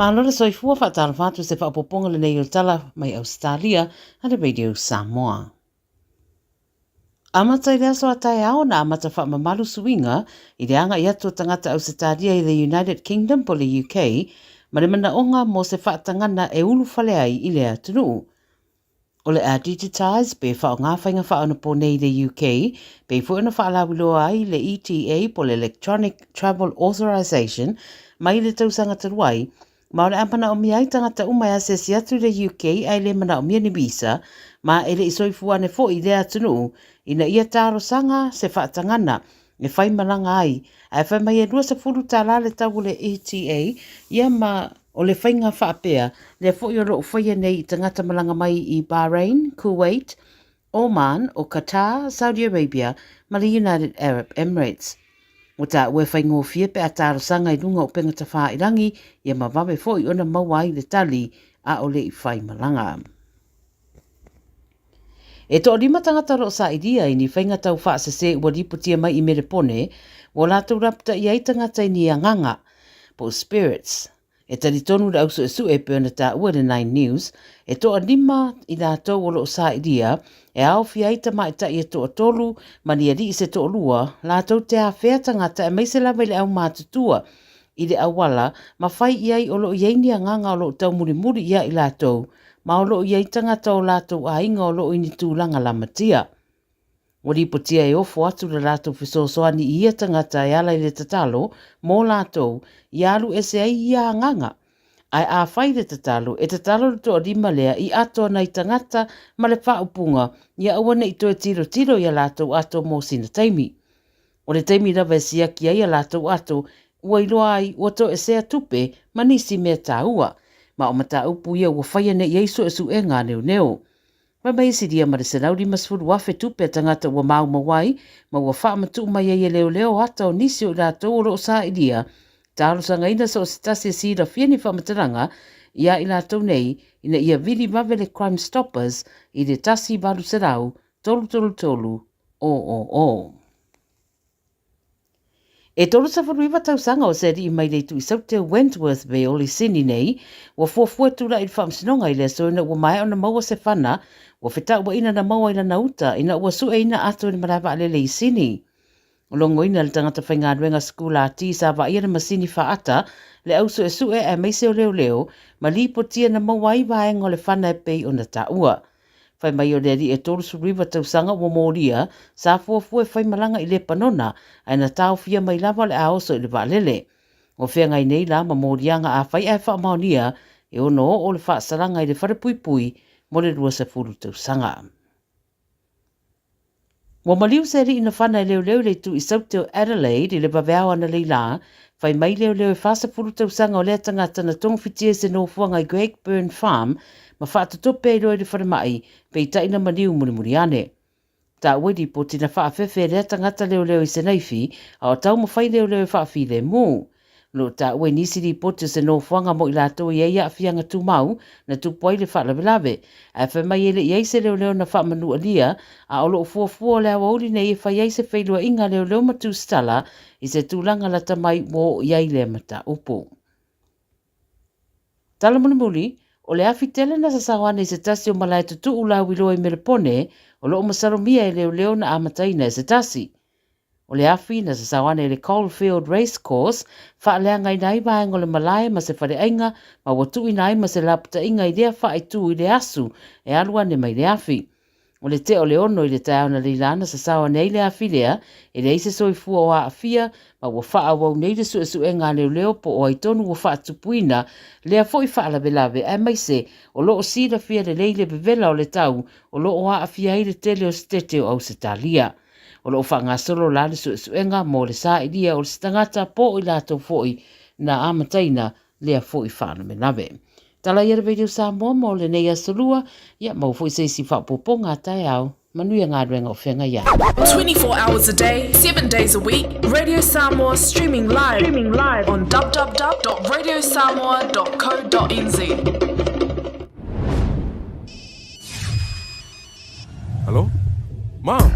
Malora soifua whaatalawhatu se whaapoponga le nei o tala mai Australia hana Radio Samoa. Amata i rea soa tae ao na amata whaamamalu suinga i reanga i atua tangata Australia i the United Kingdom po le UK ma le mana onga mo se whaatangana e ulu whale ai i lea tunu. O le a digitize pe whao ngā whainga whaona po nei le UK pe fuena whaalawiloa ai le ETA po le Electronic Travel Authorization mai le tausanga taruai ma o le ampana o miai tangata umai asesi atu le UK ai le mana o mia ni visa ma ele isoifuane fo i lea tunu ina ia taro sanga se whaatangana e whai malanga ai ai whai mai e rua sa furu tala le tau le ETA ia ma o le whainga whaapea le fo i oro whaia nei i tangata malanga mai i Bahrain, Kuwait, Oman o Qatar, Saudi Arabia ma le United Arab Emirates. O ta ue whaingo fia pe a taro sanga i runga o pengata wha irangi ia ma wawe fo i ona mawai le tali a o le i whai malanga. E to lima tangata ro sa idia i ni whainga tau wha se se ua riputia mai i merepone, o lātou rapta i ai tangata i ni anganga, po spirits. E tari tonu da ausu e su e pēna ta ua le 9 News, e to lima i lātou o lo sa idia, e au fia i ta mai ta i e to tolu, mani a ri i se to lua, lātou te a whea tangata e meise lawa i le au mātutua, i le awala, ma whai i ai o lo i ni anganga o lo tau muri muri ia i lātou, ma o lo i tangata o lātou a inga o lo i ni tūlanga la matia. O ripotia e ofo atu le lātou whisosoani i ia tangata e ala i le tatalo, mō lātou, i alu e se ai ia anganga. Ai a whai le tatalo, e tatalo le toa rima lea i atoa nei tangata ma le whaupunga, ia awana i toe tiro tiro i a lātou ato mō sina taimi. O le taimi rawa e siaki ai a lātou ato, ua iloa ai ua to e sea tupe, ma nisi mea tāua. Ma o mata upu ia ua whaia ne ieiso e su e ngā neo neo. Ma mai siria ma le senauri masfuru wafe tupe tangata ua mau mawai, ma ua wha matu mai e leo leo hata o nisi o lātou o lo sa idia, tālo sa ngaina sa o sitasi e sira fieni whamataranga, ia i lātou nei, ina ia vili wawe le Crime Stoppers, i le tasi balu serau, tolu tolu tolu, o. E tolu sa wharuiwa tau sanga o seri i mai leitu i saute Wentworth Bay o li sini nei, ua fuafua tula i whamsinonga i le soina ua mai o na maua se whana, ua whetau ua ina na maua ina nauta, ina ua sue ina ato ni marawa ale le i sini. O longo ina le tangata whainga ruenga skula ati sa wa ia na masini whaata, le ausu e sue e meise o leo leo, ma li potia na maua i waenga o le whana e pei o na taua. Whai mai o le ri e tolu suriwa tau sanga ua mōria, sa fuafua whai malanga i le panona, ai na tau fia mai lava le aoso i le waalele. O whea ngai nei la ma mōrianga a whai ai wha maonia, e ono o le wha saranga i le whare pui pui, mo le rua sa furu tau sanga. Wa maliu se ri ina whana i leo leo le tu i sauteo Adelaide i le baweawa na leila, whai mai leo leo e whasa furu tau sanga o lea tangata na tongwhitia se no fuanga i Gagaifo Farm, ma whaatatope i roi le whare mai, pe i taina maniu muri muri ane. Ta wedi po tina whaafefe lea tangata leo leo i se naifi, a o tau ma whai leo leo i whaafi le mū. Lo ta ue nisiri pote se no fuanga mo i lato i eia a fianga tu mau, na tu poi le whaalawe. A whai mai ele i eise leo leo na whaamanu alia, a olo o fuafua lea wauri nei e whai eise whailua inga leo leo matu stala, i se tūlanga la tamai wo i eile mata upo. Tala muli, o le afi tele na sasawane se tasi o malai tutu ula wilo i merepone, o lo o masaromia e leo leo na amataina e se tasi. O le afi na sasawane le Caulfield Racecourse, wha lea ngai nai vaenga o le malai ma se whare ainga, ma watu i nai ma se lapta inga i lea wha i tu i le asu, e alua ne mai le afi. O le te o le ono i le taona le ilana sasawane i le afi lea, e le eise soifua o a afia, ma ua wha awau nei le su e ngā leo leo po o aitonu ua wha tupuina, lea fo i wha lawe e mai se, o lo o sira fia le leile bevela o le tau, o lo o a afia i le tele o stete o au se talia. O lo o wha ngā solo la le su e ngā mo le sa idia o le stangata po i lato fo i na amataina lea fo i wha me lawe. Tala ia Radio Samoa mo le nei asolua, ia mau fo i seisi wha poponga tai au, manuia ngā ruenga o whenga ia. 24 hours a day, 7 days a week, Radio Samoa streaming live on www.radiosamoa.co.nz. Hello? Mom?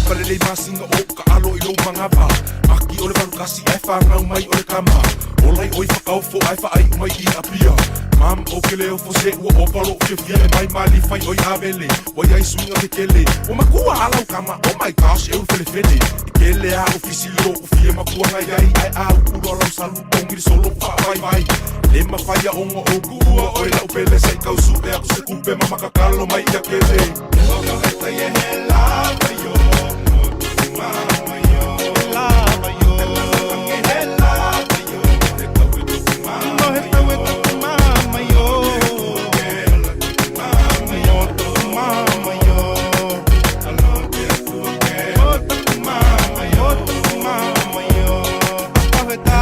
palele masinga o ka alo I lo mangapa Maki o le valukasi ai whangau mai o le kama Olai oi whakau fo ai wha ai mai I apia Mam o ke leo fo se ua o palo ke fia e mai mali fai oi avele Oi ai swinga ke kele O makua alau kama oh my gosh e u fele fele I kele a ofisi lo o fie makua ngai ai ai au kuro alau salu ongiri solo wha vai vai Le mawhaia ongo o kua oi lau pele sei kau su e aku se kupe mamakakalo mai ia kele Ngau heta ye he lava yo Mama yo Lava yo He lava yo Heta wetu kumama Heta wetu kumama yo Mama yo Mama yo Alo te atu ke Otu kumama yo Otu kumama yo Apa heta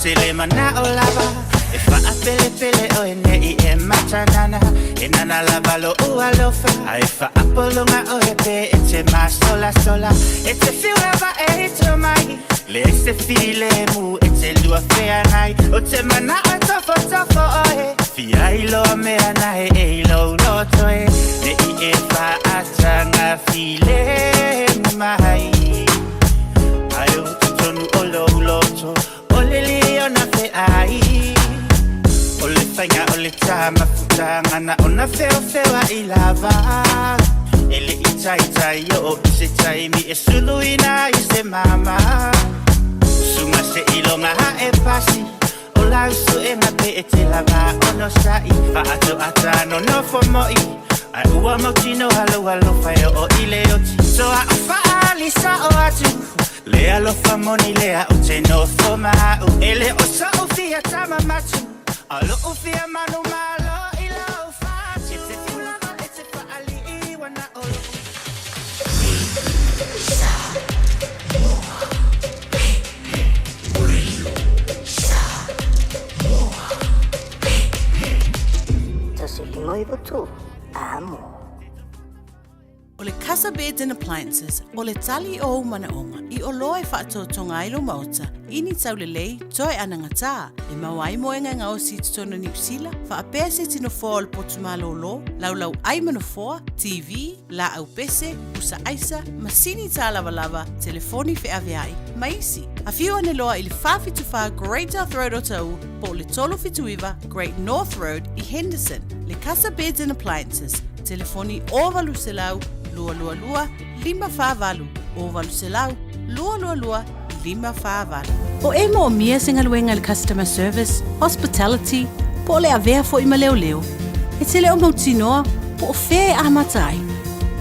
Tele mana o lava e fa a pele pele o ene I e matanana e nana lava lo ualofa ai fa apolonga o e pe e te masola sola e te feel lava e to mai le se file mu e te lua fea nai o te mana o tofo tofo o e fia ilo me ana e ilo lo to e ne I e fa atanga file mai ai o tonu o lo loto Olele ona fe ai Ole fanga ole tama futanga na ona feo feo I lava Ele itai tai yo se tai mi e sulu ina I se mama Sunga se ilonga ha e pasi Ola usu e na pe e te lava ono sai Fa ato atano no fo moi Ai ua mautino halo halo fai o ile oti So a ufa alisa o atu Lea lo famoni lea o te no fomau Ele o sa o fia tama matu Alo o fia manu malo ila o fa Te te fulava e te faali I wana o Tasi limoi votu, amo O le Casa Beds and Appliances, o le tali o manaonga, I o loe whaatotonga ilo mauta, ini tau le lei, toe anangata, e mawai moenga ngao si tutono ni usila, wha apea se tino fōa o le potumalo lo, lau ai manofoa, TV, la au pese, usa aisa, masini tā lava, telefoni fe aveai, maisi. A whiu ane loa I le whawhituwha Great North Road o tau, po le tolo whituiwa Great North Road I Henderson, le Casa Beds and Appliances, telefoni o valu se lau, lua lua lua, lima whāwalu. O walu se lau, lua lua lua, lima whāwalu. O e mo mia singaluenga le customer service, hospitality, po le avea fo ima leo leo. E te leo mautinoa, po o whee amatai.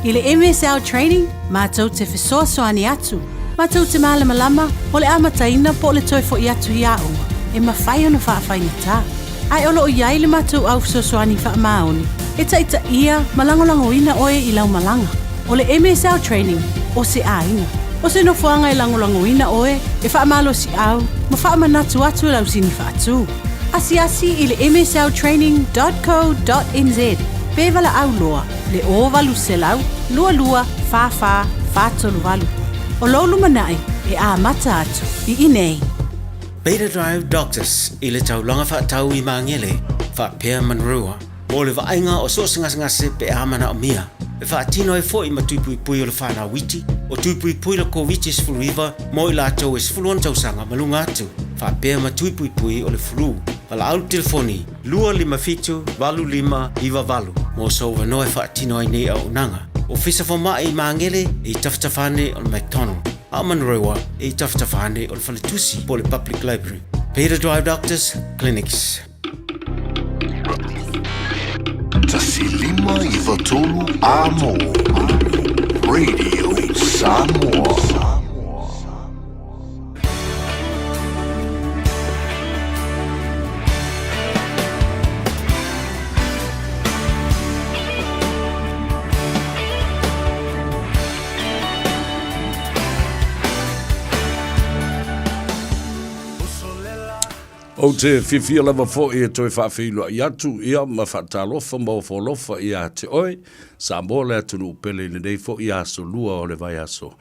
I le MSL training, mātou te whesoa soani atu. Mātou te malama lama, o le amataina po le toi fo I atu hi aonga. E mawhai ona whaafaigatā. Ai olo o iai le mātou au whesosoani whaamaoni. E taita ia malangolangoina oe I lau malanga. O le MSL training, o se aina. O se no fuanga I langolangoina oe, e whaamalo si au, ma whaamanatu atu lau sini whaatu. Asi I le msltraining.co.nz. Pevala au loa, le ovalu se lau, lua lua, wha, whatolu walu. O lolu manai, e a mata atu, I inei. Beta Drive Doctors, I le taulanga whaatau I mangele, whaapea manrua. O le vainga o so ngase pe amana o mia. E whaatino e fo I matupui pui o le whana witi, o tupui pui la COVID River, mo I lātou e sfuluan tausanga malunga atu. Whaapea matupui pui o le flu. Wala au telefoni, 255-25 mo so wanoe whaatino ai nei au nanga. O fisa whama I mangele I taftafane o le McDonald. A manrewa I taftafane o le Whaletusi po le Public Library. Beta Drive Doctors Clinics. Tasilima Ivatolu Amo Radio Samoa. O te whiwhia lava fo e toi whawhilo i atu ia ma whatalofa ma o wholofa ia te oi sa mo le atu nu pele le nei fo ia so lua o le vai aso.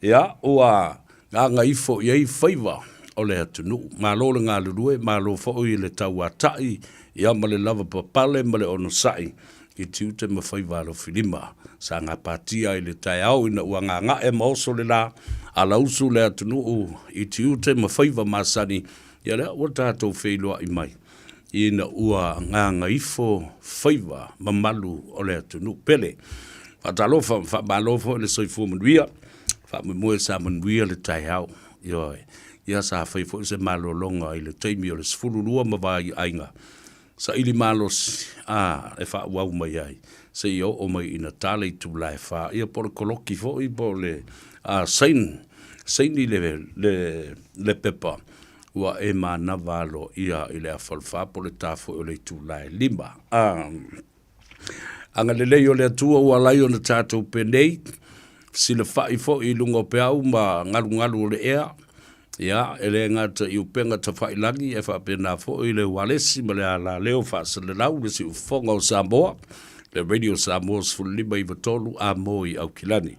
Ia ua Gagaifo i ei Faiva o le atu nu. Ma lo le ngā lurue, ma lo fo i le tau atai ia ma le lava papale ma le ono sai i tiute ma Faiva lo filima. Sa ngā patia i le tai au ina ua ngā e maoso le la ala usu le atu nu i tiute ma Faiva masani. Ia lea ua tātou wheiloa i mai. Ina ua Gagaifo Faiva mamalu o le atu nu pele. Whatalofa, whamalofa le soifua manuia. Whamimoe sa manuia le tai au. Ia sa whaifo se malo longa i le teimi o le sfururua mawai ainga. Sa ili malos, e wha wau mai ai. Se i o mai ina tale i tūlai wha. Ia por koloki fo i po le saini le pepa. Ua e mana valo ia i le awhalwha po le tāwho o le tūlai lima. Anga le lei o le atua ua lai o na tātou penei, sila whai fo i lungo pe au ma ngalu o le ea, ia e le ngata i upenga ta whai langi e wha pena fo i le walesi ma le ala leo wha sa le lau le si ufonga o Samoa, le radio Samoa sfulima i watolu a moi au kilani.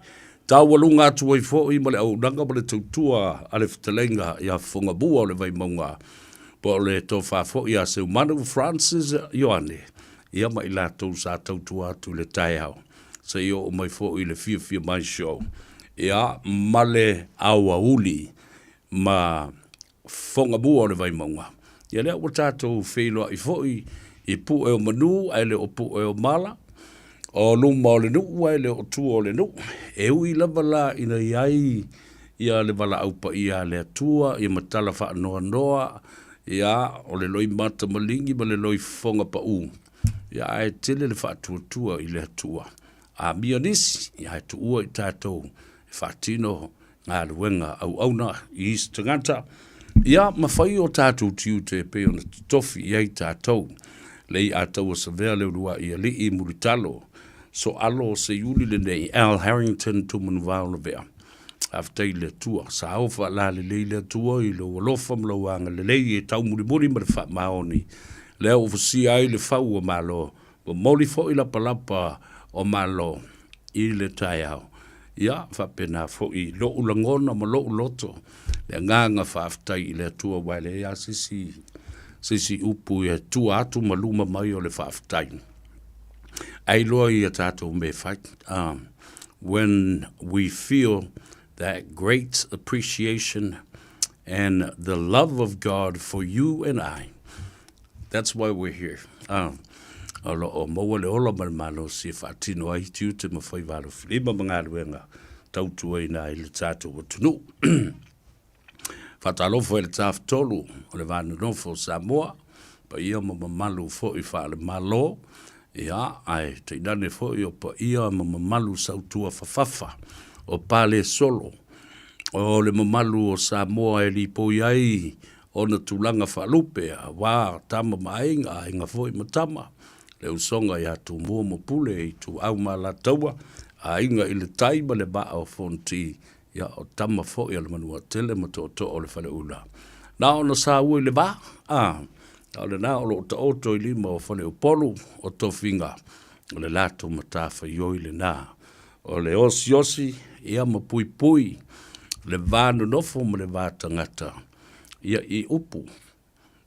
Tau walunga atu ai fo i male au nanga male tautua ale fitalenga i a whonga bua o le vai maunga. Po le tō whafo i a seu manu Francis Ioane. Ia ma i la tau sa tautua atu le tai au. Sa i o mai fo i le fia mai show. Ia male aua uli ma whonga bua o le vai maunga. Ia lea o tātou wheloa i fo i pu e o manu ai le o pu e o mala. O luma o le nu, wai le o tua o le nu. E ui lava la ina iai ia le wala aupa ia le atua, ia matala wha noa, ia o le loi mata malingi ma le loi fonga pa u. Ia ai tele le wha tua i le atua. A mia nisi, ia ai tuua i tātou, wha tino ngā luenga au auna i isi tangata. Ia mawhai o tātou tiu te pe o na tofi iai tātou. Lei a tau sa vea leo rua i ali i muritalo. So alo se yuli le nei Al Harrington tu manuwao le vea. Aftai le tua. Sa haufa la le lei le tua i le walofa mlauanga le lei e tau muri ma le wha maoni. Leo ufusi ai le whau o malo. Wa moli fo i la palapa o malo i le tai au. Ia whapena fo i lo ulangona ma lo uloto. Le nganga whaaftai i le tua wale ia sisi upu e tua atu maluma mai o le whaaftai. Ai loa i a tātou me whai. When we feel that great appreciation and the love of God for you and I, that's why we're here. O maua le ola malo si whaatino ai tiu te mawhai walo whilima mga luenga tautua i nā i le tātou o tunu. Whatalofo e le tāwhtolu o le vānu nofo Samoa, pa ia mamalu fo i wha le malo, ia ai te inane fo i o pa ia mamalu sautua whawhawha o pale solo. O le mamalu o Samoa e li po iai o na tulanga whalupe a wā tama mainga inga fo i matama. Le usonga ia tu mua mo pule i tu au ma la taua a inga i le taima le ba o fonti ia o tama fo i le manua tele ma to o le whale ula. Na o na sa ui le ba, o le na o lo ta oto i lima o whale upolu o to finga o le lato matafa i oi le na. O le osi ia ma pui le vānu nofo ma le vātangata ia i upu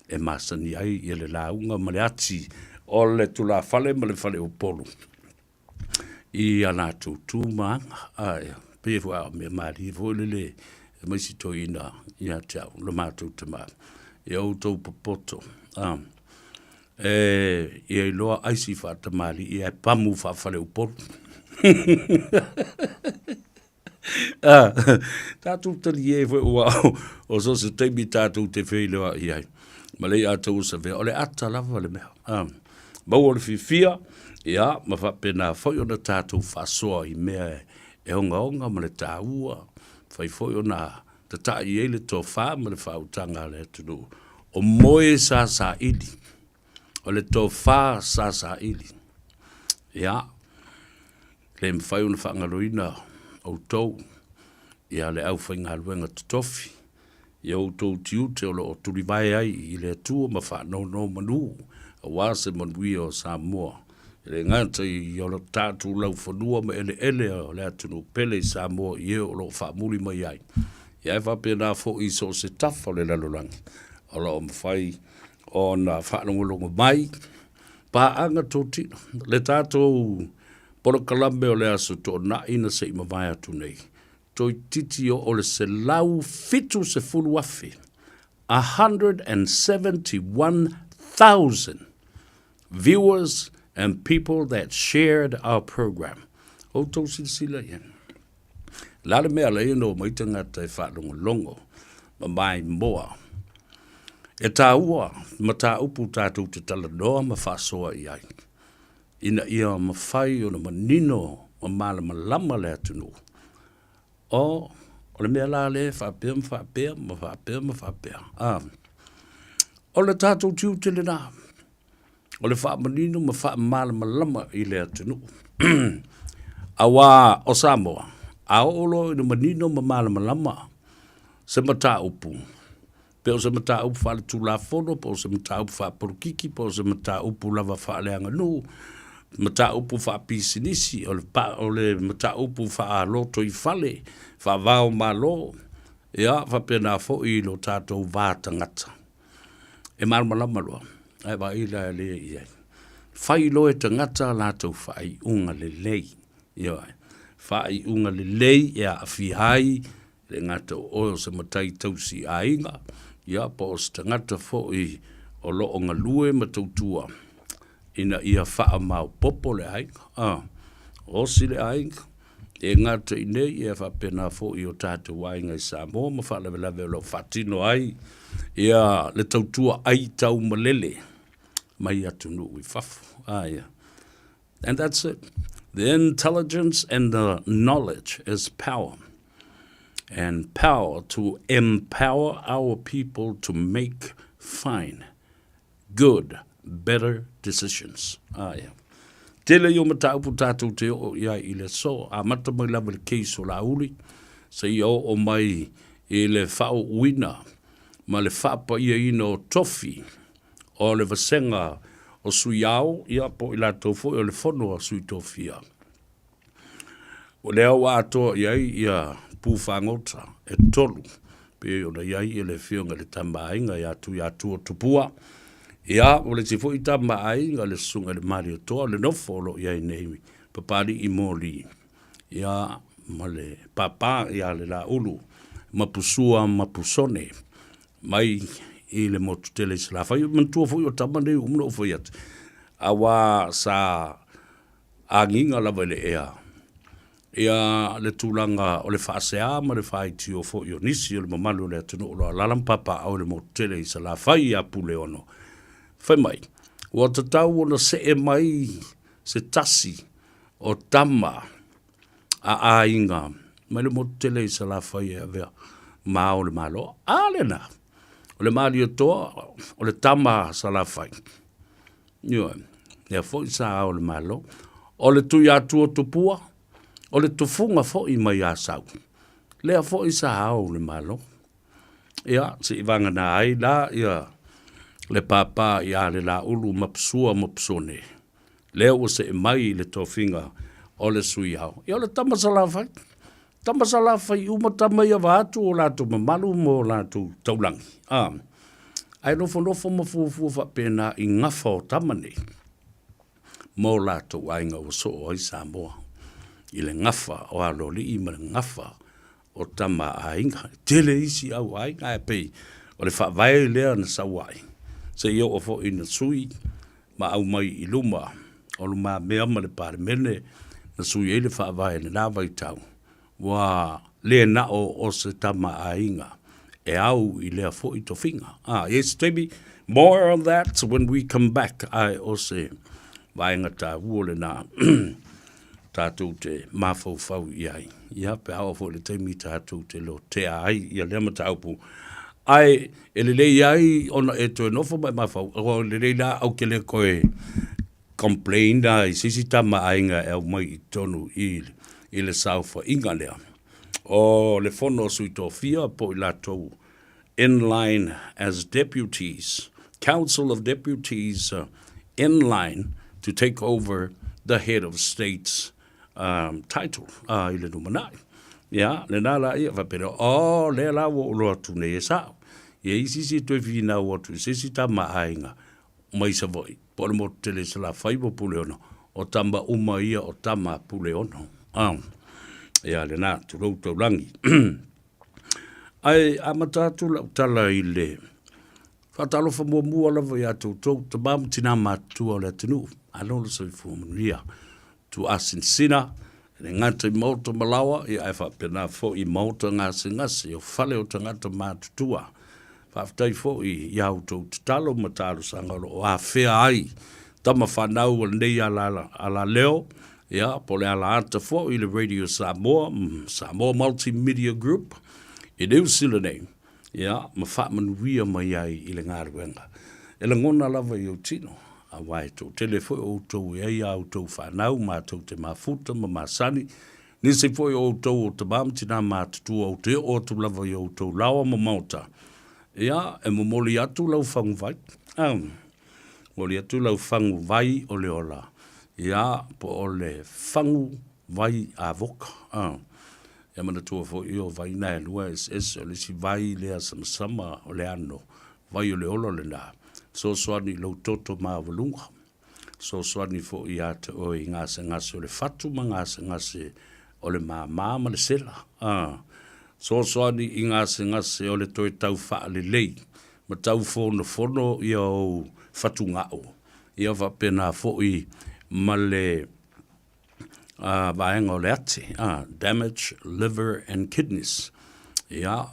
e masani ai i le launga ma le ati o le tula fale ma le fale upolu. I ana tu maanga, pe fua me mari fo le mai si to ina ia tau le mātou te mā. I au tau papoto. I loa aisi whata mari i ai pamu whawhale upolu. Tātou tali e fwe ua o so se teimi tātou te wheilewa i ai. Ma lei ātou sa vea, o le ata lava le mea. Mau o le whiwhia, ia, ma whapena whai o na tātou whasoa i mea e onga ma le tāua. Whai whai o na te tai e le tō whā ma le whautanga le tunu. O moe sa ili. O le tō whā sa ili. Ia, le mwhai o na whangaroina o tau. Ia le au whai ngā luenga tutofi. Iau tau tiu te o lo turi vai ai i le tua ma wha no manu. A wase manui o Samoa. Le ngata i o lo tātu lau whanua ma ele o le atunu pele i Samoa i o lo wha muri mai ai. Iai whape nā fo i so se tafa le lalolangi. O lo o mawhai o na whanongolongo mai. Pa anga tō tina. Le tātou poro kalambe o le aso tō na ina se i mawai atu nei. Toi titi o le se lau fitu se fulu afi. 171,000 viewers and people that shared our program. O tau sila yen. Lale mea le ino maitanga te whaadongo longo. Ma mai moa. E tā ua, ma tā upu tātou te tala noa ma whaasoa i ai. Ina ia ma whai o na manino ma mala ma lama le atunu. O le mea la le whapea. O le tātou tiu te le nā. O le whaamanino ma whaamala ma lama i le atunu. Awa o Samoa. A olo i na manino ma mala ma lama. Se mata upu. Pe o se mata upu whaale tu la fono, pe o se mata upu wha porukiki, pe o se mata upu lava whaale anga nu. Mata upu wha pisinisi, o le mata upu wha loto i whale, wha vao ma lo, ia, wha pena fo i lo tātou vātangata. E marmalama loa, ai wa ila e lea i ai. Whai lo e tangata lātou whai unga le lei, ia ai. Whai unga le lei, ia a whihai, le ngata o se matai tausi a inga, ia pa o se tangata fo i o lo o ngalue ma tautua. Ina ia wha mau popo le ainga. O si le ainga. E ngata i nei ia wha pena fo i o tātou wainga i Samoa. Ma wha lewe lewe lo whatino ai. Ia le tautua ai tau malele. Mai atu nu i whafu. Yeah. And that's it. The intelligence and the knowledge is power. And power to empower our people to make fine, good, better decisions. Yeah. Tele yo mata upu tātou te o ia i le so, a mata mai lava le keiso la uli, se i o mai i le whao uina, ma le whapa ia ina o tofi, o le vasenga o sui au, ia po i la tofo o le fono o sui tofi ia. O le au atoa iai ia pūwhangota e tolu, pe o na iai i le whionga le tamainga ia tu o tupua, ia, o le tifo i tama ai, nga le sunga le mari o toa, le nofo lo ia i neimi, papari i mōli. Ia, ma le papa, ia le la ulu, mapusua, mapusone, mai i le motu tele i sila. Fai, mantua fui o tama nei, umno o fui atu. Awa sa anginga lava le ea. Ia le tūlanga o le whaasea, ma le whaiti o fui o nisi, o le mamalu le atunu o la lalampapa au le motu tele i sila. Fai a pule ono. Whai mai, wa te tau ona se e mai se tasi o tama a ainga. Mai le motu tele i sa la whai e avea maa o le malo. A le na, o le maali o toa, o le tama sa la whai. Nioe, ea fo i sa o le malo. O le tui atu o tupua, o le tufunga fo i mai a sau. Lea fo i sa o le malo. Ia, se i vanga na ai la, ia, le papa ia le la ulu mapsua mapsone. Leo o se mai le tofinga o le sui au. Ia le tamasalawhai. Tamasalawhai umatama ia wātu o lātu mamalu mo lātu taulangi. Ai nofo mafufu whapena i ngafa o tamane. Mo lātu ainga o so o i Samoa. I le ngafa o aloli i ma le ngafa o tama ainga. Tele isi au ainga e pei. O le whawai lea na sawai. Se ia o fo ina sui, ma au mai i luma, o luma mea ma le pare mene, na sui e le whaavai na nāwai tau. Wa lea na o se tama a inga, e au i lea fo i tofinga. Yes, maybe more on that when we come back. Ai o se vaenga tā uole na tātou te mafau fau i ai. Ia pe hao fo le teimi tātou te lo te ai, ia lea ma taupu. Ai, ele lei ai, ona e toi nofo mai mawhau, o le lei la au ke le koe complain da i sisi tama ainga e au mai i tonu i le saufa inga lea. O le fono sui tō fia po i la tau in line as deputies, Council of Deputies in line to take over the head of state's title. I le numanai. Ya, le nala ia va pero le la wo lo tu ne sa. Ye isi si tu vina wo tu si ta mainga. Mai sa voi. Por mo tele la Faiva puleono. O tamba uma ia o tama puleono. Ya le na tu lo tu langi. Ai amata tu la tala ile. Fatalo fa mo mua la ya tu te bam tina matu le tunu. Alo so fu ria to us in sina. Ngata I mauta malawa, I wha pena fo I mauta ngasi, o whale o tangata mātutua. Whaftai fo I iau tau talo mataru sangaro, o a whea ai, tama whanau o nei ala leo, ia, pole ala ata fo I le Radio Samoa, Samoa Multimedia Group, I New Zealand, ia, ma whaamanuia mai ai I le ngāruenga. E la ngona lava I o tino. A wai tō telefoi o tō e au tō whanau, mā tō te mafuta, ma masani, ni se foi o tō o te bāmtina mā tutua o te o tō lava I o tō lawa ma mauta. Ia, e mo moli atu lau whangu vai. Moli atu lau whangu vai o le ola. Ia, po o le whangu vai a voka. Ia mana tua foi o vai nai lua es o le si vai lea sama o le ano. Vai o le ola le nā. So swani lo toto mawalunga. So swani fo I ate o I ngase o le fatu ma ngase o le ma le sela. So swani I ngase o le toi tau wha le lei. Ma tau fono I o fatu ngao. Ia wa pena fo I ma le vaenga o le ate. Damage, liver and kidneys. Ia,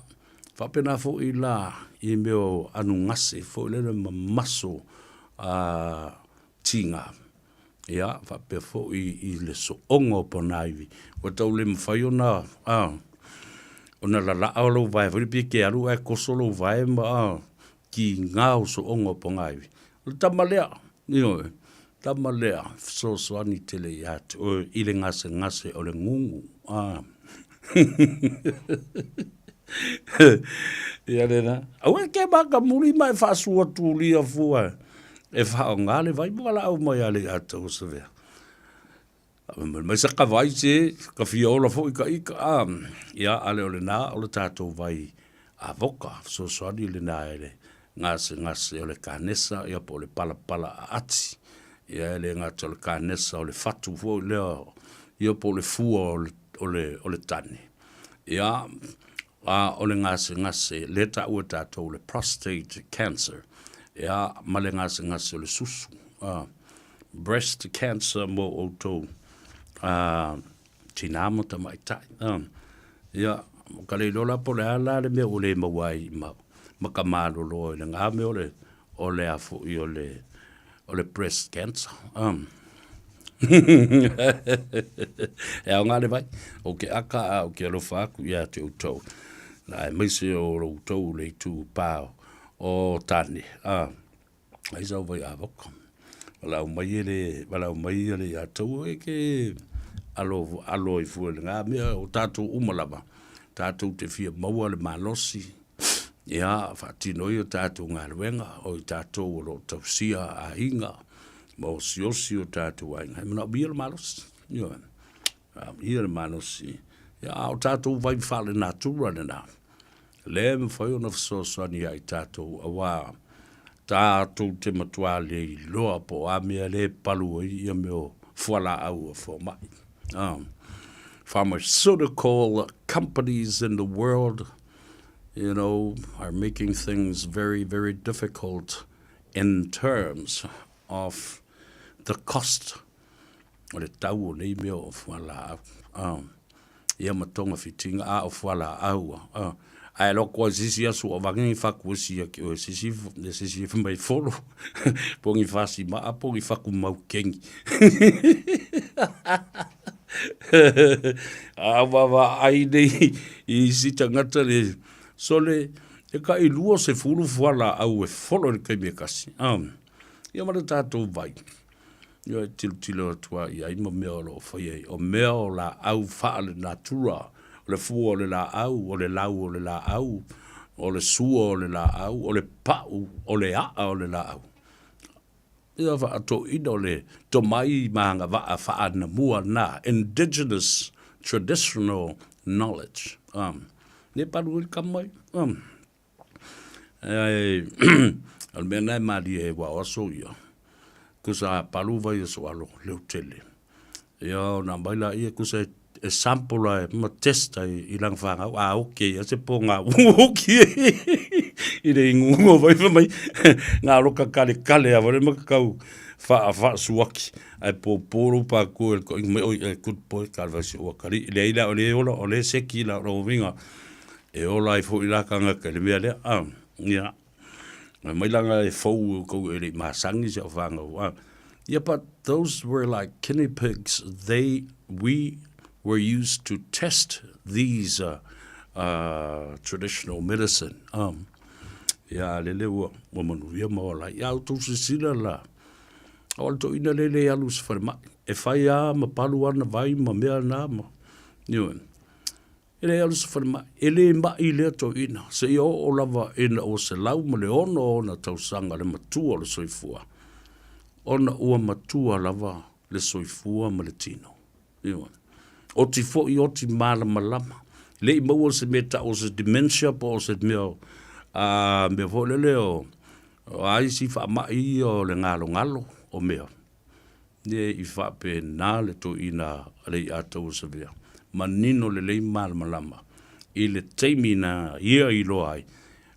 wa pena fo I la I meo anu ngase fo lele mamaso tinga. Ia, whape fo I le so ongo ponaivi. Wa tau le mwhai ona, ona la lao lau vai, wharipi ke aru e koso lau vai ma ki ngāo so ongo ponaivi. Le tamalea, tamalea, so soani tele iat, o I le ngase o le ngungu. Ia rena. Aue ke maka muri mai whaasua tūlia fua. E whao ngāle vai mwala au mai ale ata o sa vea. Mai sa ka vai se, ka fiola fo ika. Ia ale o le nā, o le tātou vai a voka. So soani le nā ele ngase o le kānesa, ia po le pala a ati. Ia ele ngate o le kānesa o le fatu fo leo, ia po le fua o le tane. Ia, o le ngase, le ta ua tātou le prostate cancer. Ia, ma le ngase o le susu. Breast cancer mo o tō tinamo ta mai tai. Ia, ka le lola po le ala le mea o le mawai ma ka malo lo le ngā me o le afu I o le breast cancer. E au ngā le vai, o ke aka o ke alofa aku ia te utau. Nai maise o utau le tu pāo o tani. Ai zau vai a waka. Walau mai ele a tau e ke alo I fua le ngā mea o tātou umalama. Tātou te fia maua le malosi. Ia, whatinoi o tātou ngā ruenga, o I tātou o lo tausia a inga. Ma o siosi o tātou ainga. Hei mana o bia le malosi. Ia, bia le malosi. Ia, o tātou vai whale nā tūra le nā. Le me whai o na whasoasani ai tātou awa. Tātou te matua le I loa po a mea le palu I me o whala au a whomai. Pharmaceutical companies in the world, are making things very, very difficult in terms of the cost. O le tau o nei mea o whala au. Ia matonga fitinga a o whala au. Ai loko sisi asu o vangi whakuasi ki o sisi mai folo. Pongi whasi maa, pongi whaku mau kengi. Awawa ai nei I si tangata le sole e ka I lua se fulu whala au e folo le kai mea kasi. Ia mara tātou vai. Ia tilo atua ia ima mea o lo whai o mea o la au whaale natura. Le fua o le la au, o le lau o le la au, o le sua o le la au, o le pau, o le a o le la au. Ia wa ato ina o le to mai maanga wa a wha na mua na, indigenous traditional knowledge. Ne paru il kamai. Al mena mari e wa oso ia. Kusa paru vai so alo leu tele. Ia na baila ia kusa e sample ma testa I lang whanga okay se po nga okay I re ngungo vai mai ngā roka kale a vare makau fa suaki ai po poro pa ko me oi good boy kalva si o kari le ila o le seki la ro vinga e o lai fo ila kanga ka le mele ya mai langa e fo ko e masangi se whanga yeah, but those were like guinea pigs. We were used to test these traditional medicine. Ya lele wo manu ya mawala ya to sila la. Alto ina lele alu sfarma. E faya ma palu ana vai ma mea na ma. Niwen. Ele alu sfarma. Ele ma ile to ina. Se yo o lava ina o se lau ma le ono na tausanga le matua le soifua. Ona ua matua lava le soifua ma le tino. Niwen. O ti fo I o ti mala malama. Le I maua se meta o se dementia po o se meo me fo lele o ai si fa mai o le ngalo o meo. Ne I fa pe na le to ina le ato se vea. Manino le mala malama. I le teimi na ia I lo ai.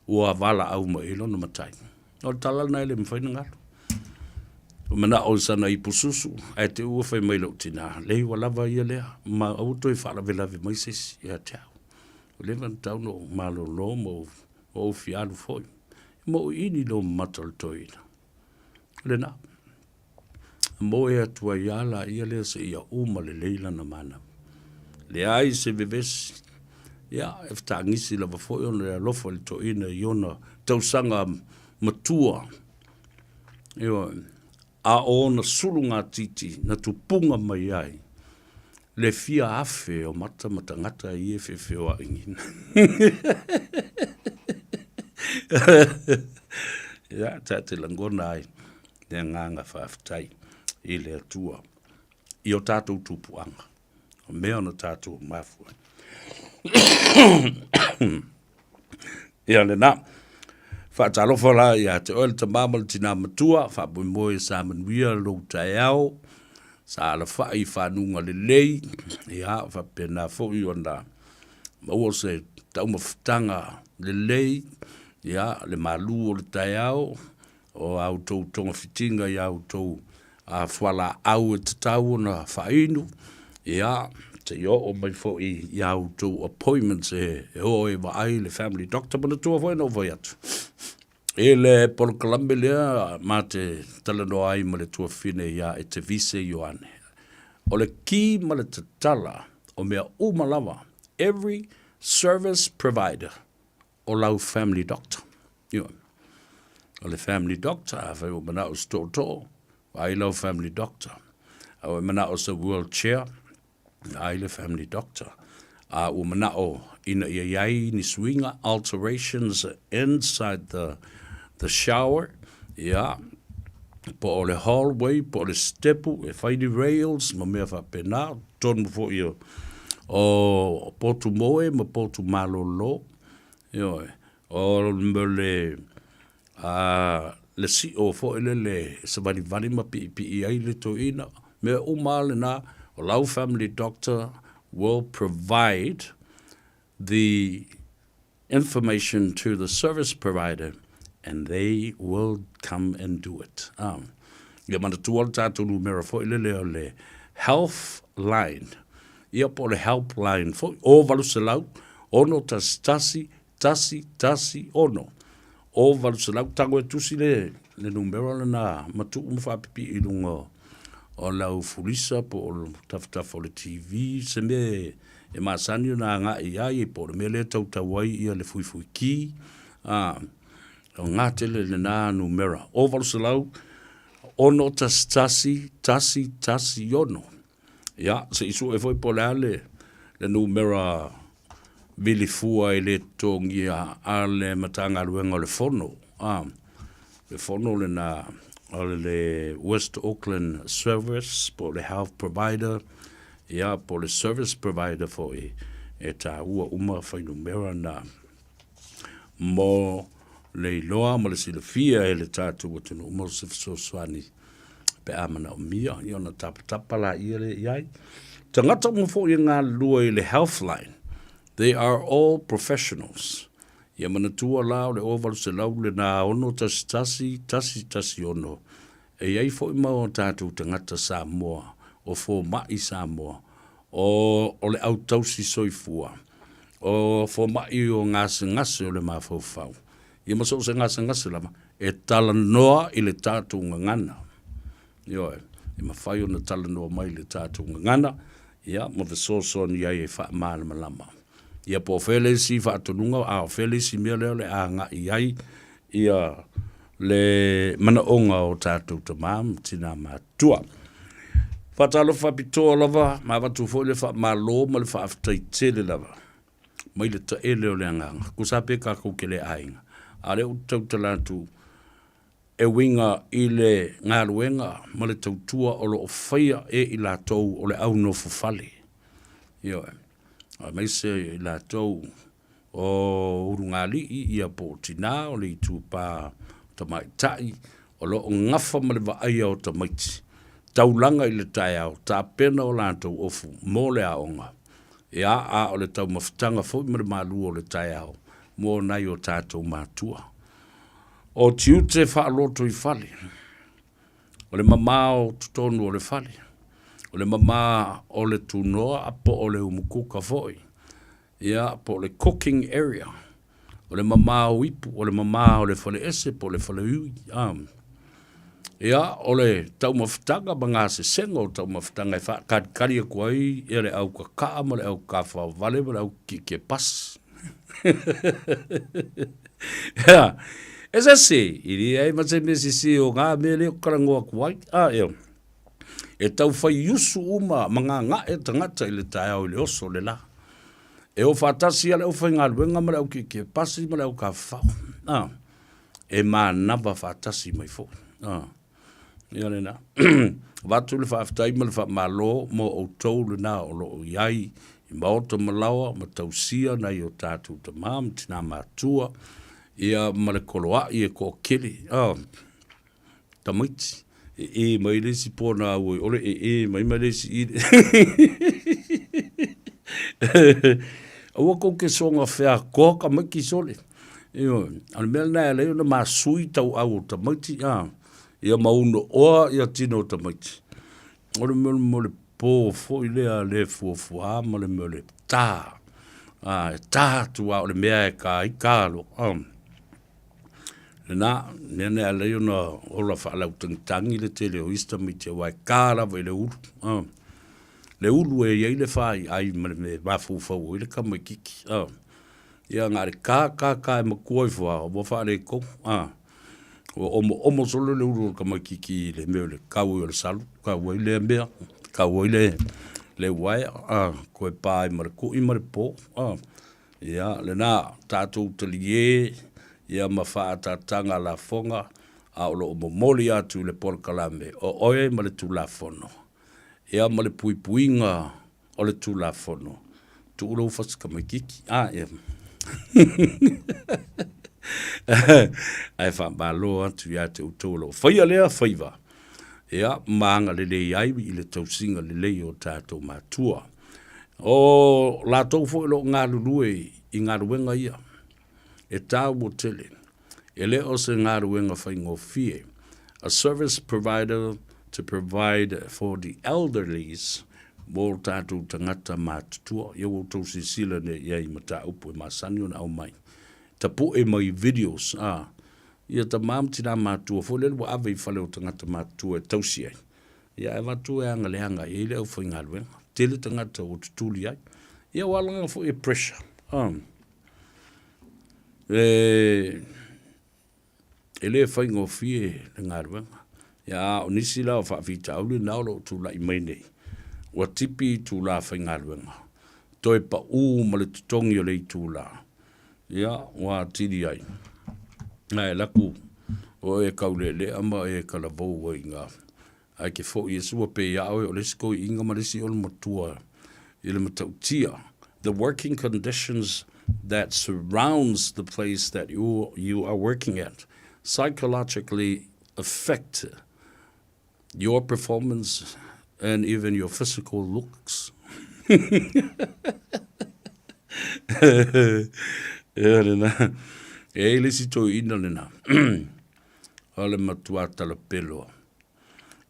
Ua vala au ma ilo na matai. O tala na ele mwhaina ngalo. Mana o sana I pususu ai te ua fai mai lau tina lei walava ia lea ma auto I whala velave mai sesi ia teau o levan tau no malo lo mo o fialu foi mo ini lo matal toina le na mo e atua iala ia lea se ia uma le leila na mana le ai se veves ia efta ngisi lava foi on le alofa le toina iona tausanga matua io a o na sulunga titi na tupunga mai ai le fia afe o mata ngata I fe wa ingin ya tate langona ai ne nganga faftai I le atua I o tātou tupuanga o mea na tātou mafu ia le na fa talo fola ya te ol te mamal tina matua fa boy sa manuia lo taiao sa la fa I fa nunga le lei ya fa pena fo I onda o se tau maftanga le lei ya le malu o le taiao o auto tonga fitinga ya auto a fala au te tau na fa inu ya te yo o mai fo I ya auto appointments e o e va ai le family doctor but to avoid no voyat ele por Colombia lea mate talano ai ma le tua fine ia e te vise Ioane. O le ki ma le te tala o mea umalawa every service provider o lau family doctor. Ioane. O le family doctor a whai o mana o stoto ai lau family doctor. A o mana o sa world chair ai le family doctor. A o mana o ina iai ni swinga alterations inside the shower, yeah, po o le hallway, po o le stepu, e whai ni rails, ma mea wha pena, tonu fo I o potu moe, ma potu malolo, o me le si o fo le sa vani ma pi ai le to ina, me umale na, o lau family doctor will provide the information to the service provider and they will come and do it. Ia mana tuol tātou numera fo le health line. Ia po le help line fo o valu se lau ono tasi ono. O valu se lau tango e tusi le numera le na matu umwhapipi I lunga o lau fulisa po o tafta le TV se me e masani na nga I po le mele tau tawai ia le fui ki. O ngā tele le nā numera. O valu se lau, ono tasi ono. Ia, se isu e foi po le ale, le numera vili fua i le tongia a le matanga luenga le fono. Le fono le na le West Auckland Service, po le health provider, ia po le service provider fo e ta ua whainu mera na mo le loa mo le silafia e le tātou atunu mo se fisoswani pe amana o mia i ona tapatapa la ia le iai. Tangata mo fo i ngā lua i le Healthline. They are all professionals. Ia manatua lao le ovalu se lau le nā ono tasi ono. E iai fo i mau tātou tangata Samoa o fo mai Samoa o le au tausi soifua o fo mai o ngase o le mafau. Ia maso se ngase lama e tala noa i le tātou ngangana. Ioe, i mawhai o na tala noa mai le tātou ngangana, ia mo the soso ni ai e wha maalama lama. Ia po whelesi wha atonunga, a whelesi mea leo le a ngā i ai, ia le manaonga o tātou tamam, tina mātua. Whatalo whapitoa lava, ma watu fo le wha malo, ma le wha aftai tele lava. Mai le ta e leo le anganga, kusape ka kouke le ainga. A leo tau talatu, e winga i le ngā ruenga, ma le tautua o lo o whaia e i la tau o le au no fufale. Ioe, a mai se i la tau o urungali i ia po tina o le i tūpā tamai tai, o lo o ngafa ma le vaaya o tamaiti. Taulanga i le tai au, tā pena o lātou ofu, mō le aonga. E a o le tau mawhitanga fo i mare mālu o le tai au, mō nai o tātou mātua. O tiute whaaloto i whale. O le mama o tutonu o le whale. O le mama o le tunoa apo o le umukuka foi. Ia po le cooking area. O le mama o ipu, o le mama o le whale ese, po le whale ui. Ia o le tau mawhitanga mga se sengo tau mawhitanga e whakadkari a kuai e le au kakaa ma le au kawha vale ma le au ki pas. Ia. Esa se, iri ai mate me si o ngā mele o karangoa kuai. Eo. E tau whai yusu uma mga ngā e tangata i le tae au i le oso le la. E o whatasi ale o whai ngā luenga ma le au ki pasi ma le au ka whao. E mā nava whatasi mai fo. Ia le na. Watu le whaaftai ma le wha malo mo o tau le na o lo o iai i maota malawa ma tausia na i o tātou ta mam tina mātua. Ia male koloa i e ko kele. Tamaiti. E mai lesi pōna ui. Ole mai lesi i. Awa kou ke songa whea koka mai ki sole. Ane mea nai leo na maa sui tau au o tamaiti. Ia mauno oa ia tino tamaiti. Ole mele pō fo i lea le fuafua male mele tā. Tā tua ole mea e ka i kālo. Na nene a leo na ola whaalau tangi le tele o ista mi te wai kāra vai le uru. Le uru e iei le whai ai me wafufau i le kama i kiki. Ia ngare kā e makua i wha o whaare ko. O omo solo le uru o kama i kiki le meo le kau i o le salu. Kau i le mea. Kau i le wai. Koe pā i mare ko i mare po. Ia le nā tātou talie ia mawhaatatanga la fonga a o lo momoli atu le porkalame o oe ma le tulafono. Ia ma le puipuinga o le tulafono. Tu ulo ufasika mai kiki. Ia. Ai whamalo atu ia te utolo. Whaia lea Faiva. Ia maanga le lei ai i le tausinga le lei o tātou mātua. O la tau fo lo ngā lulue i ngā ruenga ia. E tau mo tele, e le o se ngā ruenga whai ngofie, a service provider to provide for the elderlies, mō tātou tangata mātutua, ia wau tau sisila ne iai mata upu e māsani o na au mai. Ta po e mai videos, ia ta māmtina mātua, fo lelu wa ave i whale o tangata mātua e tausi ai. Ia e watu e anga leanga, e le au whai ngā ruenga, tele tangata o tutuli ai, ia walanga fo e pressure. Ele fai ngofie le ngaruenga. Ia o nisi la o whaafita auli nao lo tu la i mai nei. Wa tipi tu la fai ngaruenga. toi pa ma le tutongi o le itula. Ia, wa tiri ai. Nai, laku, o e kaulele, ama e kalavou o inga. Ai ke fo i sua pe iawe o le siko i inga marisi o le matua i le matautia. The working conditions that surrounds the place that you are working at psychologically affect your performance and even your physical looks. E lisi to ina lena. Ale matua tala pelo.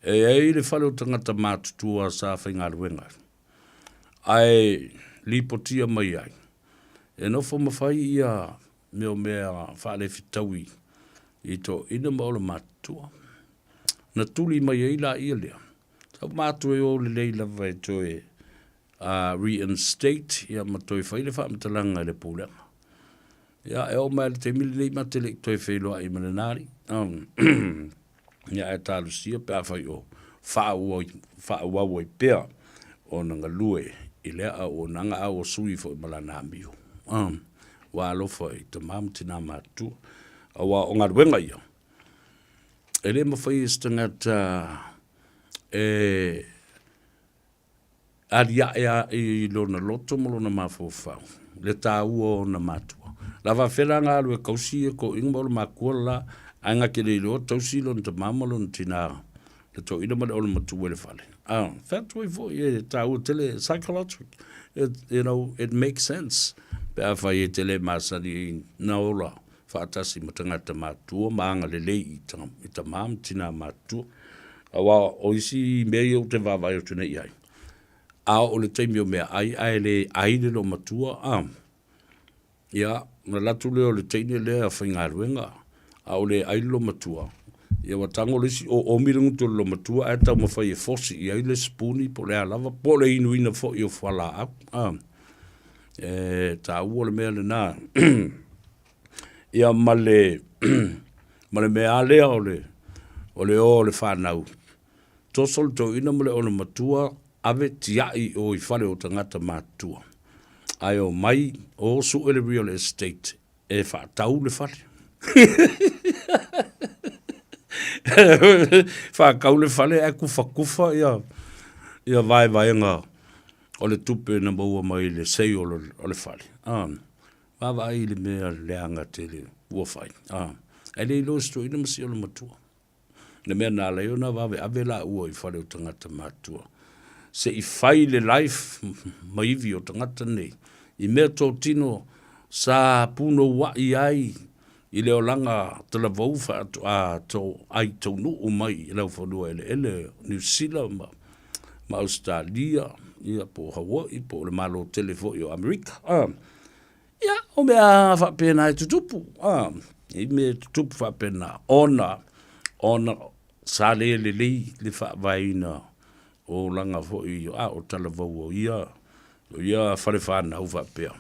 E le falo tangata mātutua sa whainga ruenga. Ai lipotia mai ai. E no fo mawhai ia meo mea whaale fitaui i to ina maola mātua. Na tuli mai ai la ia lea. Tau mātua e o le leila vai toe reinstate ia matoi whaile wha amatalanga le pūlenga. Ia e o mai le te mili nei matele toi whailoa i mananari. Ia e tālu sia pe a whai o whaawau i pēr o nanga lue i lea o nanga au o sui fo i malana miu. Wa alofa i te mamtina mātua. Awa o ngā ruenga ia. E le mawhai istangata aria ea i lona loto mo lona mawhawhau. Le tā ua o na mātua. Lava whera ngā alue kausi e ko inga maula mākua la anga ke le loa tausi lona ta mamalo na tina le to ina male o le matua le whale. Whetoi fo e tā ua tele psychological. It makes sense. Pe a whai e tele māsani na ola. Whaatasi matangata mātua, maanga lele i ta mam tina mātua. Awa o isi mea o te wawai o tune iai. A o le teimi o mea ai le aile lo matua Ia, na latu leo le teine lea whainga ruenga. A o le aile lo matua. Ia watango lesi o omirangu to lo matua, e tau mawhai e fosi i aile spuni po le alava, po le inu ina fo i o whala au. Ta ua le mea le nā. Ia male mea lea o le whanau. Tosol to ina male o le matua, ave tiai o i whale o tangata mātua. Ai o mai o su ele real estate e whaatau le whale. Whaakau le whale e kufa ia vai ngā o le tupe na maua mai le sei o le whale. Wawa ai le mea leanga te le uawhai. E le ilo sto ina masi o le matua. Le mea nā leo na wawe ave la ua i whale o tangata mātua. Se i whai le life maivi o tangata nei. I mea tō tino sa puno wa i ai i leo langa tala vauwha tō ai tō nu o mai i lau whanua ele New Zealand ma Australia ia po Hawaii po le malo telefo i o Amerika. Ia, o mea whapena e tutupu. I mea tutupu whapena ona sa le le whawaina o langa fo i o tala vau o ia. O ia whare whanau whapea.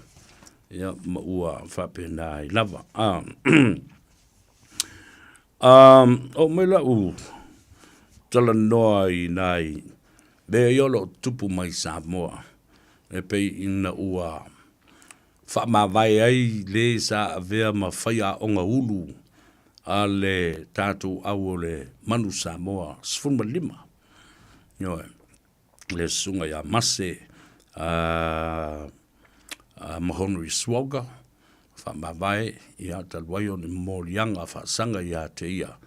Ia maua whapena i lava. O mela tala noa i nai. Bea iolo tupu mai Samoa. E pei ina ua whamawai ai le sa avea ma whaia onga ulu a le tātou au o le manu Samoa. Sfuma lima. Ioe. Le sunga ia mase. Mahonri Swoga. Whamawai i a talwai o ni morianga whaasanga i a te ia.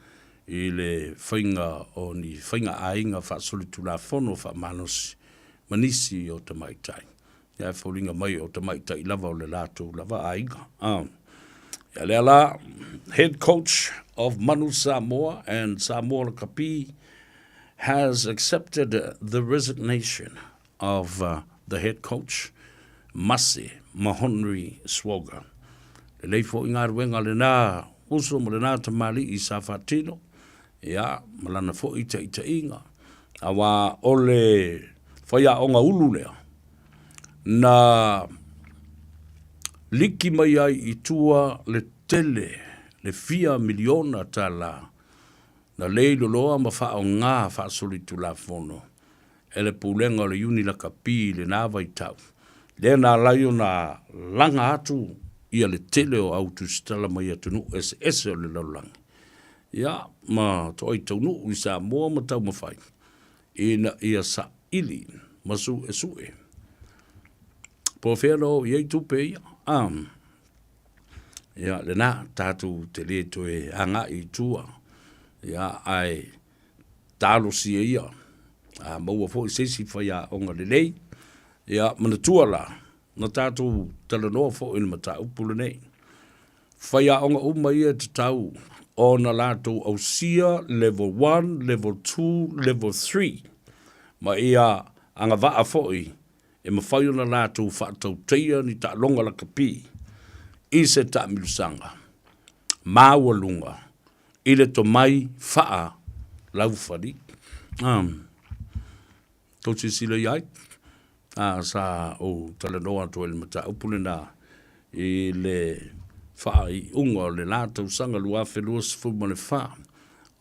I le whainga o ni whainga ainga whaasolitu la whono whamanosi manisi o te maitai. Ia whaulinga mai o te maitai lava o le lato lava ainga. Ia lea la, head coach of Manu Samoa and Samoa Kapi has accepted the resignation of the head coach, Mase Mahonri Swoga. Le leifo inga ruenga le nā uso mo le nā tamali i sa whatino. Ia, malana fo ita inga. Awa ole whaia onga ulu lea. Na liki mai ai i tua le tele, le 4 miliona tala. Na leilo loa ma wha o ngā wha solitu la fono. E le pulenga o le uni la kapi le nāwa i tau. Le na lai o na langa atu ia le tele o au tu stala mai atunu ese o le laulangi. Ia, ma toi taunu i Samoa ma tau mawhai. Ina ia sa ili, masu e sue. Po whero i ei tupe ia. Ia, le na tātou te le toe anga i tua. Ia, ai tālo si e ia. Maua fo i sesi whai a onga le lei. Ia, mana tua la. Na tātou talanoa fo ina mata upule nei. Whai a onga uma ia te tau. O na lātou au sia, level 1, level 2, level 3. Ma ia anga vaa foi, e mawhai o na lātou whaatau teia ni ta longa la kapi. I se ta milusanga. Māua lunga. I le to mai faa lau whari. Tau se sila iai. Sa o talanoa to ele mata upule na i le wha i unga o le lātou sanga lua whenua sifu ma le wha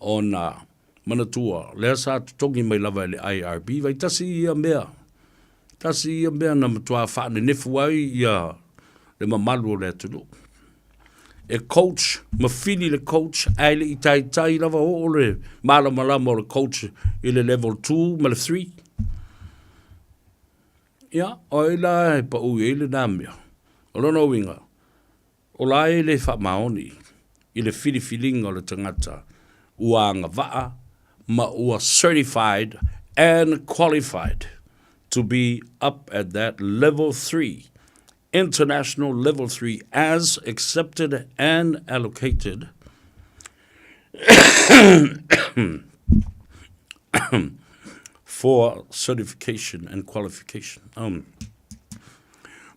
o na manatua. Lea sa tutongi mai lava le IRB, vai tasi ia mea. Tasi ia mea na matua wha ne nefu ai ia le mamalu o le atunu. E coach, mawhini le coach, aile i tai lava o le malamalama o le coach i le level 2 ma le 3. Ia, o ila e pa ui e le namia. O lono winga. O lai le wha maoni, i le whiriwhiringa o le tangata, ua anga waa, ma ua certified and qualified to be up at that level 3, international level 3, as accepted and allocated for certification and qualification.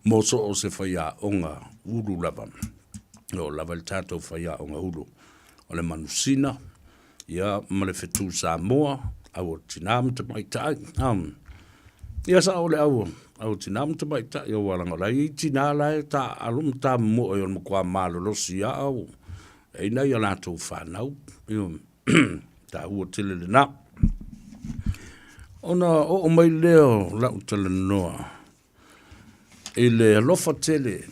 Moso o se whaia onga uru lava. O lava le tātou whaia onga uru. O le manusina, ia ma le whetu Samoa, au o tinam te maitai. Ia sa o le au tinam te maitai, o walanga lai i tina lai ta alum ta mo o yon mkwa malo losi ia au. E nei a lātou whanau, ta ua tele le na. Ona o mai leo lau tele noa. I le alofa tele,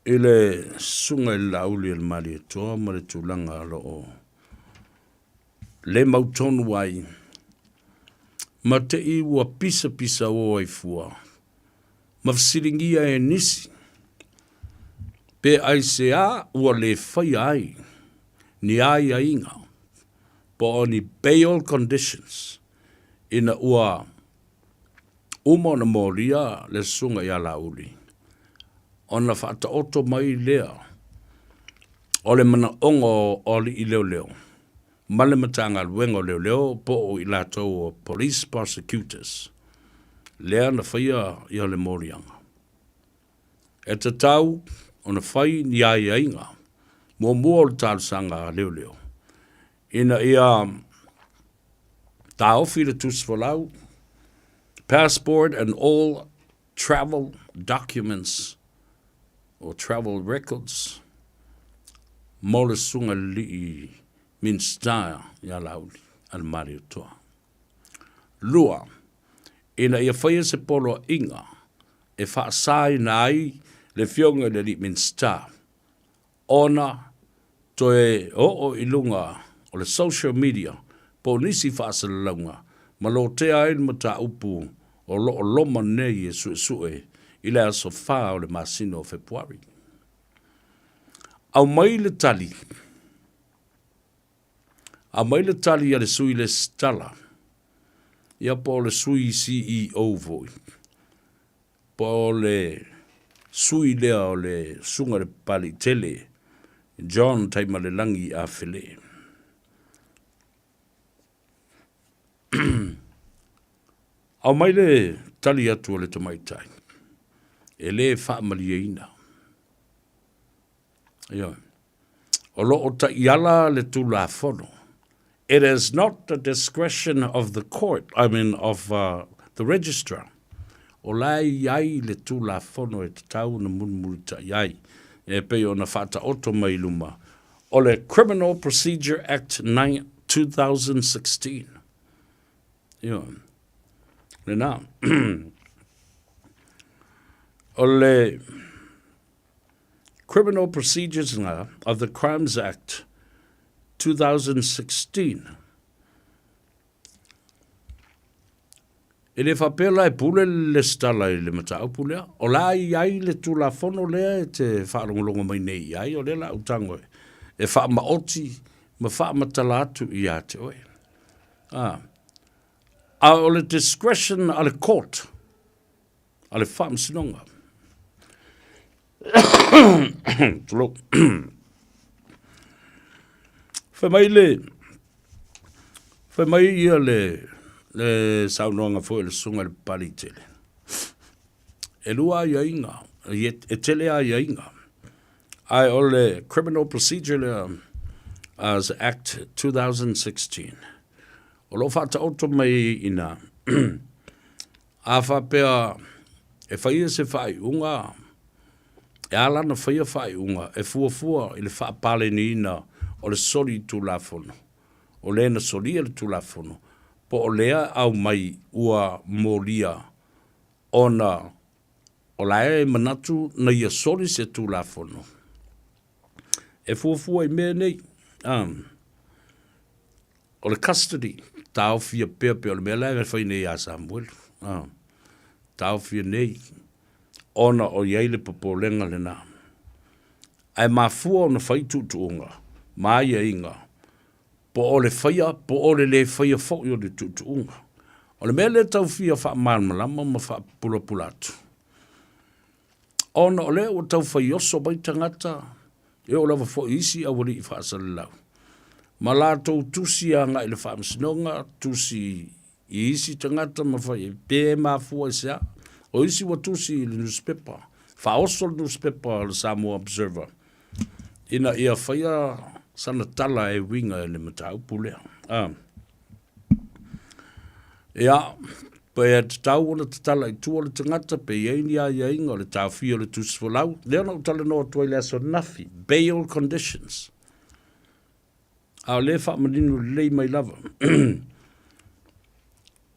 i le sunga i lauli al mari e toa, ma le tūlanga alo o le mautonu ai, ma te i ua pisa o ai fua, ma fsiringia e nisi, pe ai se a ua le whai ai, ni ai a inga, po o ni bail conditions, ina ua uma na moria le sunga ia lauli. Ona whaata oto mai lea. O le mana ongo o li i leo. Male matanga luengo leo po o i latou o police prosecutors. Lea na whaia ia le morianga. E te tau, ona whai ni ai ainga. Mua o le tālusanga leo. Ina ia tā ofi le tuswalau, passport and all travel documents or travel records mole sunga li min star ya lauli al mari toa. Lua, ina ia whaia se polo inga e wha sai nai le fionga le li min star. Ona toe o ilunga o le social media po nisi wha sa launga ma lo te ain mata upu o lo loma nei e sue i le aso wha o le masino o Februari. Au mai le tali a le sui le stala, ia po le sui CEO voi, po le sui lea o le sunga le pali tele, John taima le langi a fele. Au mai le tali atu o le tamaitai. E le wha malieina. Ia. O lo o ta iala le tula fono. It is not the discretion of the court, of the registrar. O lai iai le tula fono e te tau na munmuri ta iai. E pe o na whata oto mai luma. O le Criminal Procedure Act 2016. Ia. Le nā. o le Criminal Procedures of the Crimes Act 2016. E le whapela e pule le stala i le matau pulea. O la ai le tula fono lea e te whaalongolongo mai nei ai o le la utango e. E wha maoti ma wha matala atu i a te oe. A o le discretion a le court. A le wha msinonga. Tulo. Whai mai ia le saunoanga fo le sunga le pali tele. E lua ia inga, e tele a ia inga. Ai o le Criminal Procedure as Act 2016. O lo fata auto mai ina. A whapea e whaia se whai unga. E alana whaia whai unga. E fua i le whaapale ni ina o le sori tu la fono. O le na sori le tu la fono. Po o lea au mai ua moria ona o lae manatu na ia sori se tu la fono. E fuafua i mea nei. O le custody, tau fia pea o le mea lae me whai nei a Samuel. Tau fia nei. Ona o iei le popolenga le na. Ai mafua ona whai tutuunga. Maa ia inga. Po o le whaia, po o le whaia fo i o le tutuunga. O le mea le tau fia wha malmalama ma wha pula atu. Ona o le o tau whai oso mai tangata, e o lava fo isi a wali i wha asale lau. Ma la tau tusi a ngai le wha msinonga, tusi i isi tangata ma whai pe ma fua i sea. O isi wa tusi i le newspaper. Wha oso le newspaper le Samoa Observer. Ina ia whaia sana tala e winga e le matau pulea. Ia, pe e te tau ona te tala i tua le tangata, pe iei a inga o le tau fia le tusi folau. Lea na utala noa tua i lea so nafi. Bail conditions. A le wha maninu lei mai lava.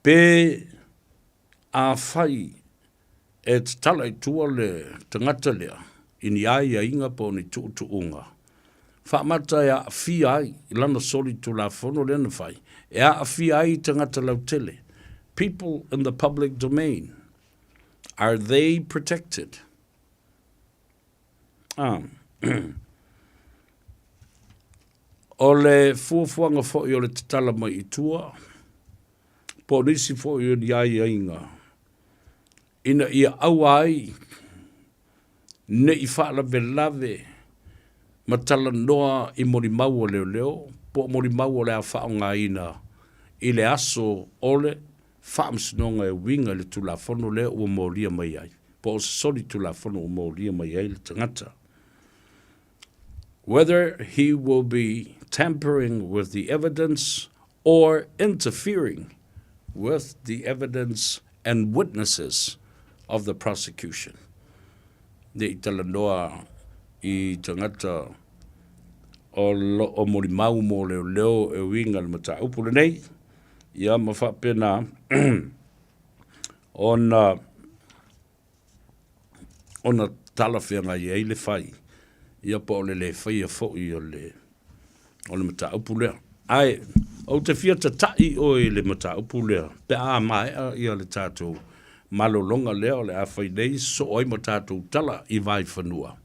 Pe a whai e te tala i tua le tangata lea. Ini ai a inga po ni tuunga. Whamata e a fia ai, ilana sori tu la fono lena whai. E a fia ai tangata lautele. People in the public domain, are they protected? O le fuafuanga fo i o le tatala mai i tua, po nisi fo i o ni ai ainga. Ina ia au ai, ne i whaala velave, matala noa i mori mau o leo, po mori mau o le a whaonga ina, i le aso ole, whaamsinonga e winga le tulafono leo ua maulia mai ai. Po o sori tulafono ua maulia mai ai le tangata. Whether he will be tampering with the evidence or interfering with the evidence and witnesses of the prosecution. Ne i tala noa i tangata o morimau mo leo e winga le mata upule nei, ia mawhapena ona tala whianga i eile whai, ia po le whai a fōi o le mata upulea. Ai, o te whiata tai o le mata upulea, pe a mai ia le tātou malolonga leo le a whai nei, so oi ma tātou tala i vai whanua.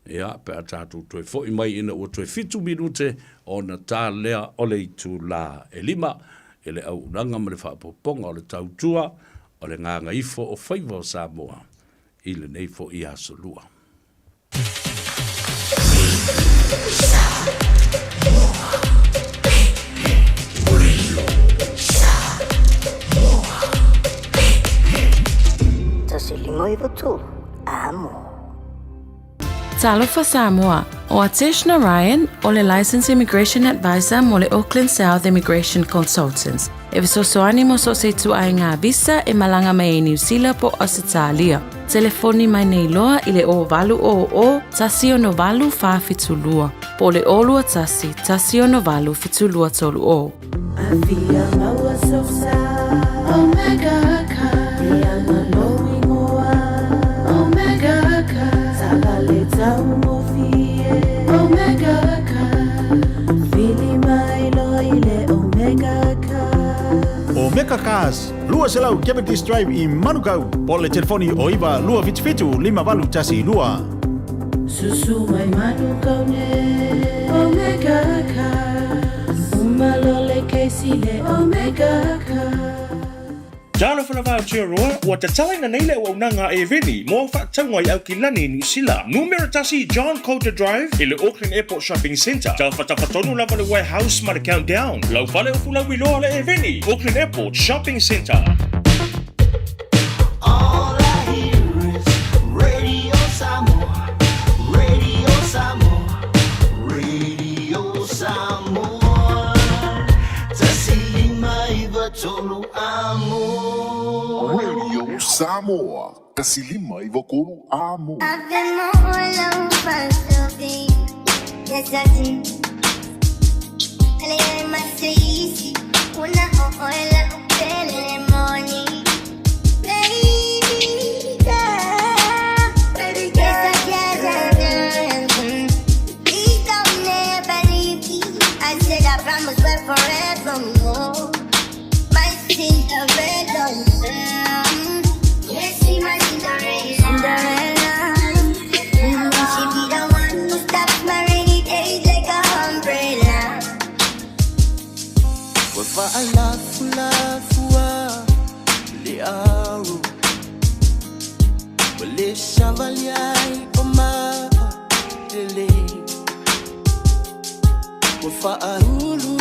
Ia, pe a tātou toi fōi mai ina o toi fitu minute o na tā lea o le itu la e lima, e le au unanga ma le whaapoponga o le tautua, o le ngā Gagaifo o Faiva o Samoa, i le nei fo i asolua. Tasi limoivo tu, amo. Talofa Samoa, o Ateshna Ryan, o le Licensed Immigration Advisor mo le Auckland South Immigration Consultants. E visosoani mo so se tu ai ngā visa e malanga mai e New Zealand po Australia. Telefoni mai nei loa i le o valu o tasi o no valu wha fitulua. Po le olua tasi o no valu fitulua tolu o. Avia maua sosa, Omega ka, ia maloi moa, Omega. Whakakas, Lua Selau Capitis Drive I Manukau, po le telefoni o iwa Lua Fitu 5 tasi lua. Susu mai manukau ne Omega Cars Umalole keisile Omega Cars Jalo whanawau tia roa, ua te talaina neile o unanga e veni, mō whaatangwa I au ki lani New Zealand. Numero tasi John Coulter Drive, I le Auckland Airport Shopping Centre. Tau whatawhatonu lava le warehouse ma le countdown. Lau whale o fulau iloa le e veni, Auckland Airport Shopping Centre. All I hear is Radio Samoa, Radio Samoa, Radio Samoa. Tasilima iwa tolu amo. Radio Samoa, Kasilima i Vakolu Amo. I've been all over the day. Yes, I did. Pele my easy. Una oila pele morning. Baby girl, baby girl. Yes, I did. Please don't never leave me. I said I promise we're forevermore. My Cinderella. Yes, see my Cinderella. She be the one who stops my rainy days like a umbrella. Wefa alafu le aro, le chevalier oma dele. Wefa ahulu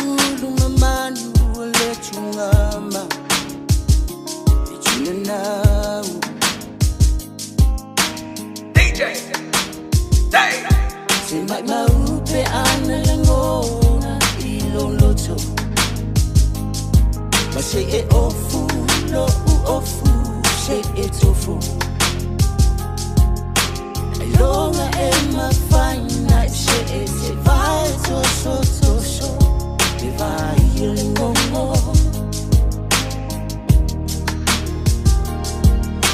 mamanu le chungama, ichunena. Simbak mau pe ana langona iloloto. Mashe e ofu lo ofu she e tofu. Longa e ma fine she e se vai so. E vai ilingongo.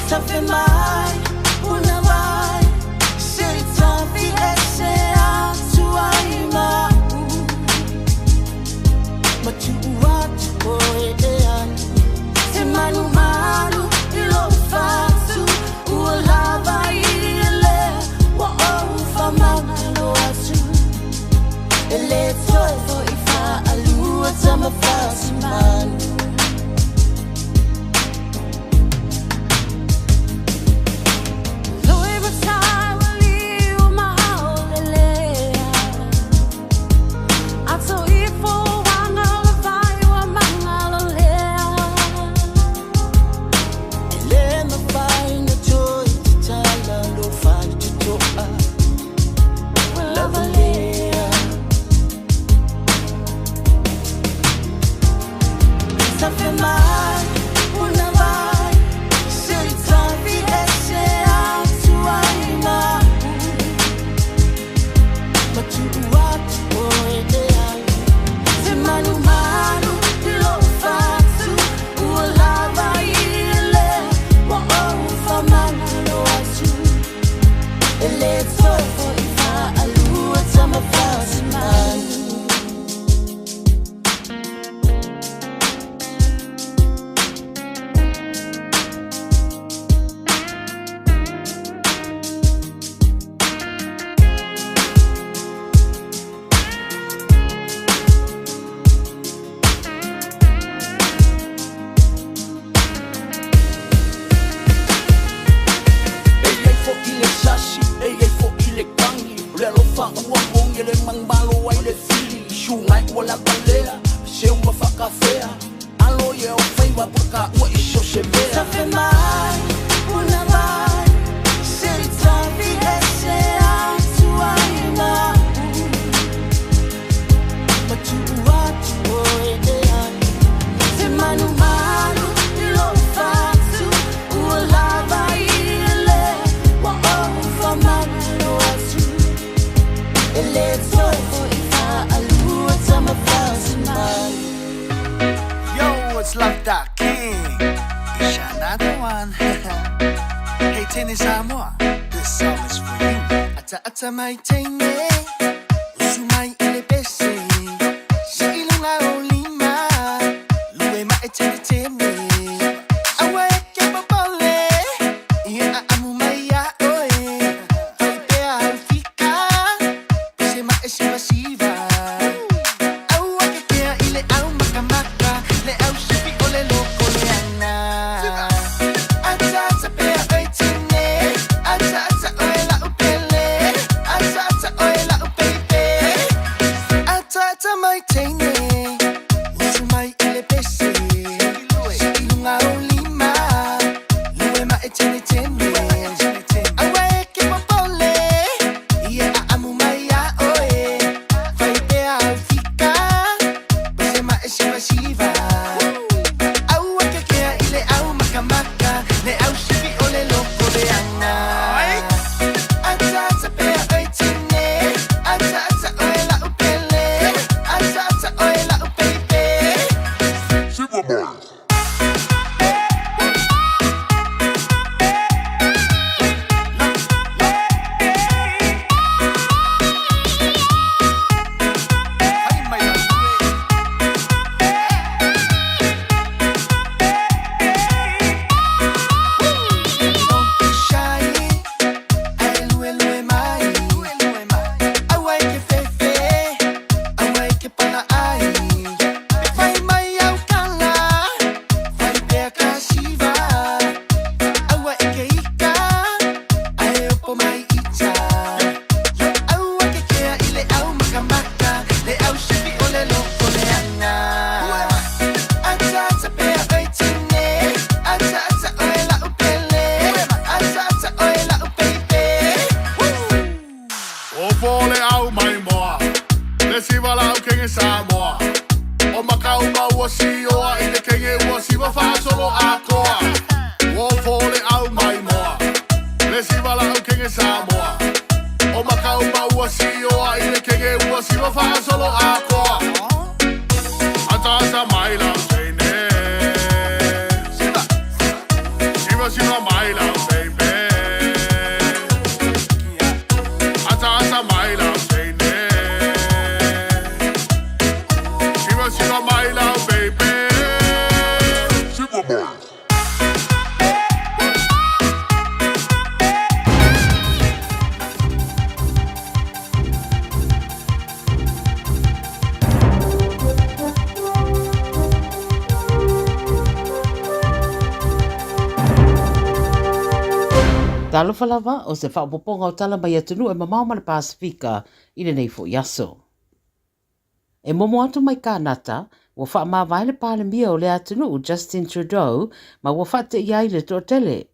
Sabe mai una vai. Faiva porque o isho se vê. Sabe mais, uma vai, se sabe esse a sua irmã. But you watch boy they se manu e lo faço o lava ele wa o fa manu asu ele só foi a lua sama faz mal. Yo, it's Love That King. It's another one. Hey, Tini Samoa, this song is for you. Ata mai tene, usumai ele bese. Si ilunga olima, luwe ma etene tene. ata mai teine Usu mai ele pese Ilunga ulima Lue ma etene tene Awe ke popole Ie a amu mai a oe Fai te a fika Bose ma esiva siva Au ake kea ile au makamaka Ne au sivi ole loko de ana Ata ata pea oi tine Ata ata oe la upele Ata ata oe la upepe Superman. Fole au mai moa Le siva lau kenge Samoa O makau mau si oa I le kenge ua siva wha solo a koa O fole au mai moa Le siva lau kenge Samoa O makau mau si oa I le kenge ua siva wha solo a koa Ata ata mai lau teine Siva siva mai lau baby Ata ata mai lau teine Siva siva mai lau baby Superman. Talo falava o se whaapoponga o tala mai atunu e mamau ma le Pasifika i le nei fo yaso. E momo atu mai kānata, wa wha ma vai le pāle mia o le atunu o Justin Trudeau, ma wa wha te iai le tō tele.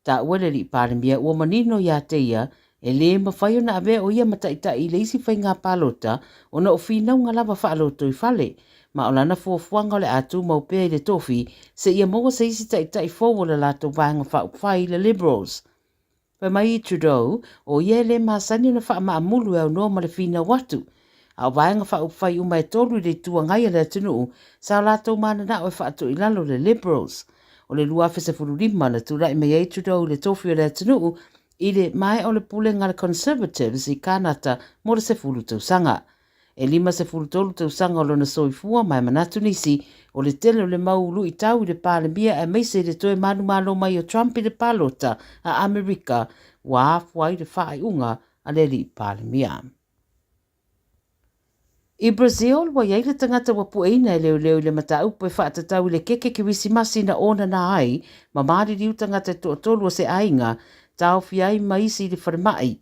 Ta uele li pāle mia ua manino ia te ia, e le mawhai ona ave o ia mataita i le isi whai ngā pālota, o na o whinau ngā lava whaaloto i whale, ma o lana fuafuanga o le atu mau pēi le tofi, se ia moa se isi taita i fōwo le lato vāenga whai le Liberals. Pai mai Trudeau, o ia le masani na wha maa mulu au no ma le whina watu. Au vaenga wha uwhai umai tolu le tua ngai le atunu, sa lato mana na o wha atu i lalo le Liberals. O le lua fese furu lima na tu rai mai Trudeau le tofi o le atunu, i le mai o le pule ngā le Conservatives i kānata mo le se furu tausanga. E lima se furu tolu tausanga o lona soifua mai manatu nisi, o le tele o le maulu i tau i le pāle mia e meise le toe manu malo mai o Trump i le pālota a Amerika wa afua i le whaai unga a le li pāle mia. I Brazil, wa iei le tangata wa pueina e leo leo i le mata upo e whaatatau i le keke ki wisi masi na ona na ai, ma maari riu tangata to tolu o se ainga, tau fiai maisi i le wharamai.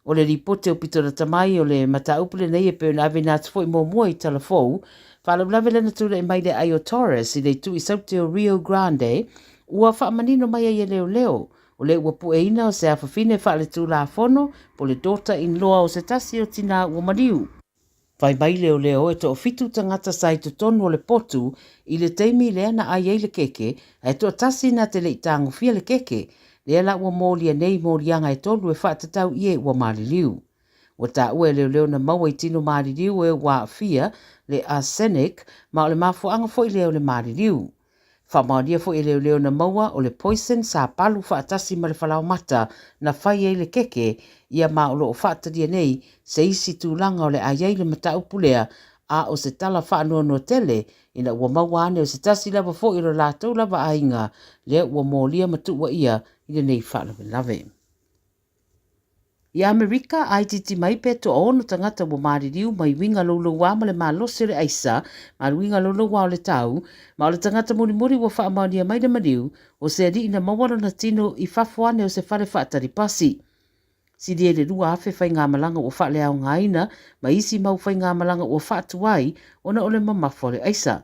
O le ripote o pitora tamai o le mata upule nei e peo na ave nā tufo i mua i talafou, whaalaulawe lana tūra i mai le Ayo Torres i le tu i saute o Rio Grande, ua whaamanino mai e leo leo, o le ua pueina o se awhawhine whaale tū la fono, po le daughter-in-law o se tasi o tina ua mariu. Whai mai leo leo e to o fitu tangata sai to tonu o le potu, i le teimi lea na ai le keke, e to tasi na te le itango fia le keke, lea la ua mōlia nei mōlianga e tolu e whaatatau ie ua maliliu. Wa ta ue leo leo na maua i tino maliliu e wa fia le arsenic, ma o le mafuanga fo i leo le maliliu. Whamauria fo i leo leo na maua o le poison sa palu whaatasi ma le whalau mata na whai e le keke, ia ma o lo o whaataria nei se isi tūlanga o le aiei le mata upulea a o se tala whaanua no tele, ina ua maua ane o se tasi lava fo i lo lātou lava ainga, lea ua mōlia matua ia i le nei whaalawe lave. I Amerika, ai titi mai pe to ono tangata wa maririu mai winga lolo wa ma le malose le aisa, ma le winga lolo wa o le tau, ma o le tangata muri wa whaamaunia mai le mariu, o se adi ina mawara na tino i whafuane o se whare whaatari pasi. Si le rua afe whai ngā malanga o wha leo ngaina, ma isi mau whai ngā malanga o wha tuai, ona ole mamafore aisa.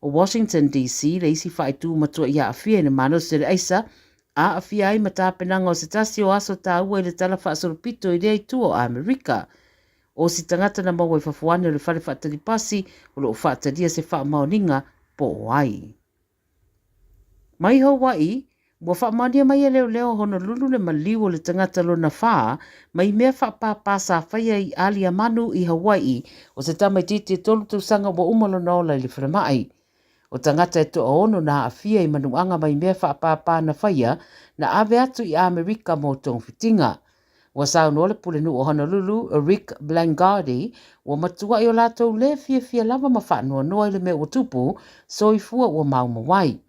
O Washington DC, le isi wha tu matua ia awhia ina mano se le aisa, a awhia ai mata penanga o se tasi o aso tā ua i le tala wha asoropito i rei tu o Amerika. O si tangata na maua i whafuane o le whare whaataripasi, o lo o whaataria se wha maoninga po o ai. Mai Hawaii, Wa whaamania mai e leo Honolulu le maliu o le tangata lona whaa, mai mea whaapapasa whaia i Alia Manu i Hawaii o se tamaititi e tolu tausanga wa umalona ola i le wharamai. O tangata e toa ono na awhia i manuanga mai mea whaapapa na whaia na ave atu i Amerika mō tōng whitinga. Wa saunu ole pulenu o Honolulu, Rick Blangardi, wa matua i o lātou le fia lava ma whanua noa i le mea o tupu, so i fua o maumawai.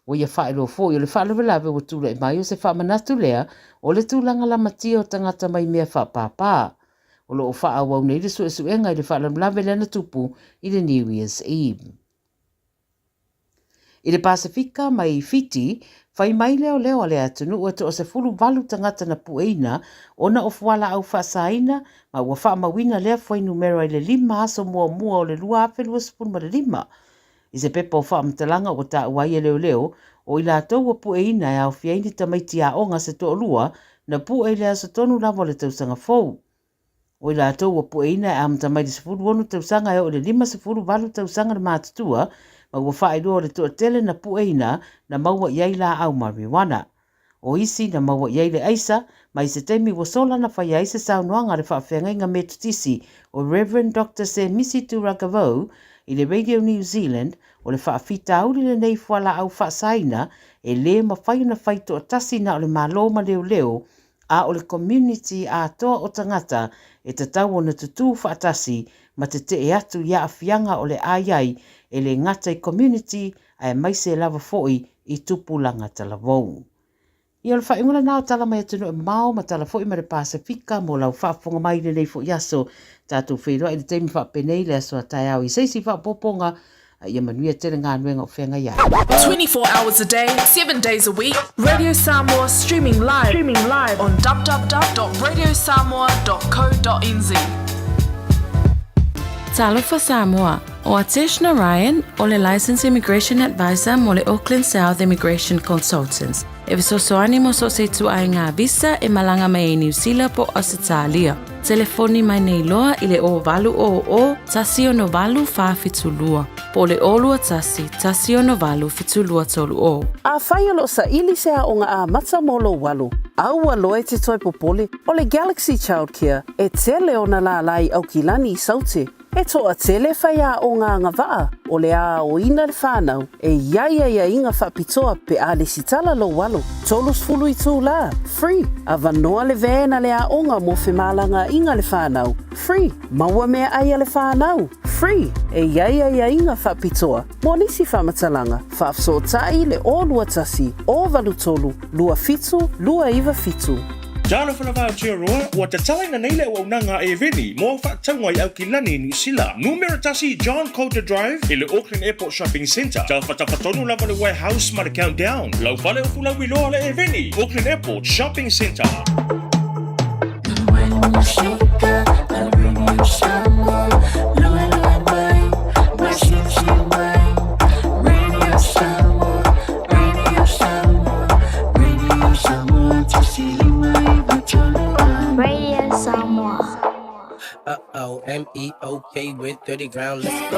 O ia whaelo fo i le whaalawe o tūla i mai o se whaamanatu lea o le tūlanga la matia o tangata mai mea whaapapa. O lo o wha au nei le suenga i le whaalawe lena tupu i le New Year's Eve. I le Pasifika mai Fiti, whai mai leo le atunu o to se fulu valu tangata na pueina o na o fuala au whaasaina ma ua whaamawina lea fwai numero i le 5 aso mua o le 2.5 I se pepa o whaamtalanga o ta uai leo o i lātou o pueina e au whiaini tamaiti a onga se to lua na pue lea sa tonu lava le tausanga fau. O i lātou o pueina e amtamai le sefuru onu tausanga e o le 5 sefuru valu tausanga na mātutua ma ua whaeroa le toa tele na pueina na maua iai la au marijuana. O isi na maua iai le aisa, mai se teimi wa sola na whai aisa saunoanga le whaafengai ngā metutisi o Reverend Dr. Semisi Turagavo i le Radio New Zealand o le whaafita auri le nei fuala au whaasaina e le mawhai na whaito o tasi na o le maloma leo a o le community a toa o tangata e tatau o na tutu whaatasi ma te e atu ia awhianga o le aiai e le ngata i community a e maise lava foi i tupulanga talavou. I ole whaingola nao tala mai atunu e mao ma tala foi ma le Pasifika mo lau whaafonga mai le nei fo yaso tātou whairoa i le teimi whaapenei le aso a tai au i seisi whaapoponga ia manuia tere ngā nuenga o whenga ia. 24 hours a day, 7 days a week. Radio Samoa streaming live on www.radiosamoa.co.nz. Talofa Samoa, o Ateshna Ryan, o le Licensed Immigration Advisor mo le Auckland South Immigration Consultants. E visosoani mo so se tu ai ngā visa e malanga mai e New Zealand po Australia. Telefoni mai nei loa i le o valu o tasi o no valu whaafitulua. Po le olua tasi o no valu fitulua tolu o. A whai alo sa ili se a o ngā a mata molo walu. Aua loe te toi popole o le Galaxy Childcare e tele o na la lai au kilani I saute. E toa tele whai a o ngā ngawaa o le a o ina le whanau e ia inga whapitoa pe a le sitala lo walu. Tolus fulu I tū la, free. A vanoa le vena le a onga mo whemalanga inga le whanau, free. Maua mea aia le whanau, free. E ia inga whapitoa. Mo nisi whamatalanga, whaafsotai le o lua tasi, o valu tolu, lua fitu, lua iwa fitu. Jalo whanawha tia roa, ua te talaina neile o unanga e veni, mo whaataunga I au ki lani ni sila. Numero tasi John Coulter Drive, I le Auckland Airport Shopping Centre. Tau whatawhatonu lava le warehouse ma le countdown. Lau whale o fula wiloa le e veni, Auckland Airport Shopping Centre. Radio Samoa. Uh-oh, MEOK with 30 ground, let's go.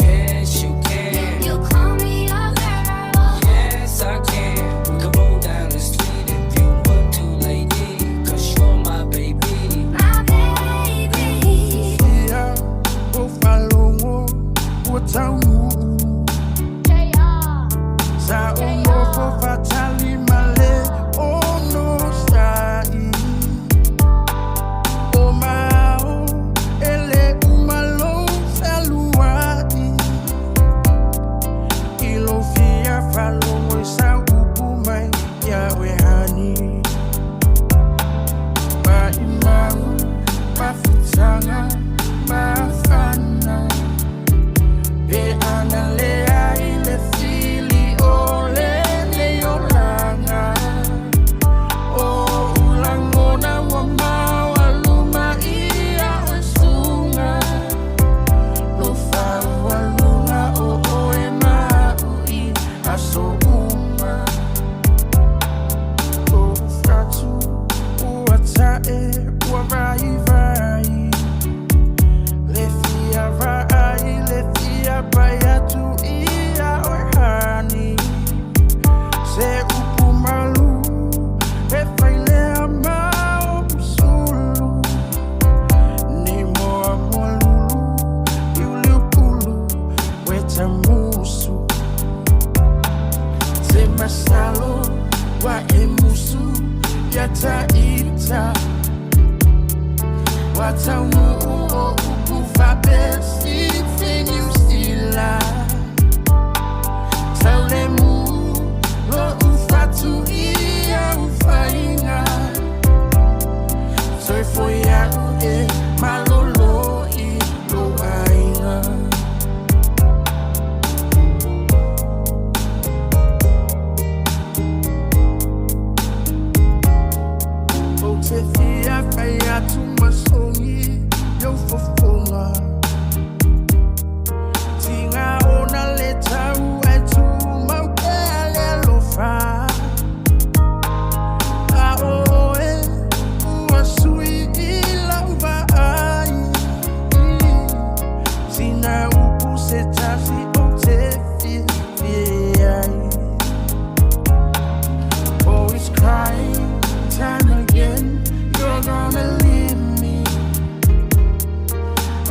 Yes, you can. You call me your girl. Yes, I can. We can roll down the street if you want to, lady, 'cause you're my baby. My baby. Yeah, we'll follow, we'll tell you. Sa umofo fatali male, oh no sai. Oh mao, ele umalo salu.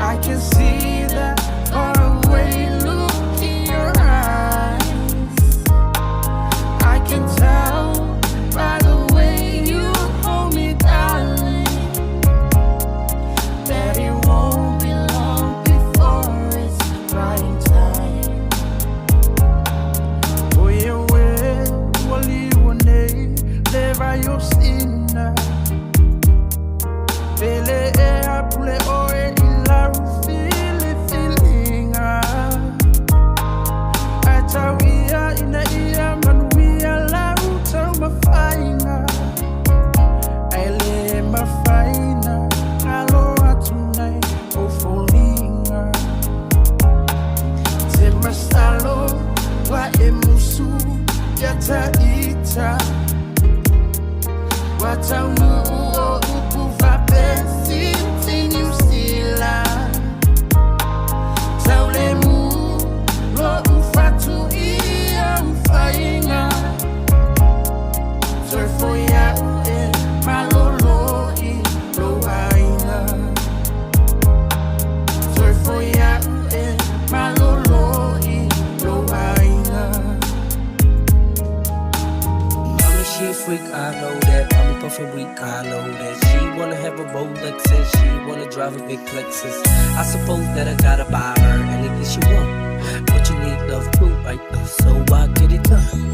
I can see that faraway look in your eyes. I can tell by the way you hold me, darling, that it won't be long before it's right time. Oh yeah, wali wane leva yo sina. Pele e apule oe ila ufili filinga. Atawia ina ia manuia la utau mafaina. Aile mafaina alo atunai ofolinga. Te masalo wa emusu yata ita. Wataunu o ukuva pesi tinu sila. Taulemu lo ufatu ia ufainga. Surfo ya ue malolo I lo aina. Surfo ya ue malolo I lo aina. Mama, she a freak, I know that. Mommy puffin' weak, I know that. She wanna have a Rolex and she wanna drive a big Lexus. I suppose that I gotta buy her anything she want. But you need love too, right? So I get it done.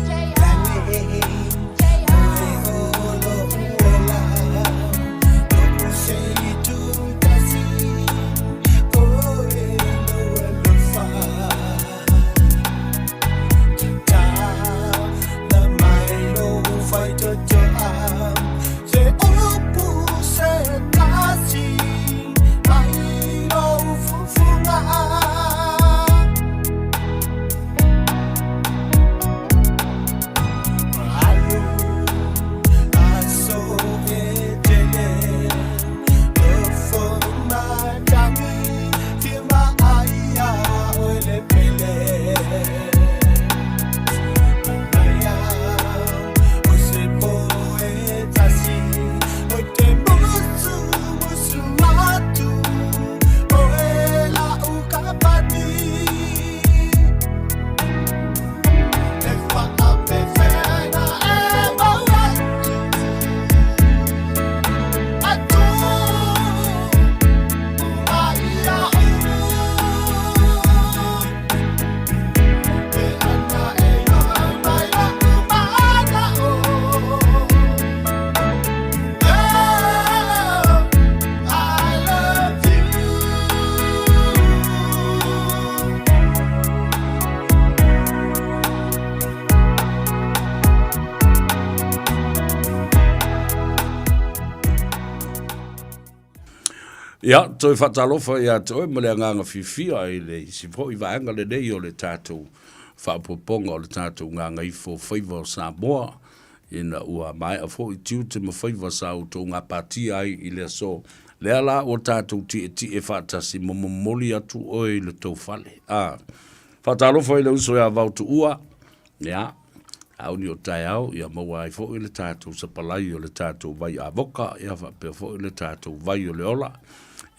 Ia, toi whatalofa ia toi male anganga whiwhia i le si fo I vaenga le nei o le tātou whapoponga o le tātou Gagaifo Faiva o Samoa ina ua mai a fo I tiu te ma Faiva sa o tō ngā pāti ai I le so le ala o tātou ti e whatasi momomoli atu oi le tau whale. Whatalofa I le uso ia vautu ua, ia, au ni o tai au, ia maua ai fo I le tātou sa palai o le tātou vai a voka, ia whapea fo I le tātou vai o le ola,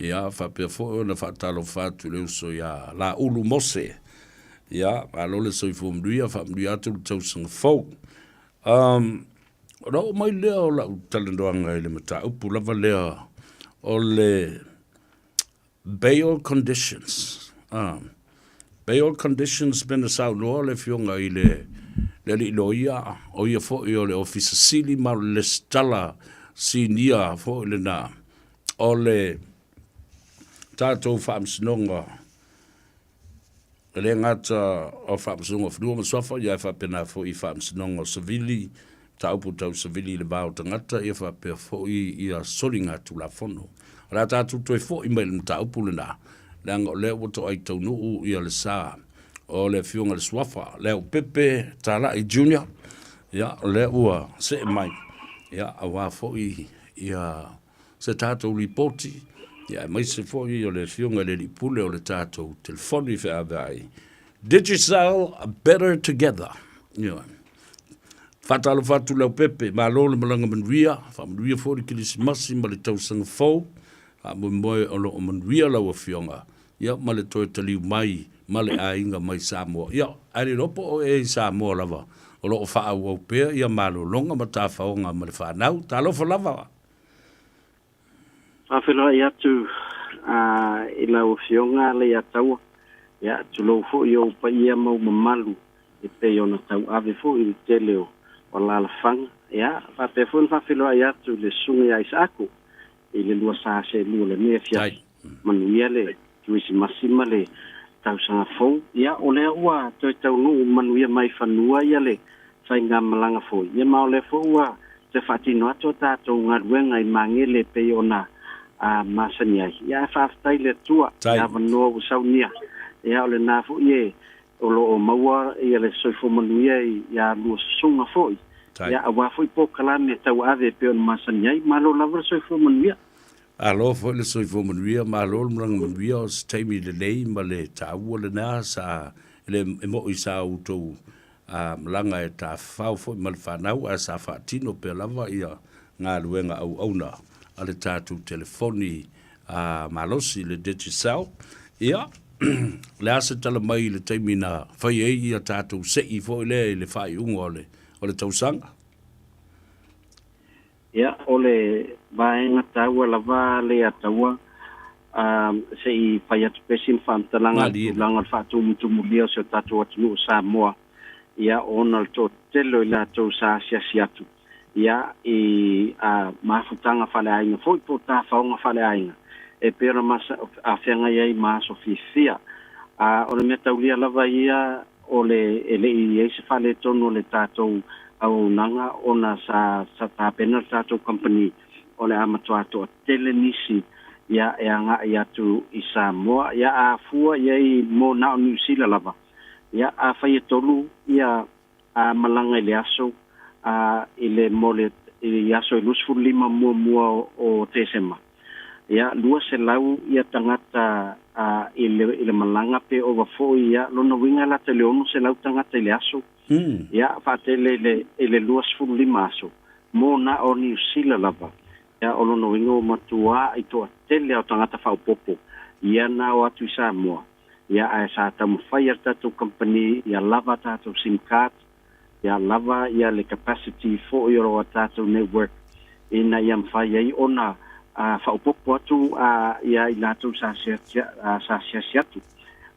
ia whapea fo I le whatalo whatu le uso ia la ulu mose, ia, alole soi fo mduia, whamdui atu le tau sanga fau. Rau mai lea o la talendoanga I le mata, upu lava lea o le bail conditions. Bail conditions bena sau noa le fionga I le li loia o ia fo I o le ofisa sili ma le stala sinia fo I le na o le tātou whaamsinonga le ngata o whaamsinonga whanua maswafa ia whapena fo I whaamsinonga savili taupu tau savili le bao tangata ia whapea fo I ia solinga tu la fono la tātou toi fo I mai le taupu le na langa o leo wato ai tau nuu ia le saa o le fionga le swafa leo Pepe Tala I Junior ia le ua se mai ia awa fo I ia se tātou ripoti ia mai se fo I o le fionga le ripule o le tātou telefoni fe avai Digital Better Together ia fatalo fatu leo Pepe ma lo le malanga manuia fa manuia fo I kilisi masi ma le tausanga fo a moe o lo manuia lau a fionga. Ia, ma le toi taliu mai, ma le ainga mai Samoa. Ia, ari ropo o e Samoa lava. O lo o faa au pea, ia malo longa ma ta faonga ma le whanau, ta lofa lava. Whawhelo i atu i lau fionga le ataua. Ia, tu lo fo i o pa ia mau mamalu. I pe ona tau ave fo i te leo o la fanga. Ia, whape fo whawhelo i atu le sunga i Isaaku. I le lua sa se lua le mea fia. Manuia le tuisi masima le tau sanga fo. Ia, o le ua toi tau nu manuia mai whanua ia le whainga malanga fo. Ia mao le fo ua te whatino ato tātou ngaruenga i mangele pe ona masani ai. Ia whaftai le tua. Ia wanoa usaunia. Ia o le nā fo ie o lo o maua ia le soifo manuia ia lua sunga fo. Ia awa fo i po kalame tau ave pe ona masani ai. Malo lava soifo manuia. Alo fo le soifo manuia, malo mrang manuia o staimi le lei ma le tāua le nā sa le mo i sa utou malanga e ta fau fo mal whanau a sa whaatino pe lava ia ngā luenga au auna a le tātou telefoni malosi le digital ia le asa tala mai le taimi na whai ei ia tātou sei fo le whai ungo o le tausanga. Ia, o le vaenga taua lava le ataua se i whai atu pesin whaamtalanga langa whaatumutumu lia se tātou atunu o Samoa. Ia ona to telo la to sa atu. Ia i mafutanga fale ainga foi po ta faunga fale ainga. E pera masa a fenga ia maso fifia. O le metaulia lava ia o le ele i se fale tono le tatou au nanga ona sa ta penal tatou company o le amatua to telenisi ia e anga ia tu i Samoa ia a fua ia i mo na New Zealand lava. Ia a whai tolu, ia a malanga i le aso, i le mole, i aso i lusfu lima mua o tesema. Ia lua se lau, ia tangata i le malanga pe o wafo ia, lona winga la te leonu se lau tangata i le aso. Ia whaatele i le lusfu lima aso, mo na o New Zealand lava. Ia o lona winga o matua i toa tele o tangata whaupopo. Ia na o atu i Samoa. Ia ai sa tamu whai tātou company, ia lava tātou SIM card, ia lava ia le capacity fo i roa tātou network. Ina ia mwhai ai ona whaupopo atu ia i lātou sa siasi atu.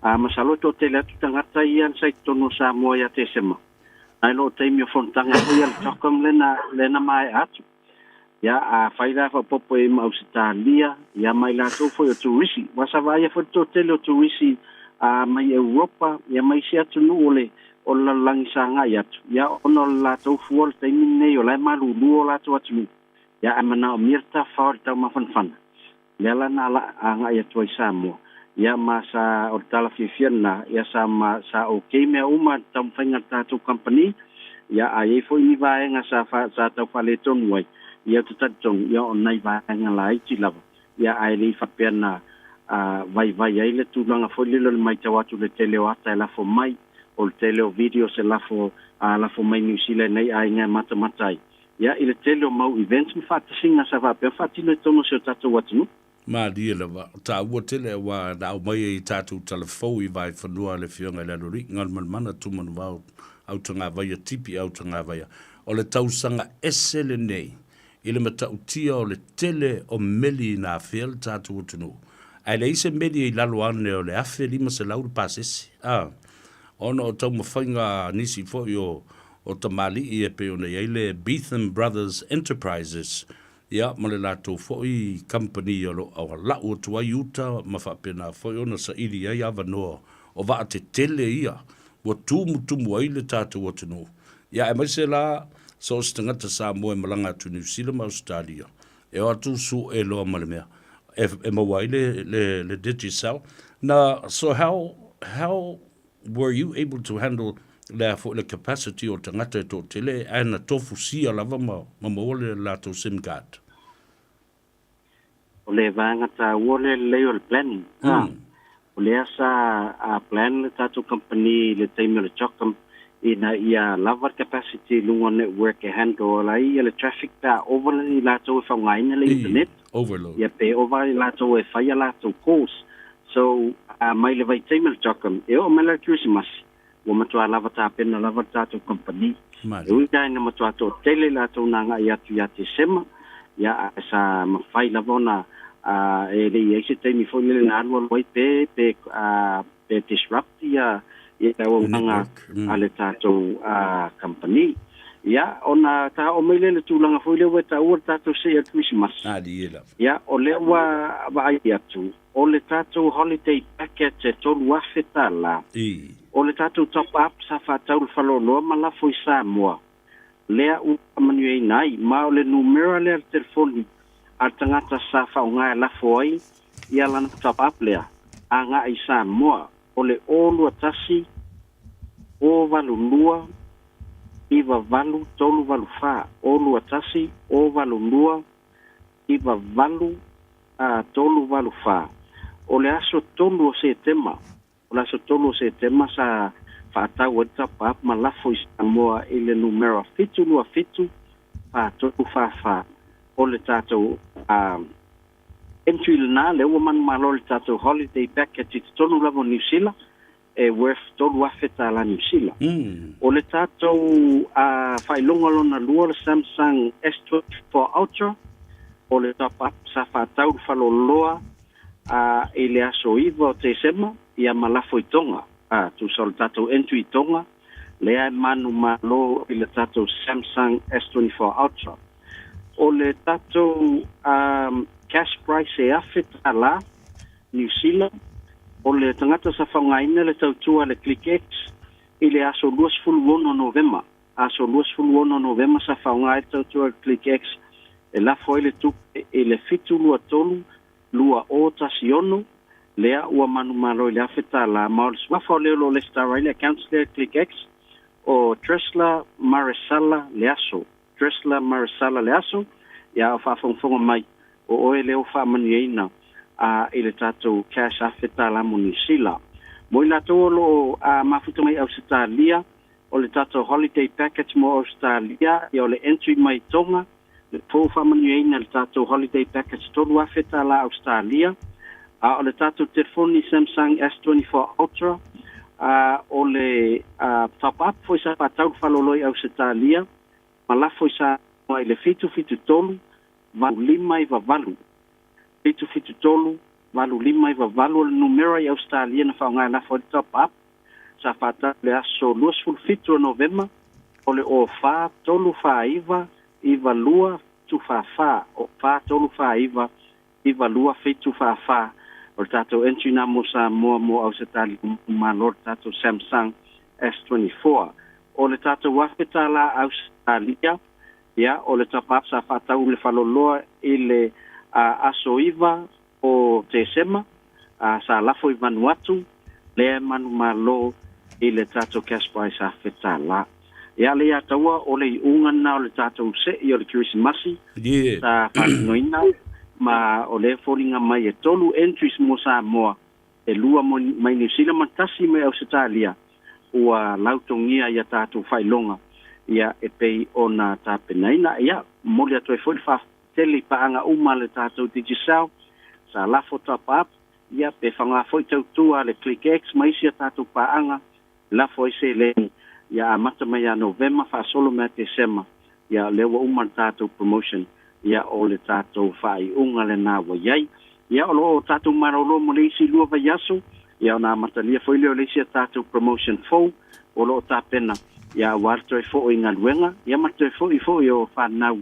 Masalo tō tele atu tangata ia nsai tono Samoa ia te sema. Ai lo teimi o fontanga ia le tokam lena mai atu. Ia whai rā whaupopo e Mausitalia, ia mai lātou fo i o turisi. Wasa vai fo tō tele o turisi mai Europa, ia mai se atu nu o la langisanga i atu. Ia ono la tau fuol te minei o lai malu luo la tau atu nu. Ia amana o mirta whaori tau mawhanwhana. Lela na la anga i atu ai Samoa. Ia ma sa o tala fifiana, ia sa o keimea uma tau mwhainga tātou company. Ia a fo ini vaenga sa tau whale tonu ai. Ia tutatong, ia o nai vaenga la iti lava. Ia a li whapeana vai ai le tūlanga wholilo le mai tau atu le teleo ata e lafo mai o le teleo video se lafo mai New Zealand nei a inga matamatai. Ia i le teleo mau events mi whatasinga sa whapea whatino e tono se o tātou atunu. Ma dia lava, ta ua tele wa na o mai i tātou talafou i vai whanua le whionga le alori, ngal mana tumanu wau au tanga vaia tipi au tanga vaia. O le tausanga ese le nei, i le matautia o le tele o meli na whiel tātou atunu. Ai le ise meri i lalo ane o le afe lima se lauru pasesi. Ono o tau mawhainga nisi fo i o tamali i e pe o nei eile Beetham Brothers Enterprises. Ia, ma le lato fo i company o lo au lau o tua iuta ma whapena fo i ona sa iri ai awa noa o waa te tele ia. Wa tumu ai le tātou o tunu. Ia, e mai se la so stangata Samoa e malanga tu New Zealand Australia. E o atu su e loa malemea. E mawai le digital. Now, so how were you able to handle the capacity o tangata to tele and tofu sia lava mawole la to SIM card? O le vanga ta wole leo le planning. O le asa plan le tato company le teimi le chokam ina ia lava capacity lungo network e handle la ia le traffic ta over le la to fa ngaina le internet. Overload. Ia pe o vai lātou e whaia lātou course. So, mai le vai teimel chakam, e o mele Christmas, o matua lava tāpena lava tātou company. E ui kai na matua tō tele lātou nanga i atu ia te sema, ia sa mawhai lava ona, e le i eise teimi fo nile na alua loi pe disrupt ia o nanga ale tātou company. Ia, ona ta o meile le tūlanga fo ile weta ua tātou se a Christmas. Ia, o le ua vai atu. O le tātou holiday package e tolu afe tāla. O le tātou top up sa whātau le whaloloa malafo i Samoa. Lea ua manuei nai, ma o le numera lea le telefoni a tangata sa whaunga e lafo ai, ia lana top up lea. A ngā i Samoa, o le olu atasi, o valulua, iwa valu, tolu valu wha, olu atasi, o valulua, iwa valu, tolu valu wha. O le aso tolu o se tema, o le aso tolu o se tema sa whaatau e tapa ap malafo i Samoa i le numera fitu lua fitu, tolu wha. O le tātou entry lana, le ua manu malo le tātou holiday package i tonu lavo New Zealand, e worth tolu afeta la New Zealand. O le tātou whailonga lona lua le Samsung S24 Ultra, o le tapa ap sa whaatau whaloloa, e le aso iwa o te sema, ia malafo i tonga, tu sa le tātou entry i tonga, lea manu malo i le tātou Samsung S24 Ultra. O le tātou cash price e afeta la, New Zealand, o le tangata sa whangaina le tautua le ClickX, i le aso 21 November. Aso 21 November sa whangai tautua le ClickX, e la foi le tupe e le fitu lua tolu, lua o tasiono, lea ua manu malo i le afeta la maolis wafa o leo lo le starai le accounts le ClickX, o Tresla Marisala le aso. Tresla Marisala le aso, ia o whawhongwhonga mai, o oe leo whamaniaina, i le tātou cash afeta la mo New Zealand. Mo i lātou lo mafuta mai Australia, o le tātou holiday package mo Australia, i o le entry mai tonga, le tō whamaniaina le tātou holiday package tolu afeta la Australia, o le tātou telefoni Samsung S24 Ultra, o le top up foi sa patau whaloloi Australia, malafo i sa i le fitu tolu, valu lima i vavalu. Fitu tolu, valu lima i vavalu, le numera i Australia na whaungai la for top up, sa whata le aso luas fitu o November, o le o wha tolu whaiva, i valua tu wha, o wha tolu whaiva, i valua fitu wha, o le tātou entry na mo Samoa mo Australia, malor tātou Samsung S24. O le tātou wafeta la Australia, ia, o le tapap sa whatau le whaloloa i le aso iwa o te sema, sa lafo i Vanuatu, le manu malo i le tātou cash price sa wheta la. Ia le ataua o le iungana o le tātou se i o le Christmasi, sa whanoina, ma o le fōringa mai e tolu entries mo Samoa, e lua mai New Zealand matasi mai Australia, ua lautongia ia tātou whailonga, ia e pei ona tāpenaina, ia moli atu e fōi whaftele paanga uma le tātou digisau, sa lafo top up, ia pe whanga fōi tautua le ClickX, maisia tātou paanga, lafo e se le, ia amata mai a November, whaasolo mea te sema, ia lewa uma le tātou promotion, ia o le tātou whai unga le nāwa iai, ia o lo tātou marolo mo le isi lua vai aso, ia o nā matalia fōi leo le isi tātou promotion fōu, o lo tāpena, ia warto e fo i ngaluenga, ia mato e fo i o whanau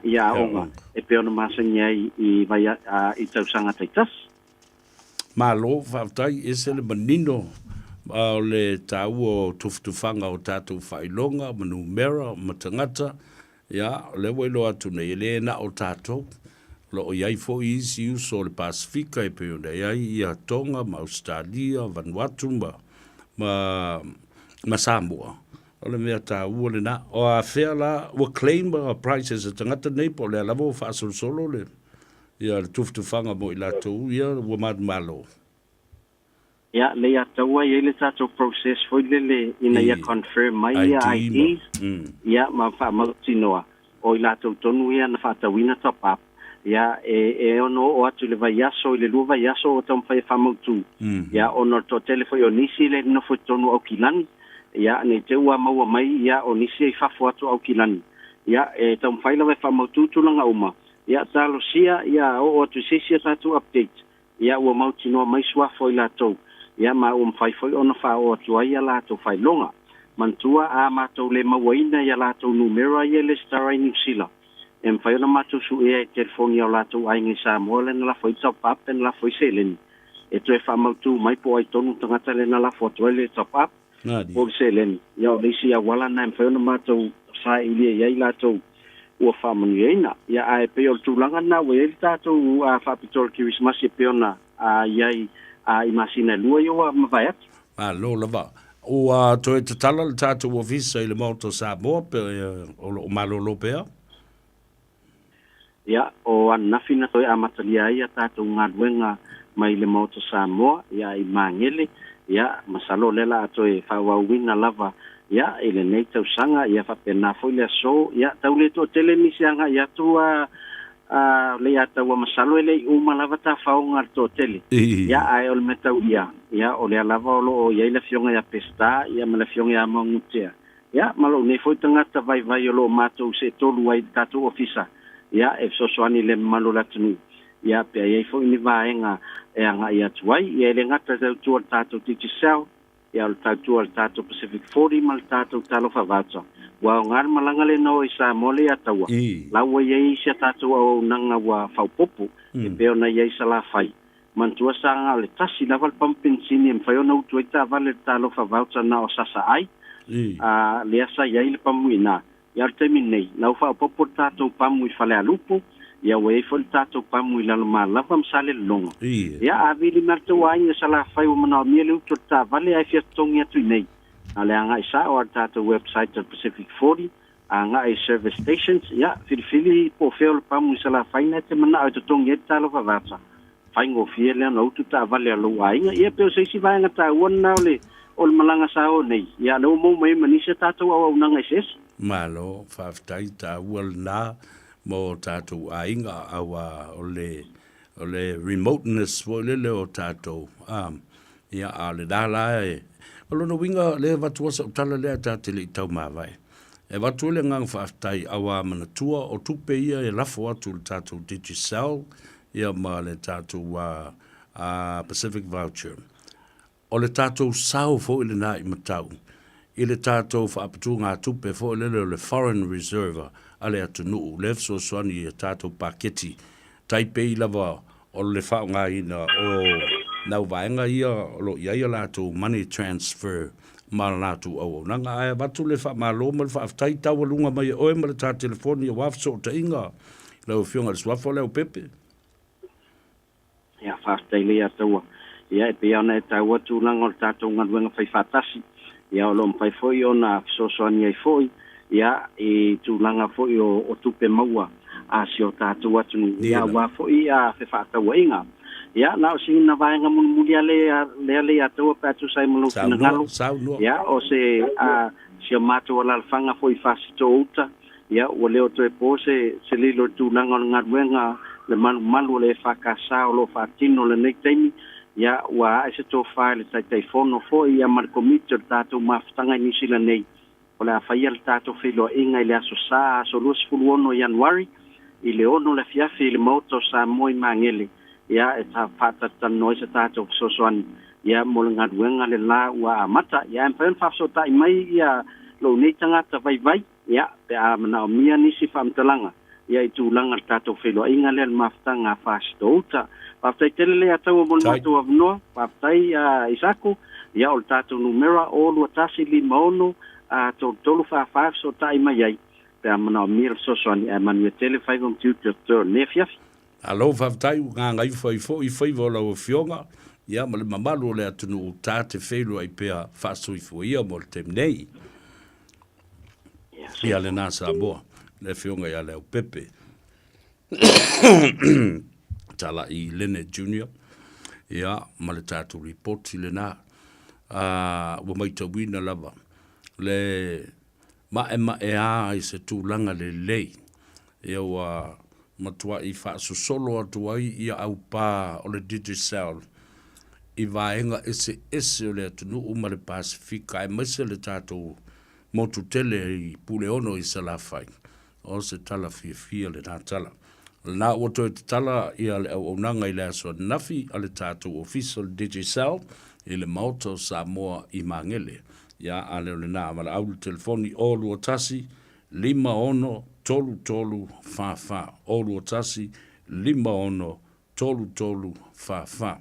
ia onga, e peona masangia i vai i tausanga taitas. Malo, whautai, e se le manino, o le tau o tufutufanga o tātou whailonga, manu mera, matangata, ia, le wailo atu nei, le na o tātou, lo o iai fo i isi uso le Pasifika e peona, iai ia Tonga, ma Australia, Vanuatu, ma Samoa. O le mea tā ua le na. O a whea la, ua claim a prices a tangata nei, po le alavo whaasolo solo le. Ia le tufutufanga mo i lātou, ia ua malo. Ia, le ia taua i le tātou process, foi le ina ia confirm mai ia IDs, ia ma wha mautinoa. O i lātou tonu ia na whaatawina top up. ia e ono o atu le vai aso le lua vai aso o tam fai famautu ia ono to telefo nisi le no fo tonu au kilani ia ne te ua maua mai ia o nisi i fafo atu au kilani ia e tam fai la vai famautu tulanga uma ia talo sia ia o atu sisia tatu update ia ua mauti no mai sua foi la to ia ma fai foi ono fa o atu ia la to fai longa mantua a ma to le mawaina ia la to numero ia le starai New Zealand em fai ona matu su e telefoni o lato ai ngi Samoa le na la foi top up en la foi selen e tu e fa mautu mai po ai tonu tangata le na la foto le top up o selen ia o lisi a wala na em fai ona matu sa ili ia lato o fa manuina ia ai pe o tulanga na we tato a fa pitol Christmas e pe ona a ia a imagina lua yo ma vai lo lava o to te tala le tato o visa i le moto Samoa pe o malolo pe ia o ana fina toi amatalia ia tatou ngaluenga mai le moto Samoa ia i mangele ia masalo lela atoe fawawina lava ia ile nei tau sanga ia fa pena foi le so ia tau le to telemisianga ia tua le ata wa masalo ele uma lava ta faunga to tele ia ai ol metau ia o le lava lo ia ile fionga ia pesta ia mala fionga ia mangutea ia malo nei foi tangata vai lo matou se tolu ai tatou ofisa ia e sosoani le malo latunu ia pe ai foi ni vaenga e anga ia tuai ia le ngata tau tatou tiki sel ia le tatou Pacific 40 mal tatou talo favacha wa ngar malanga le no isa mole atawa la wa ye sia tatou o nanga wa faupopo e pe ona ye sala fai mantua sanga le tasi la val pampensini em fai ona utu ita vale talo favacha na o sasa ai le asa ye le pamuina ia terminei la fa popo tatou pamu fale alupo ia we fol tatou pamu la mala fam sale longa ia avili marto ai sala fai o mana miele utu ta vale ai fia tongi atu nei ale anga isa o tatou website of Pacific 40 anga ai service stations ia fili po feel pamu sala fai na te mana o tongi talo fa vata fai ngo fiele no utu ta vale lo ai ia pe se si vai ngata wona ole ol malanga sao nei ia no mo mai manisa tatou o nanga ses malo faftai ta wala mo tatou ainga awa ole remoteness wo le o tatou ia ale dala olo no winga le watu sa tala le tatili tau mavai e watu le ngang faftai awa manatua o tupe ia e lafo atu tatou digital ia ma le tatou Pacific voucher o le tatou sao fo ile na i matau ile tatou whaapatu ngā tupe fo le foreign reserve ale atu nuu lef so swani tatou paketi taipei lava o le whao ngā ina o nau vaenga ia lo ia latou money transfer ma latou au nanga ai watu le wha malo ma le whaaftai tau lunga mai oe ma le tā telefoni o wafso ta inga lau fionga le swafo leo pepe ia whaaftai le ataua ia e pia ona e tau atu langa o le tatou ngaduenga whai whatasi ia o lo mpai foi ona sosoani ai foi ia e tūlanga foi o tupe maua a si o tātou atu ia wa foi a whewhātau inga ia na o singina vaenga mulia le atua pe atu sai mulu kina ngalo ia o se si o mātou ala alfanga foi whasito uta ia o leo toe po se lilo tūlanga o ngaruenga le malu le whakasa o lo whatino le nei teimi ia wa ese to file tai fono fo ia mar komite tatou mafutanga ni sila nei ola faia tatou filo inga ile aso sa so los fuluono January ile ono le fiafi le moto sa moi mangele ia e ta pata tan noise tatou sosoan ia molenga duenga le la wa mata ia empen fa so tai mai ia lo nei tanga ta vai ia pe a mana mia ni si famtalanga ia itu langa tatou filo inga le mafutanga fa stota Paftai telele atau mo mato avno, paftai isaku, ia o tatou numera o lua tasi lima ono, tolu fa so tai mai ai. Pe amana mir so soani e manu tele fai com tutor ne fiafi. Alo paftai nga ngai foi vola o fionga, ia ma le mamalu le atunu tate felo ai pea faso ia mo le temnei. Ia le nasa boa, le fionga ia le o pepe. Tala i Lene Junior ia ma le tatou report i le na ua maitauina lava le ma e a i se tūlanga le lei ia ua matua I whaasosolo atu ai ia au pā o le Digicel I vaenga ese o le atunu uma le Pasifika e maise le tātou motu tele I pule ono I salafai o se tala fia le nā tala. Na oto te tala ia le au nanga I le aso nafi a le tātou official Digicel I le mauto Samoa I mangele. Ia a leo le nā mala au le telefoni o lua tasi 5 tolu fa o lua tasi 5 tolu fa.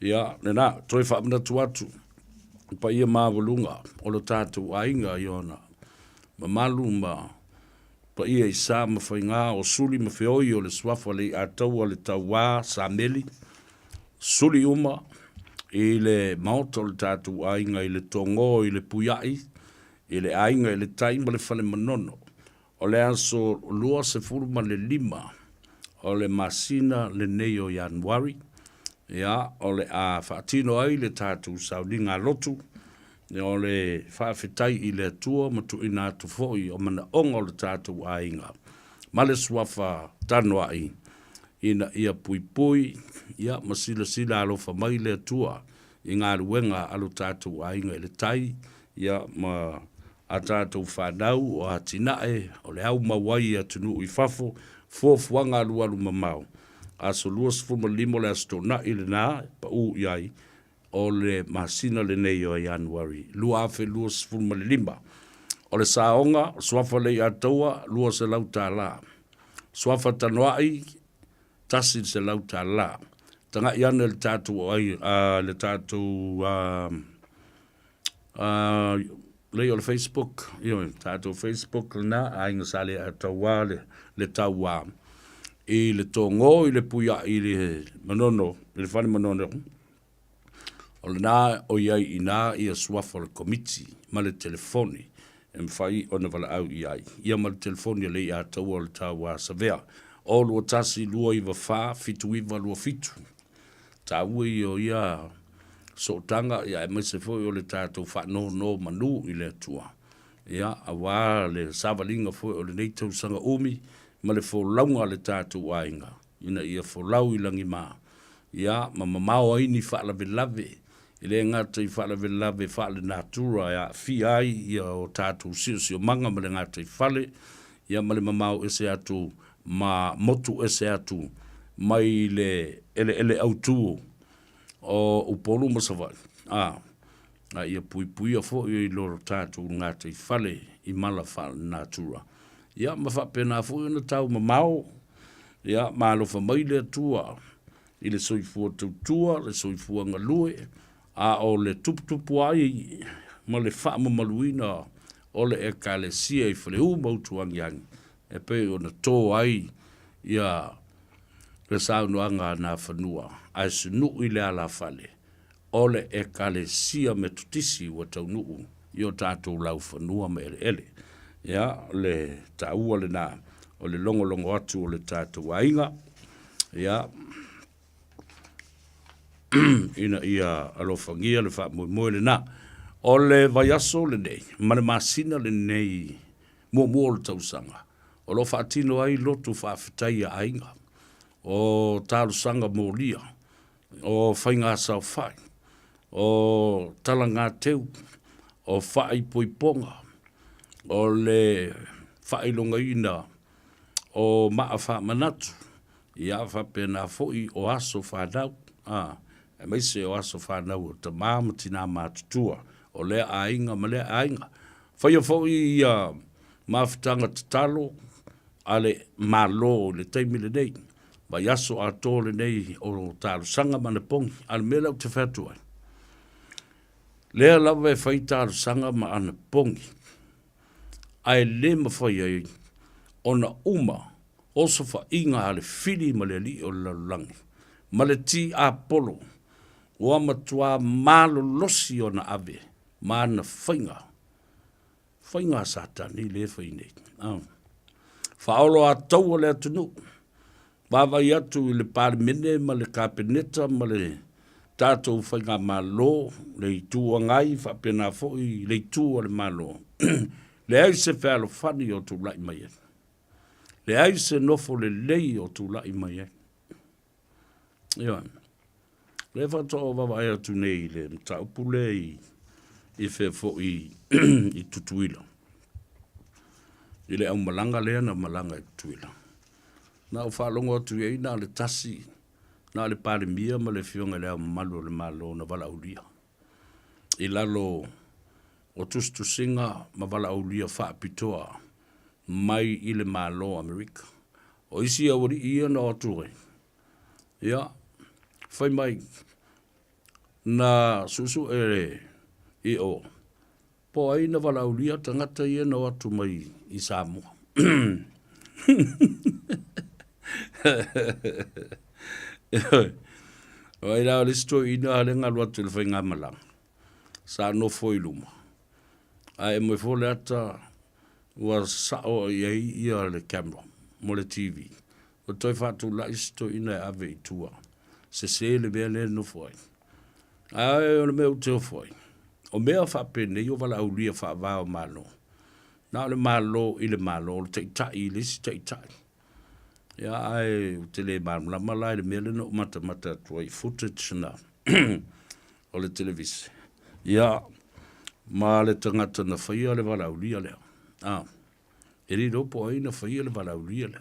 Ia le nā toi wha amina tuatu pa ia māwalunga o le tātou ainga I ona mamalu ma pa ia I sā mawhainga o suli mawhioi o le swafa le atau le taua Sameli suli uma I le maoto le tātou ainga I le tongo I le puyai I le ainga I le taima le whale manono o le aso lua se furuma le 5 o le masina le neo Januari ia o le a whaatino ai le tātou sauninga lotu o le whaafetai I le atua matu ina atu foi o mana onga o le tātou ainga ma le swafa tanwa I ina ia pui ia masila alofa mai le atua I ngā ruenga alo tātou ainga I le tai ia ma a tātou whanau o a tinae o le au mawai a tunu I fafo fuafuanga alu mamau a so luas fuma limo le astona I le nā pa u iai o le masina le nei o Januari lua afe luas fuma le 5 o le saonga swafa le ataua luas e lau tāla swafa tanuai tasi se lau tāla tanga iana le tātou ai le tātou le o le Facebook tātou Facebook na ainga sale ataua le taua I le tongo I le puia I le manono I le whane manono o le nā o iai I nā ia swafa le komiti ma le telefoni e mwhai o na wala au iai ia ma le telefoni le I ataua le taua savea o lua tasi lua iwa wha fitu iwa lua fitu ta ui o ia so tanga ia e maise foi o le tātou wha no manu I le atua ia a wā le savalinga foi o le neitau sanga umi ma le fōlaunga le tātou ainga ina ia fōlau I langi mā ia ma mamao aini wha lave I le ngata I wha lave wha le natura ia fi ai ia o tātou sio manga ma le ngata I whale ia ma le mamao ese atu ma motu ese atu mai le ele autu o upolu masawai a ia pui a fo I loro tātou ngata I whale I mala wha natura ia ma wha pena fo I na tau mamao ia ma alofa mai le atua I le soifua tautua le soifua ngalue a o le tuputupu ai ma le wha mamaluina o le ekalesia I whale mautu angiangi e pe o na tō ai ia le saunoanga na whanua ai sunu I le ala whale o le ekalesia me tutisi wa taunuu I o tātou lau whanua me ele ia le taua le nā o le longo atu o le tātou ainga ia ina ia alofangia le wha moe le nā o le vaiaso le nei ma le masina le nei mua le tausanga o lo whaatino ai lotu whaafetai a ainga o tālusanga mōlia o whainga sau whai o talanga teu o whai poiponga o le whailonga ina o maa wha manatu ia whapena foi o aso whanau e maise o aso whanau o ta māmatina mātutua o lea ainga ma lea ainga whaia foi ia mawhitanga tatalo ale malo le taimile nei vai aso a tōle nei o tālusanga mana pongi ale mea lau te whatua lea lawa e whai tālusanga ma ana pongi ai le mawhai ai ona uma oso fa inga ale fili ma le li o lalangi ma le ti a polo o amatua malo losi o na ave ma na whainga satani le whainei whaolo a tau le atunu wawai atu I le parimene ma le kapeneta ma le tātou whainga malo le itu ngai whapena foi le itu o le malo le ai se whalo whani o tu lai mai Le ai se nofo le lei o tu lai mai e. Ia. Le whato o wawa ea tu nei le mta upule i fo i tutuila. I le au malanga lea na malanga i tutuila. Na o whalongo atu e na le tasi, na le pare mia ma le fionga lea malu le malo na wala ulia. I lalo o tustu singa ma wala ulia wha pitoa mai i le malo Amerika. O isi a wari ia na o tuwe. Ia, whai mai na susu i o. Po ai na wala ulia tangata ia na watu mai i Samoa. Ai la listo ina halenga watu le whainga malang. Sa no foi luma. Ai mo fo ata wa sa o ia le camera mo le TV. O toi fatu la isto ina ave tua. Se le bele no foi. Ai o me o foi. O mea fa pene yo wala ulia fa va o malo. Na le malo i le malo te tai le te tai. Ya ai te le la mala le mele no mata toi footage na. O le televis. Ya ma le tangata na faia le wala ulia le. Ah. Eri do po ai na faia le wala ulia le.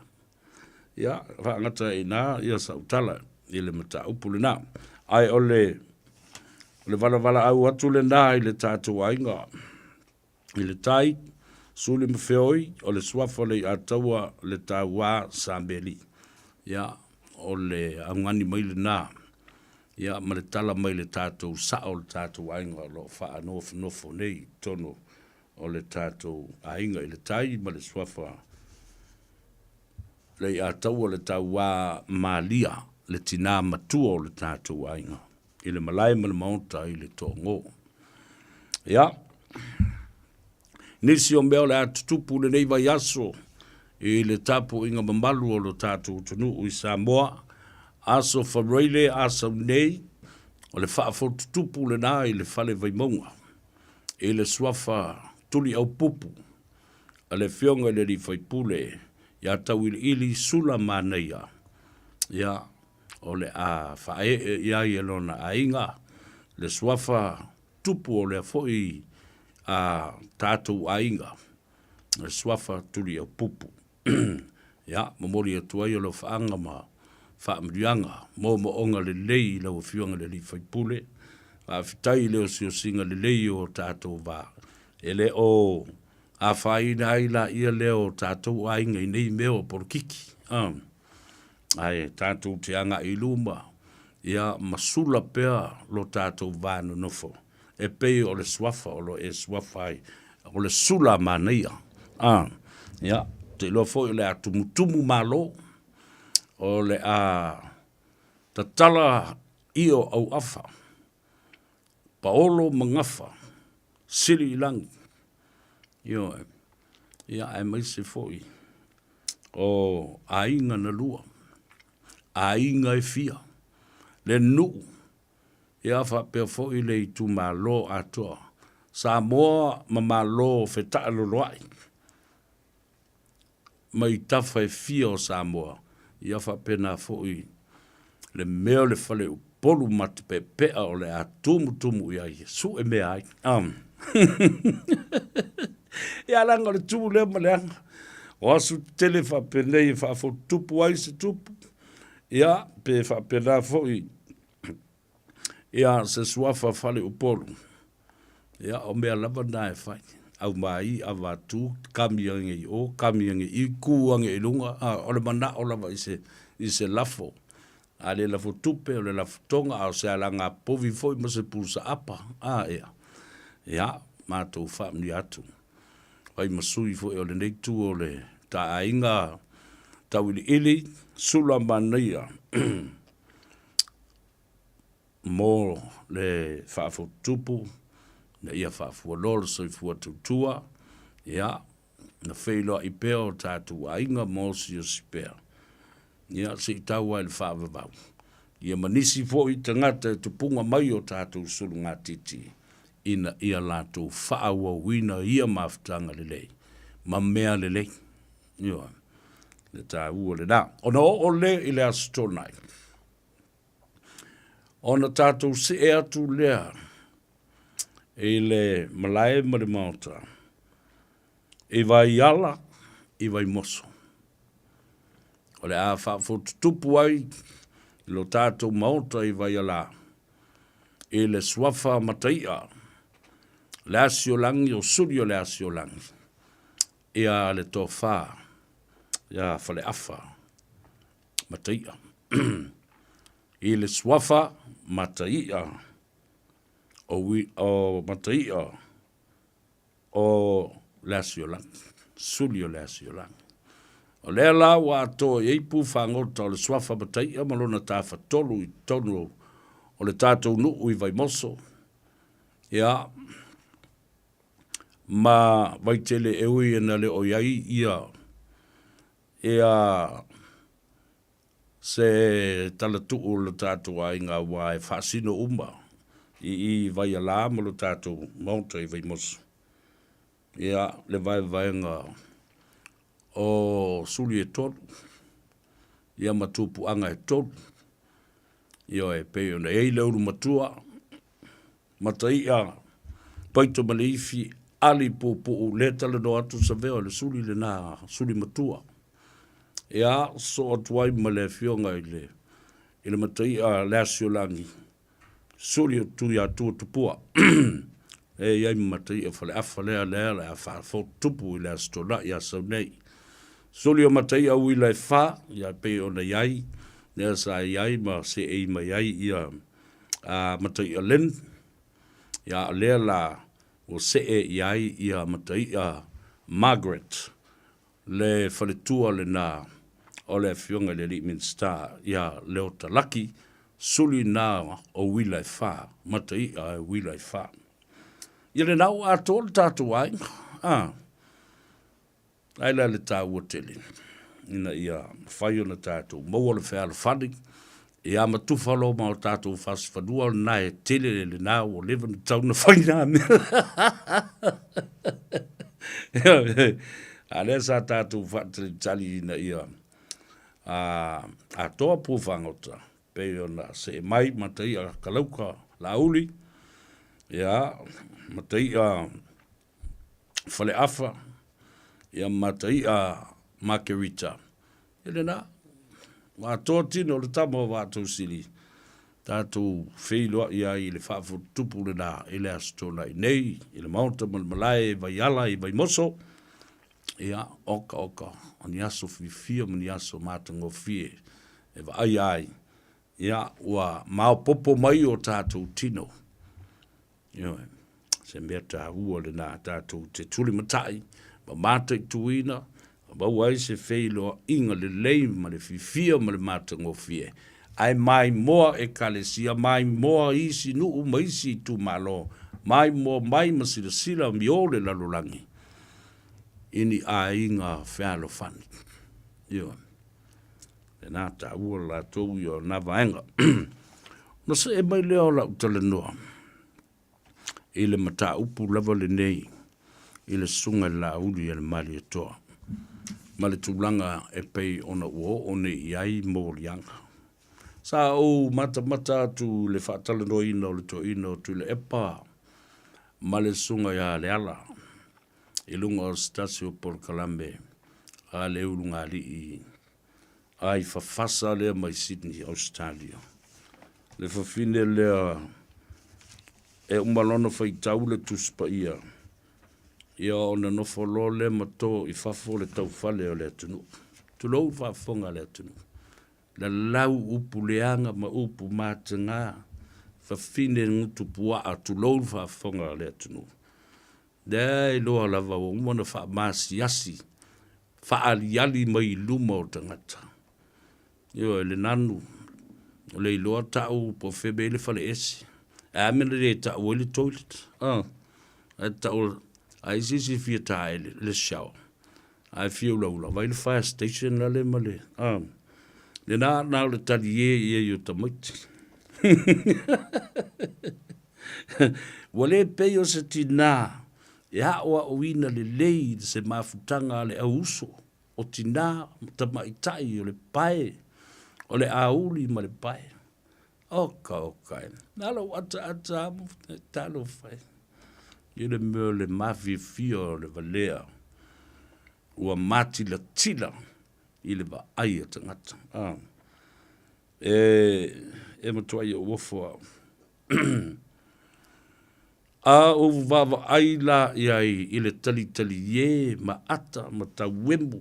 Ya fa ngata ina ia sa utala i le mata upule na. Ai ole le wala au atu le nā i le tātou ainga. I le tai, suli mwhewoi, o le swafa le ataua le tāua sāmbeli. Ia, o le angani mai le nā. Ia, ma le tala mai le tātou sao le tātou ainga, lo wha nofo nei tono o le tātou ainga. I le tai, ma le swafa le ataua le tāua malia, le tina matua o le tātou ainga. I le malai ma le maunta i le tongo. Ia. Nisi o mea le atutupu le nei vai aso i le tapu inga mamalu o lo tatu utunu i Samoa. Aso whareile aso nei o le whaafotutupu le nā i le whale vai maunga. I le swafa tuli au pupu. A le fionga le li whaipule ia tau ili sula māneia. Ia. O le a whae ia i elona a inga, le swafa tupu o le a foi a tātou a inga, le swafa tuli au pupu. Ia, mamori atu ai o le whaanga ma whaamrianga, mo onga le lei lau a whiwanga le li whaipule, a whitai leo si o singa le lei o tātou wā. E le o a whaina aila ia leo tātou a inga i nei meo porkiki. Ai tātou te anga i luma, ia masula pea lo tātou vānu nofo. E pei o le swafa, o lo e swafa ai, o le sula mania. Ia, te lo foi o le atumutumu malo, o le a tatala io au afa, paolo mangafa, siri ilangi. Ia e maise foi, o ainga na lua. A inga e fia. Le nu. Ia wha pia fo i le i tu malo atoa. Samoa ma malo feta aloloai. Ma i tafa e fia o Samoa. Ia wha pena fo i le meo le fale u polu mati pe pea o le a tumu ia i. Su e mea ai. Ia langa le tumu lea ma leanga. O asu tele wha pene i wha fo tupu ai se tupu. Ia, pe whapena foi, ia se suafa fale upolu. Ia, o mea lava nae whai. Au mai, a watu, kamiange i o, kamiange i kuange i lunga. O le mana o lava i se lafo. A le lafo tupe, o le lafo tonga, a se alanga povi foi, ma se pulsa apa. Ia. Ia, mātou whamni atu. Wai masui foi o le neitu o le ta ainga tawili ili, sula manaia mo le whaafotupu na ia whaafualolo so i fuatutua ia na whailo i peo tātu ainga mo si o si peo ia si i tau ai le whaavavau ia manisi fo i tangata tu punga mai o tātu sulu ngā titi ina ia lātu whaawawina ia maftanga lelei ma mea lelei ia Le tā ua le nā. Ona o le i le astonai. Ona tātou se e atu lea i le malae ma le maota. I vai ala, i vai moso. O le a whaafotutupu ai, i lo tātou maota i vai ala. I le swafa mataia, le asiolangi o suri o le asiolangi. Ia le tō whā, ia whale awha, mataia. I le swafa mataia, o mataia, o le asiolangi, suri o le asiolangi. O lea la wa ato e ipu whangota o le swafa mataia, malona tā whatolu i tonu o le tātou nuu i vai moso. Ia, ma vai tele e ui ena le o iai ia. Ia, se tala tuu le tātou a inga wa e whaasino umba. I vai ala mo le tātou maunta i vai moso. Ia, le vai nga o suri e tolu. Ia matupu anga e tolu. Ia e peo na ei leuru matua. Mataia, paito malifi, ali pupu le tala no atu sa veo le suri le nā, suri matua. Ia, so atuai ma le fionga i le mataia le asiolangi. Suri o tui atu tupua. E iai mataia fale afa lea lea le a wha tupu i le astona ia sau nei. Suri o mataia ui le wha, ia peo na iai, nea sa iai ma se ei ma iai ia mataia len. Ia lea la o se e iai ia mataia Margaret. Le whaletua le nā o le fionga le Litmin Star. Ia leo talaki suli nā o wila e wha. Mataia e wila e wha. Ia le nau a tōle tātou ai. Aila le tā ua tele. Ina ia whai o na tātou. Maua le whea le whani. Ia matufa lo ma o tātou whasi whanua na e tele le nā o lewa na tau na whai nā mea. A lea sa tātou whatele tali ina ia. A toa pūwhangota. Peo na se mai matai a kalauka la uli. Ia matai a whale afa. Ia matai a Margarita. Ele nā. Wa toa tino le tamo wa tau sili. Tātou wheiloa ia i le whaafu tupu le nā. I le astona i nei. I le maunta malai vai ala i vai moso. Ia oka. Ani aso fifia mani aso mātango fie. E wa ai. Ia ua mau popo mai o tātou tino. Ia se mea tā ua le nā tātou te tuli matai. Ma mātai tuina. Ma wai se wheiloa inga le lei ma le fifia ma le mātango fie. Ai mai moa e kalesia, mai moa isi nuu ma isi tu malo. Mai moa mai ma sila mi ole lalulangi. Ini a inga whealo whani. Ia. E nā tā ua la tau i o nā vaenga. No se e mai leo la utale noa. I le mata upu lava le nei. I le sunga la uli e le mali e toa. Ma le tūlanga e pei ona uo o ne iai mō lianga. Sa o mata tu le whaatala no ina o le to ina o tu le epa. Ma le sunga ia le ala. I lunga o Stasio por Kalambe. A le ulunga li i. Ai whawhasa lea mai Sydney, Australia. Le whawhine lea e umalona whaitau le tuspa ia. Ia ona no folo le mato i fafo le tau fale o le atunu. Tulou whafonga le atunu. La lau upu leanga ma upu mātanga. Whawhine ngutu pua a tulou whafonga le atunu. Dei loa lava o umana wha maasi asi. Wha aliali mai luma o tangata. Ia le nanu. O le loa tau po febe le fale esi. A mena le tau o le toilet. A tau ai sisi fia tae le shower. Ai fia ulaula. Vai le fire station la le male. Le nā le tali e yo tamaiti. Wale peo se ti nā. E hawa o ina le lei se mafutanga le auso. o tina ta maitai o le pai o le auli ma le pai oka nalo ata mo talo fai ile me le mafi fio le valea ua mati la tila ile ba ai tangata e matua ia uofo a o vava ai la iai ile tali ye ma ata ma tauemu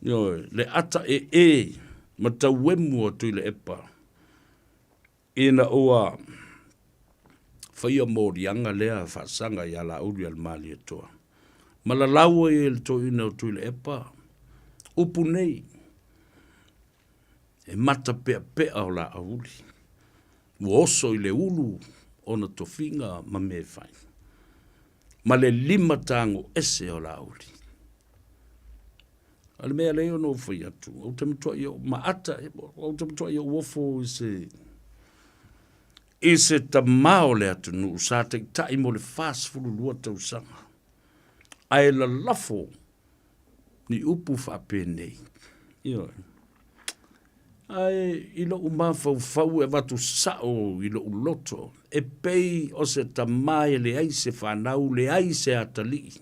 yo le ata ma tauemu o tu le epa ina oa faia morianga lea fasanga ya la uri al mali etoa malalaua e le to ina o tu le epa upu nei e mata pea o la auli uoso i le ulu ona tofinga ma me fai. Ma le 5 tango ese o la auli. Ale mea leo no fai atu. Au te matua ia maata, au te matua ia uofo ise tamao le atu nu sa te tai mo le fast fulu lua tau sanga. Ai la lafo ni upu whapene. Ia. Ai ilo umafau e watu sao ilo uloto. E pei o se tamai le ai se whanau le ai se atali.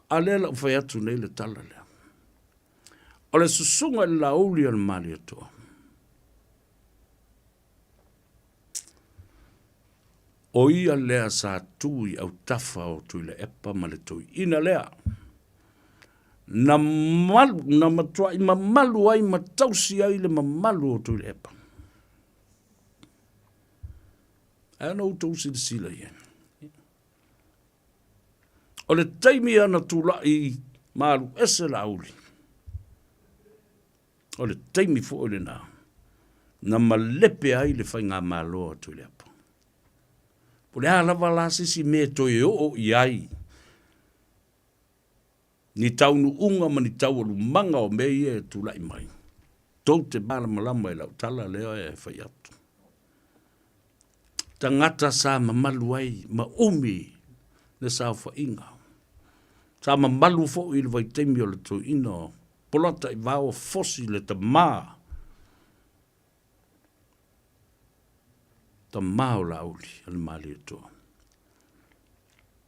A lela ufai atu nei le tala lea. O le susunga le lauli al mali atoa. O ia lea sa tui au tafa o tui le epa ma le tui. Ina lea. Na matua i mamalu ai matausi ai le mamalu o tui le epa. Ana o tausi le sila ia. O le taimi ana tula i malu ese la auli. O le taimi fo le na. Na malepe ai le fai ngā malo o tui le epa. Po le halava la sisi me toi o iai. Ni taunu unga ma ni tau alu manga o mei e tulai mai. Tau te bala malama e lau tala leo e fai atu. Tangata sa mamalu ai ma umi le sa fa inga. Sa mamalu fo i le vai teimi o le tu ino. Polata i vao fosi le ta maa. Ta maa o la uli al mali e toa.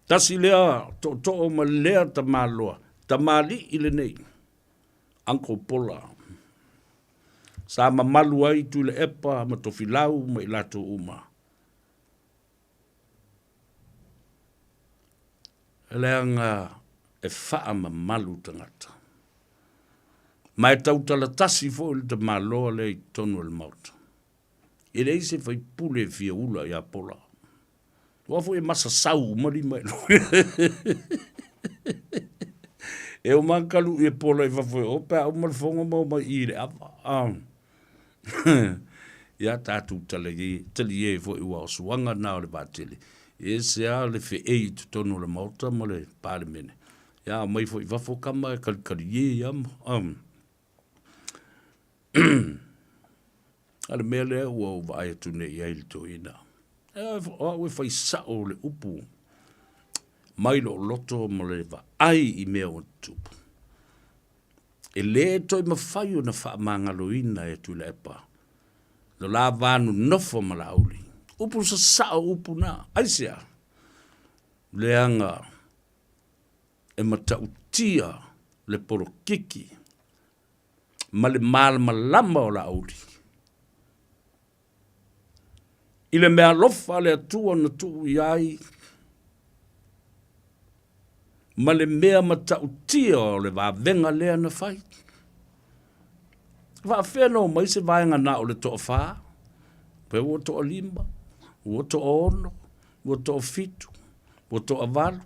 Tasi lea to o ma lea ta maa loa. Ta mali ile nei. Anko pola. Sa mamalu ai tu le epa ma to filau ma ilato uma. Leanga e faa mamalu tangata. Mai tau tala tasi fo il te maloa le i tonu el mauta. Ile ise fai pule fia ula ia pola. Wafo e masa sau mari mai. E o mankalu e pola i whawhoi ope au marfonga mau mai i le awa. Ia tātou tali e fo i wao suanga nao le bātele. E se a le fe e tu tonu le mauta mo le pāle mene. Ia mai fo i whafo kama e kalikari e iam. Ale mea lea ua o vai atu ne i aile to ina. O e whai sao le upu. Mai lo loto mo le va ai i mea o tupu. E le toi mawhai o na wha mangaloina e tu le epa. Lo la vanu nofo ma la auli. Upu sa sao upu na. Aisea. Leanga e matautia le poro kiki. Ma le malama o la auli. Ile mea lofa le atua na tuu iai. Ma le mea matautia o le vavenga lea na fai. Whawheno mai se vaenga na o le toa whaa. Pe ua toa 5, ua toa 1, ua toa 7, ua toa 8.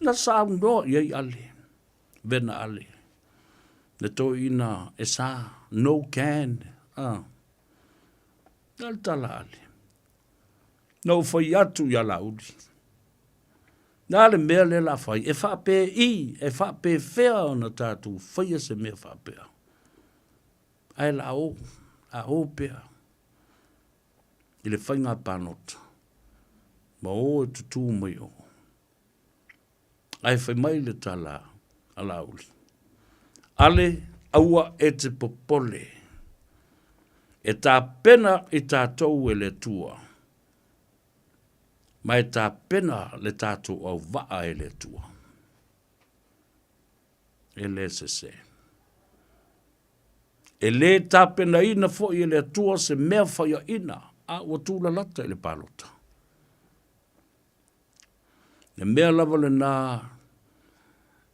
Na sao no iei ale. Vena ale. Le toa ina e sa. No can. Nal tala ale. No fai atu ya la udi. Nā le mea le la fai, e whape i, e whape whea o na tātou, whaia se mea whapea. Ai la o, a o pea. I le whainga pānota, Ma o e tutu mai o. Ai whai mai le tala ala uli. Ale aua e te popole. E tā pena i tātou e le tua. Ma e tā pena le tātou au waa e le tua. E le se. E le tā pena ina fo i le tua se mea whaia ina. A ua tūla lata i le palota. E mea lava le nā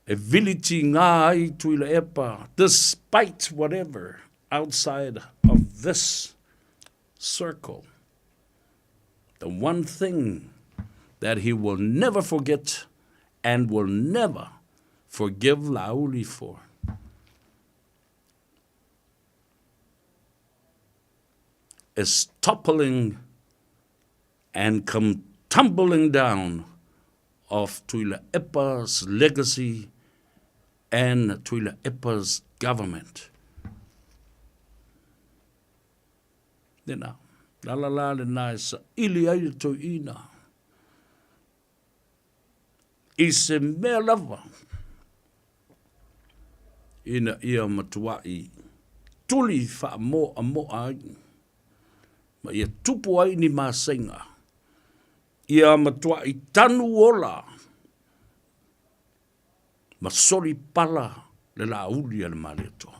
e viliti ngā ai tui le epa, despite whatever outside of this circle. The one thing that he will never forget and will never forgive Lauli for is toppling and come tumbling down of Tuila Epa's legacy and Tuila Epa's government. Dena, la le na sa ili ai to ina. I se mea lava. Ina ia matuai. Tuli fa mo ai. Ma ia tupu ai ni masenga. Ia matuai tanu ola. Ma sori pala le la uli al maleto.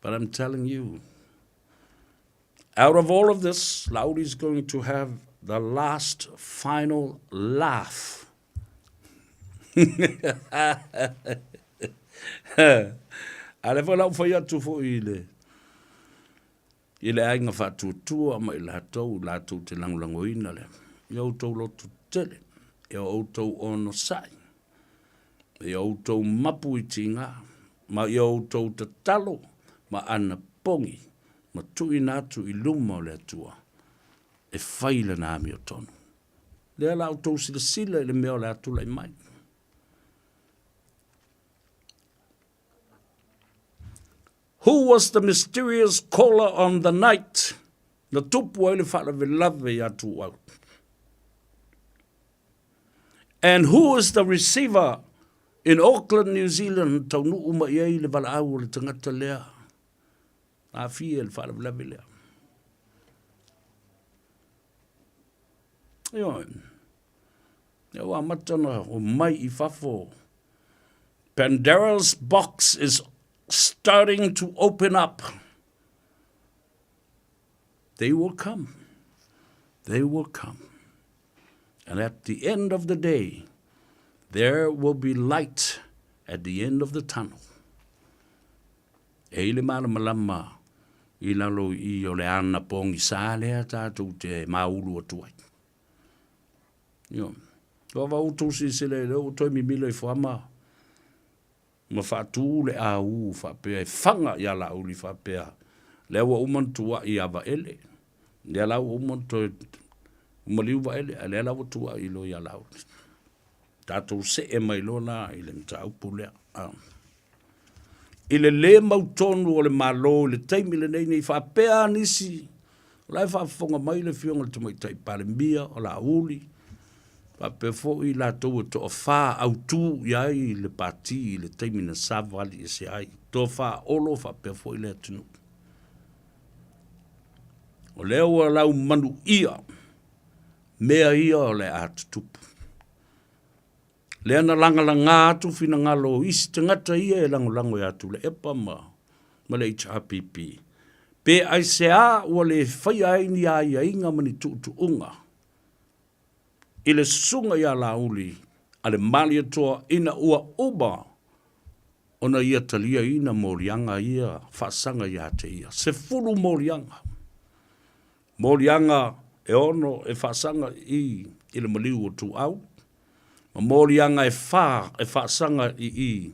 But I'm telling you, out of all of this, Laudi is going to have the last final laugh. Ale fa lau fai atu fo ile. Ile ainga fa tutua ma ila tau te langulango ina le. Iau tau lotu tele. Iau tau ono sai. Iau tau mapu i tinga. Ma iau tau te talo. Ma ana pongi. Ma tui natu i luma o le atua. E whaile na ami o tonu. Lea lau tau sila le mea o le atu lai mai. Who was the mysterious caller on the night? Na tupu ele whala velave atu au. And who is the receiver in Auckland, New Zealand? Tau nuu ma iei le wala au le tangata lea. A fia le whala velave lea. Ia matana o mai I fafo. Pandora's box is starting to open up. They will come. They will come. And at the end of the day, there will be light at the end of the tunnel. E le mana malama I lalo I o le ana pongi sa lea tātou te maulu atuai. Yo. Wa utu si sele le o toi mi milo I whama. Ma whātū le au whapea, whanga I ala uli whapea. Le awa umantua I awa ele. Le ala umantua umaliuwa ele, le ala watua I lo I ala uli. Tātou se e mai lona I le mta upu lea. I le mautonu o le malo, le taimi le nei nei whapea nisi. Lai whafonga mai le fionga le tumai pale mbia o la uli. Pape fo I la tau to fa au tu yai le pati le taimi na savali se ai to fa olo fa pe fo le tunu o le o la manu ia mea ia o le atu le ana langa atu fina ngalo isi tangata ia e lango ya tu le epa ma le HRPP pe ai se a o le fai ai ni ai inga mani tu unga I le sunga ia lauli, ale malia toa ina ua uba, ona ia talia ina morianga ia, whasanga ia te ia. Se furu morianga. Morianga e ono e whasanga I le maliu o tu au. Ma morianga e whasanga I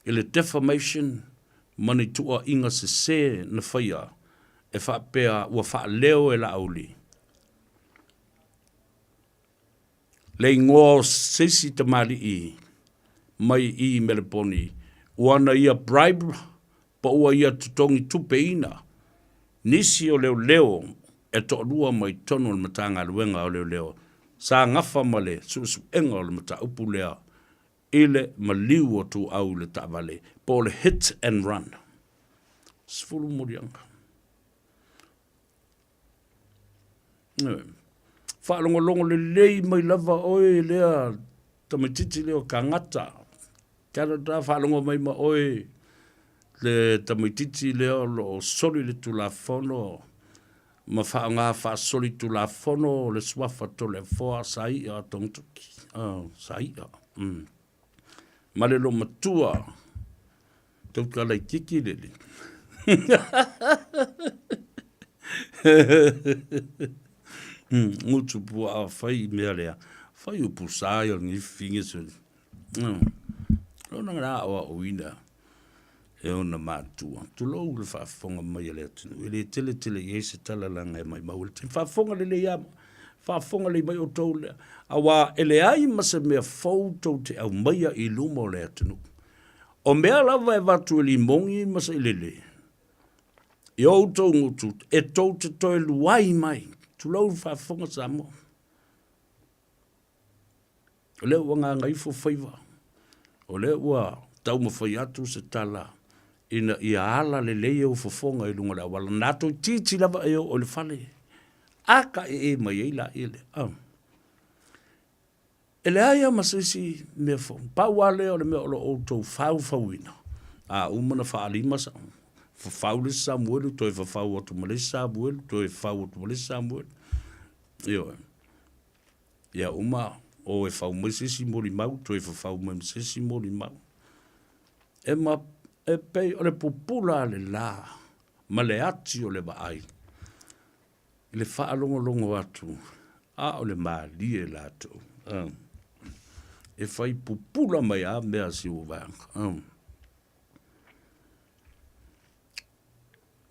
le defamation, mani tua inga se na whaia, e whapea ua whaleo e lauli. Le ngō sisi tamari I, mai I meleponi, uana ia bribe, pa ua ia tutongi tupe ina, nisi o leo e to lua mai tono le matanga luenga o leo. Sa ngafa male, su enga o le mata upu lea, ile maliu o tu au le tavale, po le hit and run. Sfulu murianga. Whaalongo le lei mai lava oe lea, tamatiti leo kangata. Canada whaalongo mai ma oe, le tamatiti leo lo soli le tulafono, ma whaanga wha soli tulafono, le swafa to le foa sai a tongtuki. Sai a. Ma le lo matua, tauka lai tiki lele. Ngutu pua a whai mea lea, whai upu sai o ngi finge soli. Lona ngā oa uina. E ona mātua. Tu lou le whaafonga mai le atinu. E le tele i eise talalanga e mai maule. Te whaafonga le iama. Whaafonga le mai o tau lea. Awa ele ai masa mea fautou te au maia i luma o le atinu. O mea lava e watu e li mongi masa i lele. I au tau ngutu. E tau te toi luai mai. Tu lou le whaafonga Samoa. O leo wanga Gagaifo Faiva. O leo ua tau mawhai atu se tala. Ina ia ala le leo fofonga i lunga la wala nato titi lava e o le fale. Aka e mai eila ele. Ele aia masisi mea fong. Pa wale o le mea olo o tau fauina. Umana whaalima sa. Fafau le Samuelu, toi fafau atu male Samuelu, toi fafau atu male Samuelu. Io. Ia o e fau masisi mori mau, toi fafau masisi mori mau. E pei o le pupula le la, ma le ati o le baai. Le whaalongo atu, o le maali e la atu. E whai pupula mai a mea si uvanga.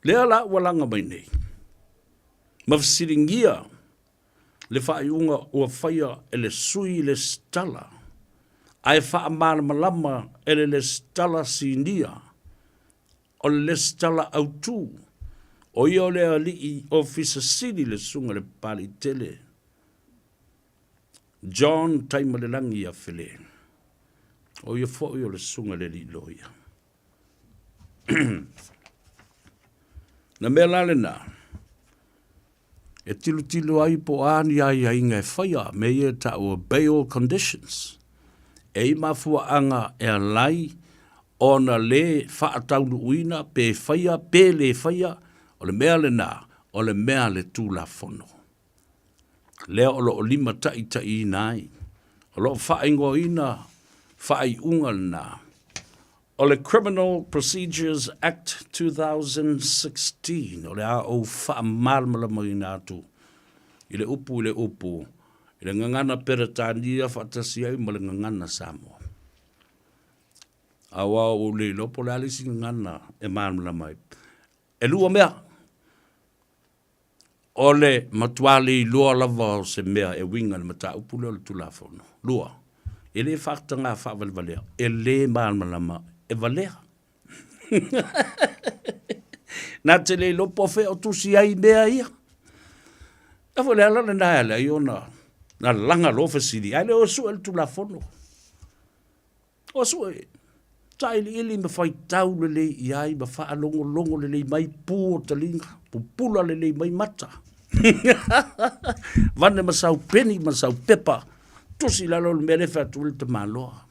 Lea la walanga mai nei. Mawsiringia, le whai unga ua whaia e le sui le stala. Ai wha malama ele le stala sinia, o le stala autu, o ia o le alii o fisasini le sunga le pali tele. John taima le langi a fele, o ia fo o le sunga le li loia. Na mea lale na, e tilu ai po ani ai inga e whaia, me ia ta o bail conditions. E mafua anga e alai ona le whaataunu uina pe whaia, pe le whaia o le mea le nā, o le mea le tūla fono. Lea o lo o lima tai nai, o lo whaingo ina, whai unga nā. O le Criminal Procedures Act 2016, o le a o wha marmala mai nā tu, i le upu, i le ngangana peretania whaatasi ai ma le ngangana Samoa. Awa o le lopo le alisi ngangana e marmala mai. E lua mea, o le matuale i lua lava o se mea e winga le mata upu le tulafono. Lua, e le whaatanga whaavalivalea, e le marmala mai, e valea. Nā te le lopo fe o tusi ai mea ia. Awa le alana na ala i ona, na langa lofa siri, ai le o su el tulafono. O su e, tai ili me fai tau le le iai, ma faa longo le le mai pū o talinga, pupula le le mai mata. Vane masau peni, masau pepa, tusi lalo le mere fea tuile te maloa.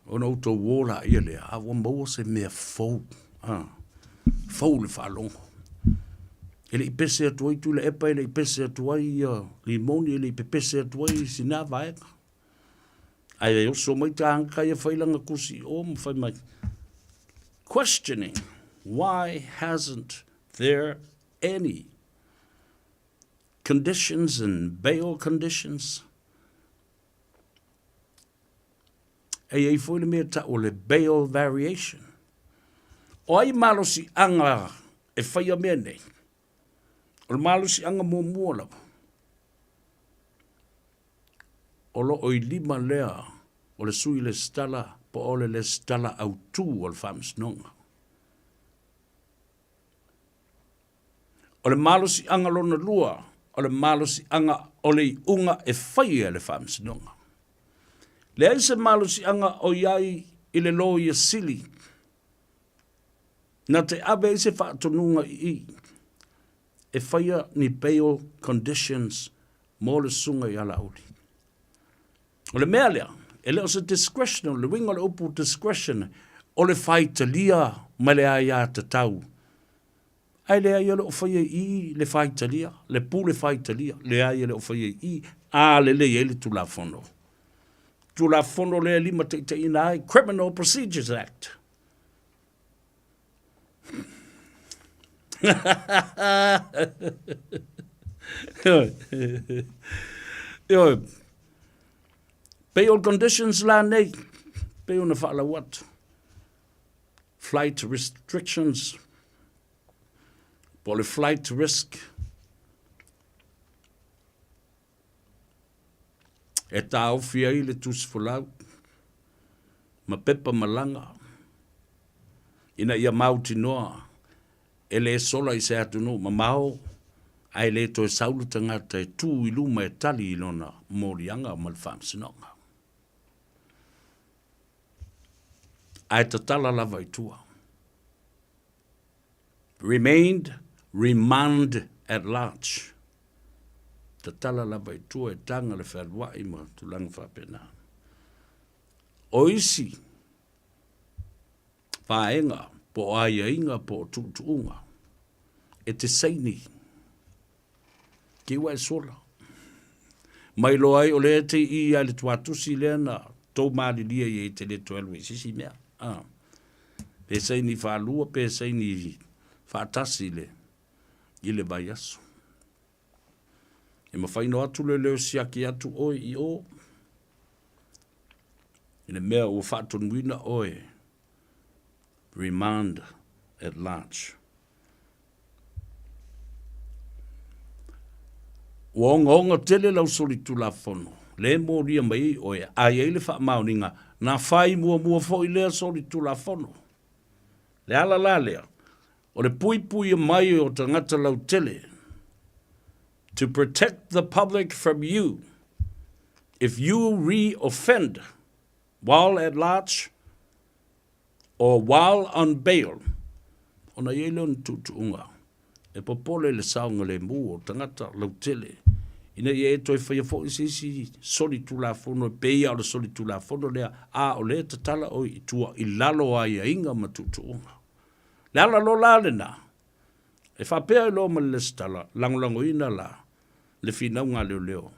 Ona uto wola ia le, awa maua se mea fau, fau le faa longo. Ele i pese atuai tu le epa, ele i pese atuai limoni, ele i pese atuai sina vaeka. Ai e oso mai ta anka ia whailanga kusi o mwhai mai. Questioning, why hasn't there any conditions and bail conditions? Ai fwile mea ta o le bail variation. O ai malo si anga e whaia mea nei. O le malo si anga mua lava. O lo o i lima lea, o le sui le stala, po o le stala au tū o le whaamisnonga. O le malosi anga lona lua, o le malosi anga o le unga e whaia le whamsinonga. Le aise malosi anga o iai i le lo ia sili, na te abe ise whaatonunga i e whaia ni bail conditions mo le sunga i ala uli. O le mea lea, e leo se discretion, le winga le upu discretion, o le whaitalia ma le aia te tau. Ai le aia le o whaia i le whaitalia, le pu le whaitalia, le aia le o whaia i, a le le ele tu la fono. Tu la fono le lima te ina ai, Criminal Procedures Act. Yo, bail conditions la nei, bail na whaala wat. Flight restrictions, pole flight risk. E tau fia i le tusfulau, ma pepa malanga, ina ia mauti noa, e le sola i se atu no, ma mao, ai le to e saulu tangata e tū i luma e tali i lona morianga o malwhamsinonga. Ai tatala lava i tua. Remained, remand at large. Tatala lava i tua e tanga le whērua i ma tulanga whapena. O isi, whaenga, po aia inga, po tuunga, e te seini, ki wai sola. Mai lo ai o le te i a le tuatusi le na tau maali lia i te le tuelwe sisi mea. Pe seini whaalua, pe seini whaatasi le, i le vai aso. E mawhaino atu le leo siaki atu oe i o. I le mea ua whaatonuina oe. Remand at large. Ua onga tele lau soli tu la fono. Le mo ria mai oe ai ele wha maoninga. Na whai mua fo i lea soli tu la fono. Le ala la lea. O le pui mai o tangata lau tele. To protect the public from you. If you re-offend while at large or while on bail, ona ielon tutunga. E popole le saunga le mu o tangata lau tele. Ina ia e toi whaia fo isi soli tu la fono, peia o le soli tu la fono lea, a o le tatala o i tua i lalo ai a inga ma tutunga. Le ala lo la le na. E whapea i lo ma le stala, langolango ina la, le finaunga leo leo.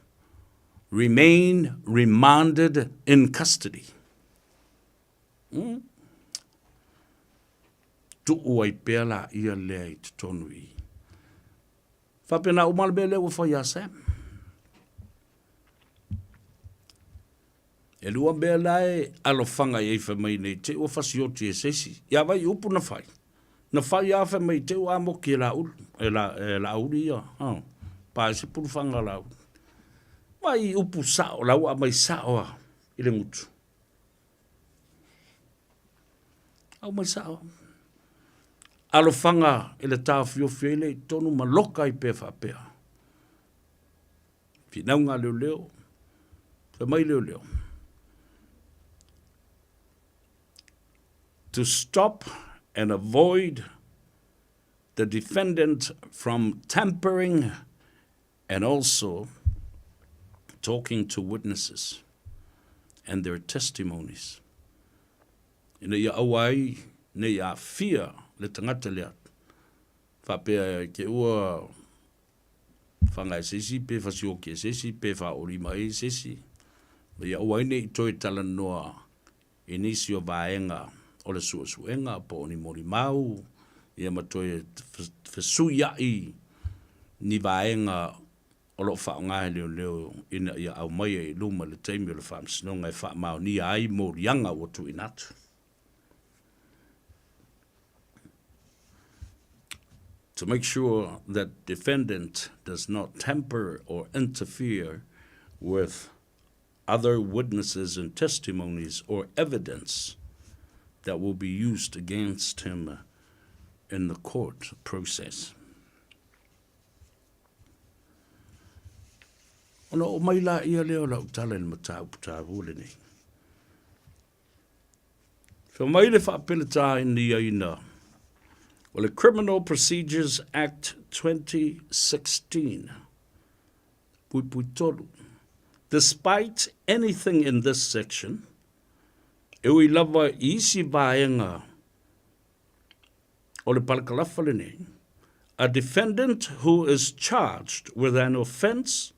Remain remanded in custody. Tu uai pea la ia lea i te tonu i. Whapena umalbe leo whai Sam. E lua bea lae alo whanga i eifa mai nei te ua whasioti e sesi. Ia vai upu na whai. Na whai awha mai te ua amoki e la ulu. E la uli ia. Pa e se puru whanga la ulu. Vai upu sao, la ua mai sao i le ngutu. Au mai sao. Alo whanga e le tā whiofia i le tonu ma loka i pēwha pēa. Whinaunga leo leo. Wha mai leo leo. To stop and avoid the defendant from tampering and also talking to witnesses and their testimonies. Ina ia awai, ne ia fia le tangata lea. Whapea ke ua whangai sesi, pe whasio ke sesi, pe wha orima e sesi. Ia awai ne i toi tala noa inisio vaenga o le suenga po ni mori mau, ia matoe whasuia i ni vaenga o lo whaongahe leo ina ia au mai e luma le teimi o le whamsinonga e wha mau ni ai morianga o tu inatu. To make sure that defendant does not tamper or interfere with other witnesses and testimonies or evidence that will be used against him in the court process. Ona o mai la ia leo la utala ni mata uputa vule nei. Fa mai le whaapele tā ni aina. Well, the Criminal Procedures Act 2016. Pui pui tolu. Despite anything in this section, e ui lava isi vaenga o le palakalafa le nei, a defendant who is charged with an offense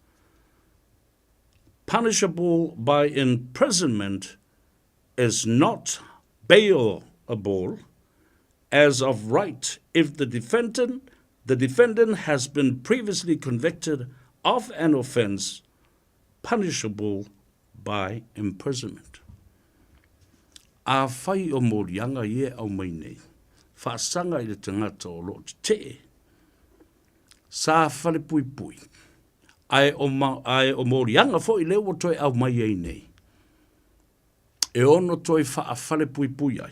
punishable by imprisonment is not bailable as of right if the defendant has been previously convicted of an offense punishable by imprisonment. A whai o morianga ie au mai nei, whaasanga i le tangata o lo te, sa whale pui pui, ai o morianga fo i leo toi au mai ei nei, e ono toi whaafale pui pui ai.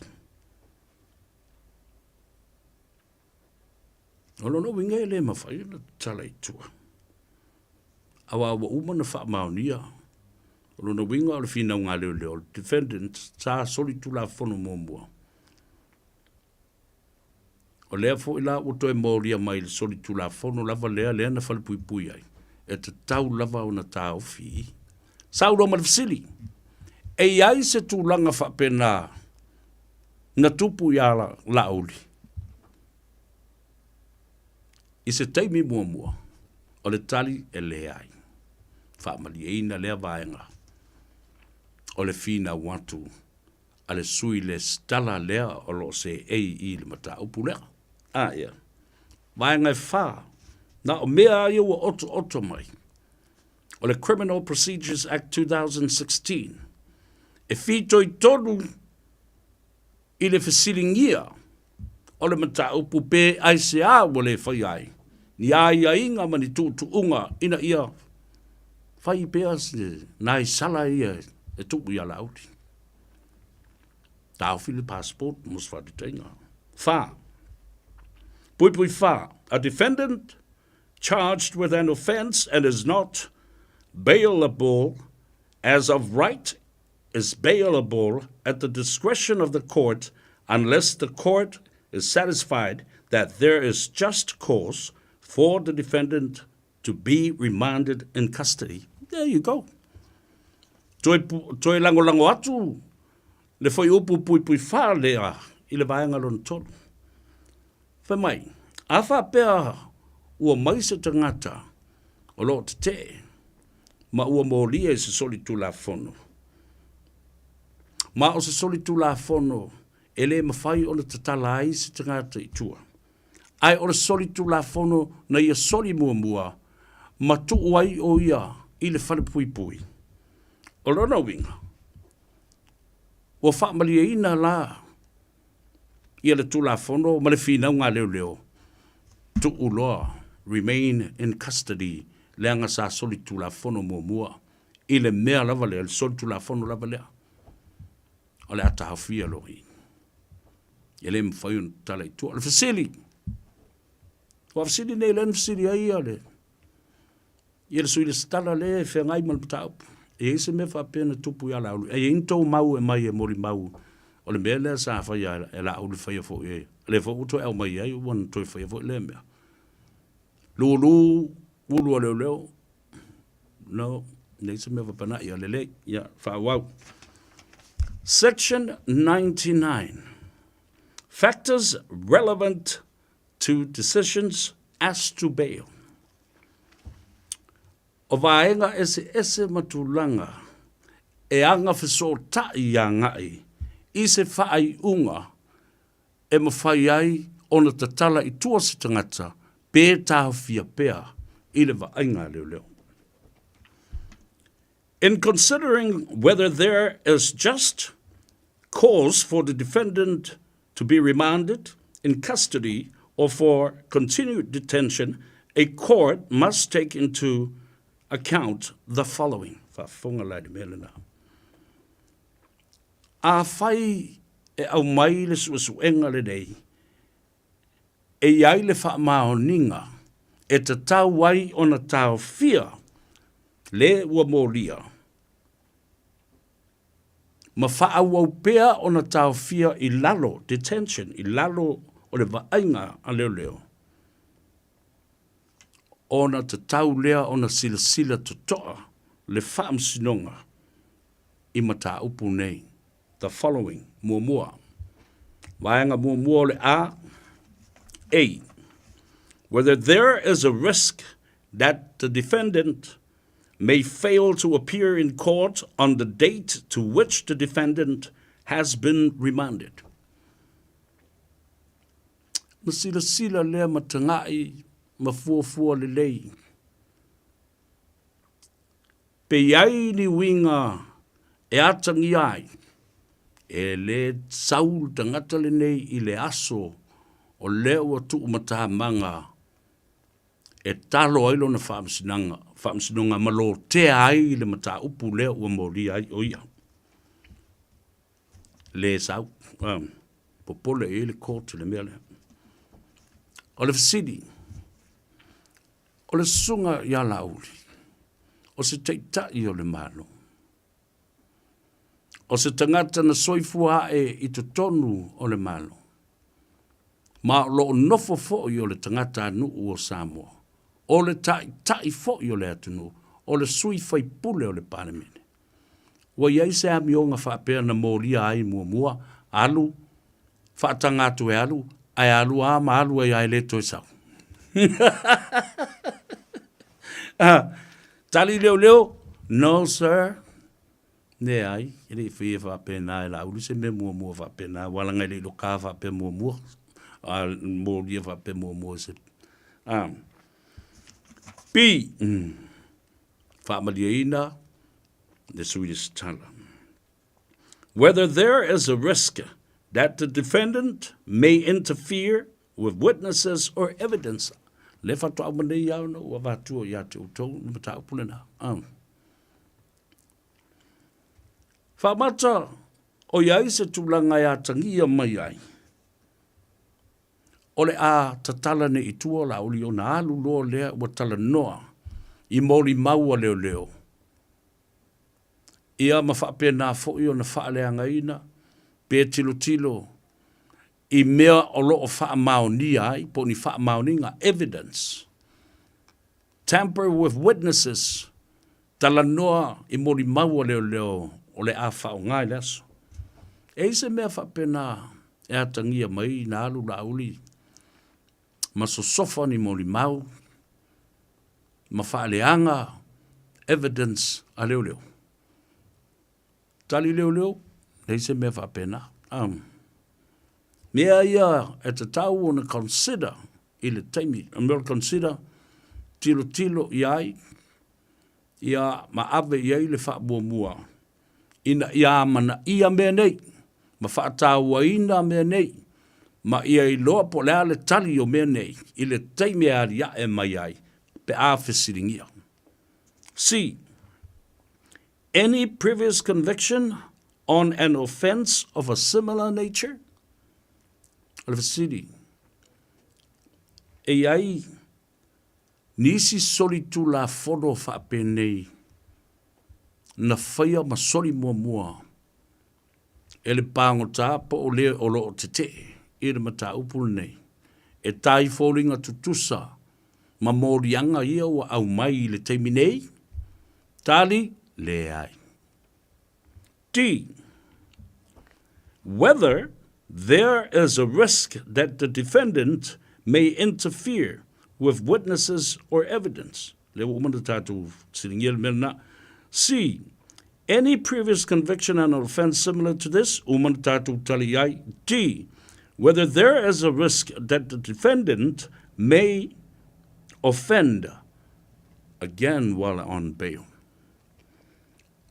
Olo no winga ele mawhai na tala i tua. Awa awa umana wha maunia. Olo no winga o le whina ngā leo leo. Defendant sa soli tula whono mōmua. O lea fo ila uto e mōria mai le soli tula whono lava lea lea na whale pui pui ai. E te tau lava o na tā ofi. Sa uro malifsili. E iai se tūlanga wha pena na tupu i ala lauli. I se teimi mua o le tali e lea ai. Whaamali eina lea vaenga. O le fina watu. A le sui le stala lea o lo se ei i le mata upu lea. Ia. Vaenga e wha. Na o mea ia wa oto mai. O le Criminal Procedures Act 2016. E fito i tonu i le fasilingia. O le mata upu pe ai se a wale whai ai. Ni ai inga mani tuunga ina ia whai pea se nai sala ia e tupu ia lauti. Tau fili passport mus whati tenga. Wha. Pui pui wha. A defendant charged with an offense and is not bailable as of right is bailable at the discretion of the court unless the court is satisfied that there is just cause for the defendant to be remanded in custody. There you go. Toi lango atu, le foi upu pui pui wha lea, i le vaenga lon tolu. Wha mai, a wha pea ua mai se tangata, o lo te, ma ua mōlia i se soli tula fono. Ma o se soli tula fono, ele mawhai o le tatala ai se tangata i tua. Ai o le soli tula fono na ia soli mua, ma tu ai o ia i le whale pui pui. O lona winga. Ua whaamali e ina la ia le tula fono, ma le whina ngā leo leo. Tu uloa, remain in custody, leanga sa soli tula fono mua. I le mea lava lea, le soli tula fono lava lea. O le ata hawhia lohi. Ia le mwhaiun tala i tua. Le fasili. Wa fasili nei len fasili ai ale. Ia le sui le stala le e whengai mal patau. E se me whapena tupu ia laulu. E intou mau e mai e mori mau. O le mea lea sa whai e laulu whaia fo e. Le fo uto au mai ai wan toi whaia fo le mea. Lulu, ulu leo leo. No, nei se me whapena ia le le. Ia, whawau. Section 99. Factors relevant to decisions as to bail. O vaenga ese matulanga e anga fiso tai a ngai i se whaai unga e mawhai ai ona tatala i tua se tangata pe tahawhia pea i le vaenga leo leo. In considering whether there is just cause for the defendant to be remanded in custody or for continued detention, a court must take into account the following. A whai e au mai le suenga le nei, e iai le wha maoninga, e te tau wai o na tau fia, Le ua molia. Ma whaau pea o na tau fia I lalo, detention, I lalo o le vainga a leo leo. O na te tau lea o na sila to toa le whaam sinonga I mata upu nei. The following, mua. Vaenga mua le a. A. Whether there is a risk that the defendant may fail to appear in court on the date to which the defendant has been remanded. Masila lea matangai mafuafua le lei. Pe iai ni winga e atangi ai. E le saul tangata le nei I le aso o leo atu mata manga e talo ailo na whaamsinonga malo te ai le mata upu leo ua mori ai o ia. Le sau, popole e le kote le mea le. O le fasidi, o le sunga ia lauli, o se teitai o le malo. O se tangata na soifua I to tonu o le malo. Ma lo nofo fo I o le tangata anu o Samoa. O le tai fo I o le atunu. O le sui fai pule o le paramene. Wa iai se amionga whapea na moria ai mua. Alu, whaatangatu e alu. Ai alu ama alu ai le toi sau. Tali leo. No, sir. Ne ai, ele fie whapena e la uli se me mua whapena. Walanga le lo ka whape mua. Moria whape mua se. B. Whamaliaina, the Swedish tala. Whether there is a risk that the defendant may interfere with witnesses or evidence. Le whatu au mane iau no, wa watu o ia te utou, ni mata upulena. Whamata, o iai se tūlanga ia tangia mai ai. Ole a tatala ne I tua la uli o na alu loa lea ua tala noa I mori maua leo. Ia ma whapea nā fo I o na whaaleanga ina, pe tilo I mea o loo wha maoni ai, po ni wha maoni ngā evidence. Tamper with witnesses, tala noa I mori maua leo, ole a wha o ngai leso. E se mea whapea nā e atangia mai nā alu la uli, ma so sofa ni mori mau, ma whaaleanga evidence a leo. Tali leo, nei se mea whapena. Mea ia e te tau o na consider I le taimi. Mea consider tilo iai, ia ma ave iai le whaabua. Ina ia mana ia mea nei, ma whaataua ina mea nei, ma ia I loa po lea le tali o mea nei, I le taimi a ria e mai ai, pe a whesiringia. C. Any previous conviction on an offense of a similar nature? Alfasiri. E ai, nisi soli tu la fodo whapenei, na whaia ma soli mua. Ele pāngo tā po o lea o lo o te I le mata upul nei. E tai fōringa tutusa, ma mōrianga ia o au mai le teimi nei, tali le ai. D. Whether there is a risk that the defendant may interfere with witnesses or evidence. Le umana tātou siringia le mena. C. Any previous conviction and offense similar to this, umana tātou tali ai. D. Whether there is a risk that the defendant may offend again while on bail.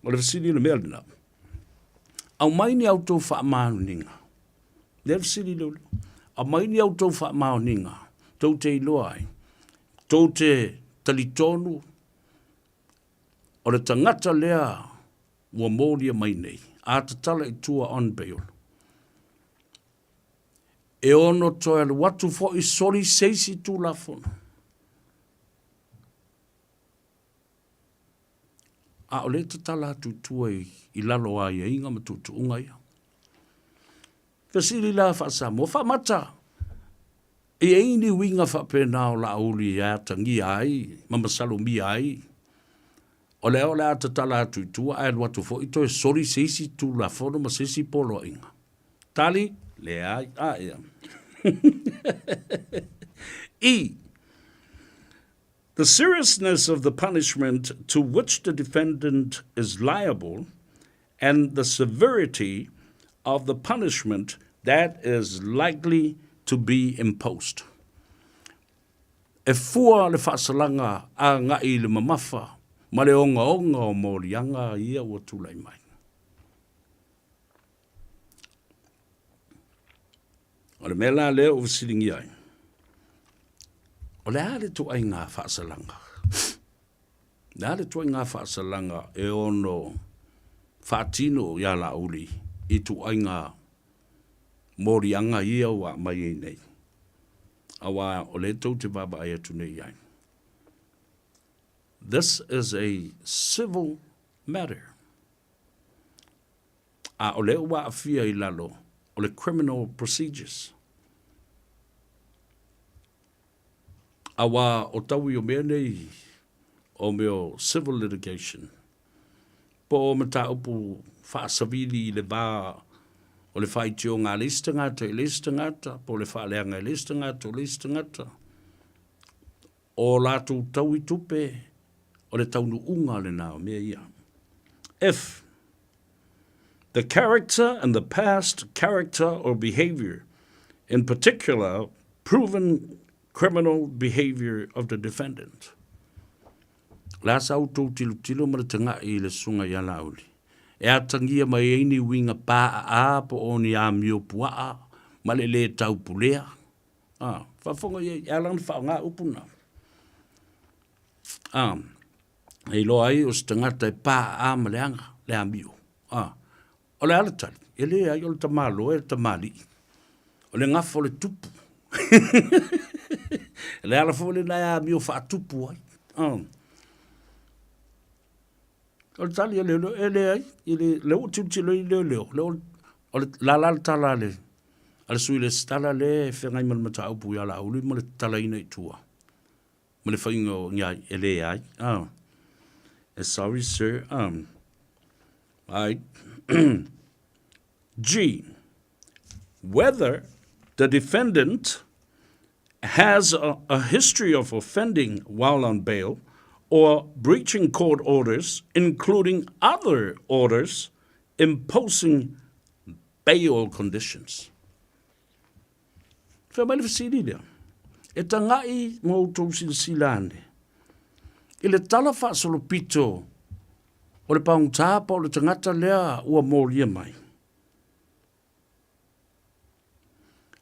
O le fasiri le mea lina. Au mai ni au tau wha maaninga. Le fasiri le ule. Au mai ni au tau wha maaninga. Tau te iloa ai. Tau te talitonu. O le tangata lea ua mōria mai nei. A te tala I tua on bail. E ono toi alu watu fo I sori seisi tu la fono. A o le te tala tutua I lalo a ia inga ma tutu unga ia. Fesili la fa Samoa, fa mata. E eini winga fa pena o la uli ya tangi ai, mama salumi ai. O le a te tala tutua ai watu fo ito e sori seisi tu la fono ma seisi polo inga. Tali, le ai, a ia. E. The seriousness of the punishment to which the defendant is liable and the severity of the punishment that is likely to be imposed. E fua le whaasalanga a ngai le mamafa, ma le onga o morianga ia o tulai mai. O le mela leo o silingi ai. O le ale tu ai ngā whaasalanga. Le ale tu ai ngā whaasalanga e ono whaatino ia la uli I tu ai ngā morianga ia wa mai e nei. Awa o le tau te baba ai atu nei ai. This is a civil matter. A o le ua afia I lalo o le criminal procedures. Awa o tau I o mea nei o meo civil litigation. Po o mata upu whaasavili I le baa o le whaitio ngā lista ngata I lista ngata, po le whaaleanga I lista ngata o lista ngata. O lātou tau I tupe o le taunu unga le nao mea ia. If the character and the past character or behavior, in particular, proven criminal behavior of the defendant. La sautou tilo ma le tanga I le sunga ia lauli. E atangia mai eini winga paa a po oni a mio pua ma le tau pulea. Whafonga ia alang whao ngā upuna. E lo ai o stangata e paa a ma le anga, le a mio. O le alatali, e le ai o le tamalo e le tamali. O le ngafo le tupu. Le ala fo le na mio fa tupu ai. O le tali ele ai, le o tuti le o le la tala le. Ala sui le stala le whengai man mata upu ia la uli mo le tala ina I tua. Mo le whaingo ngai ele ai. Sorry sir. Right. G. Whether the defendant has a history of offending while on bail or breaching court orders, including other orders imposing bail conditions. Fa mai fasili dia. E tangai mo tau silsilane. Ile tala fa solo pito o le paung tapa o le tangata lea ua moria mai.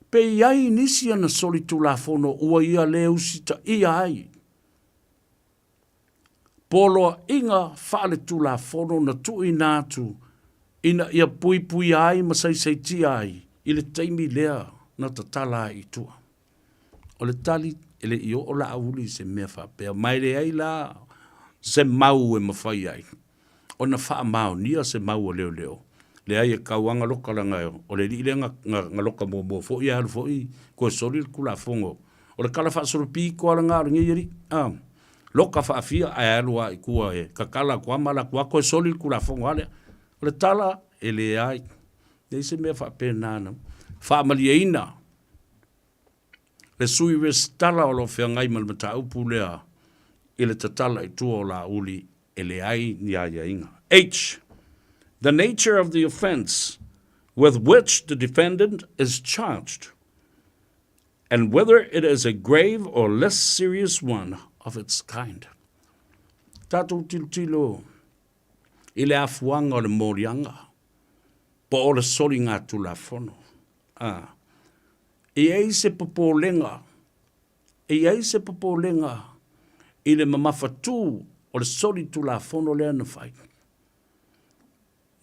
Pe iai nisi ana soli tu la fono ua ia le usita ia ai. Polo inga fale tu la fono na tu inatu ina ia pui ai masai saiti ai ile taimi lea na tatala I tua. O le tali ele io o la auli se mea fa pe mai le ai la se mau e mawhai ai. O na wha mau nia se mau o leo. Le ai e kauanga loka langa o le li nga loka mo fo ia alu fo I ko soli kula fongo. O le kala wha soropi ko ala ngā ringi iri. Loka wha afia ai alu a I kua e kakala kua mala kua ko soli kula fongo ale. O le tala e le ai. Nei se mea wha pe nana. Wha malia ina. Le sui restala o lo whea ngai malmata upu lea. Ile tatala I tua o la uli ele ai ni aia inga. H. The nature of the offense with which the defendant is charged, and whether it is a grave or less serious one of its kind. Tatou tilo ile afuanga o le morianga, po o le soli ngā tula fono. E ei se popolenga, ile mamafatu o le soli tula fono lea na whai.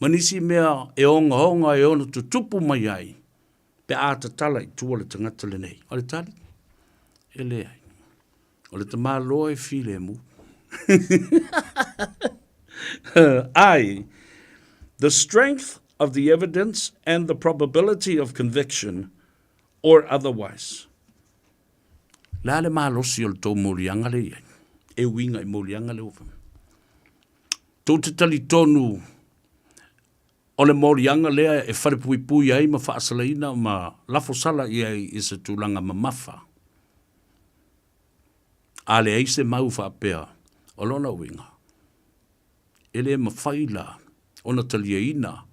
Manisi mea e onga e ono tutupu mai ai. Pe ata tala I tua le tangata le nei. O le tali? E le ai. O le tamā loa e file mu. I, the strength of the evidence and the probability of conviction or otherwise. La le malosi o le tō morianga le iai. E winga i morianga le ufa. Tō te tali tonu o le morianga lea e wharepui ai ma whaasalaina ma lafo sala iai i se tūlanga ma mafa. A le eise mau whaapea o lona winga. Ele ma whaila o na taliaina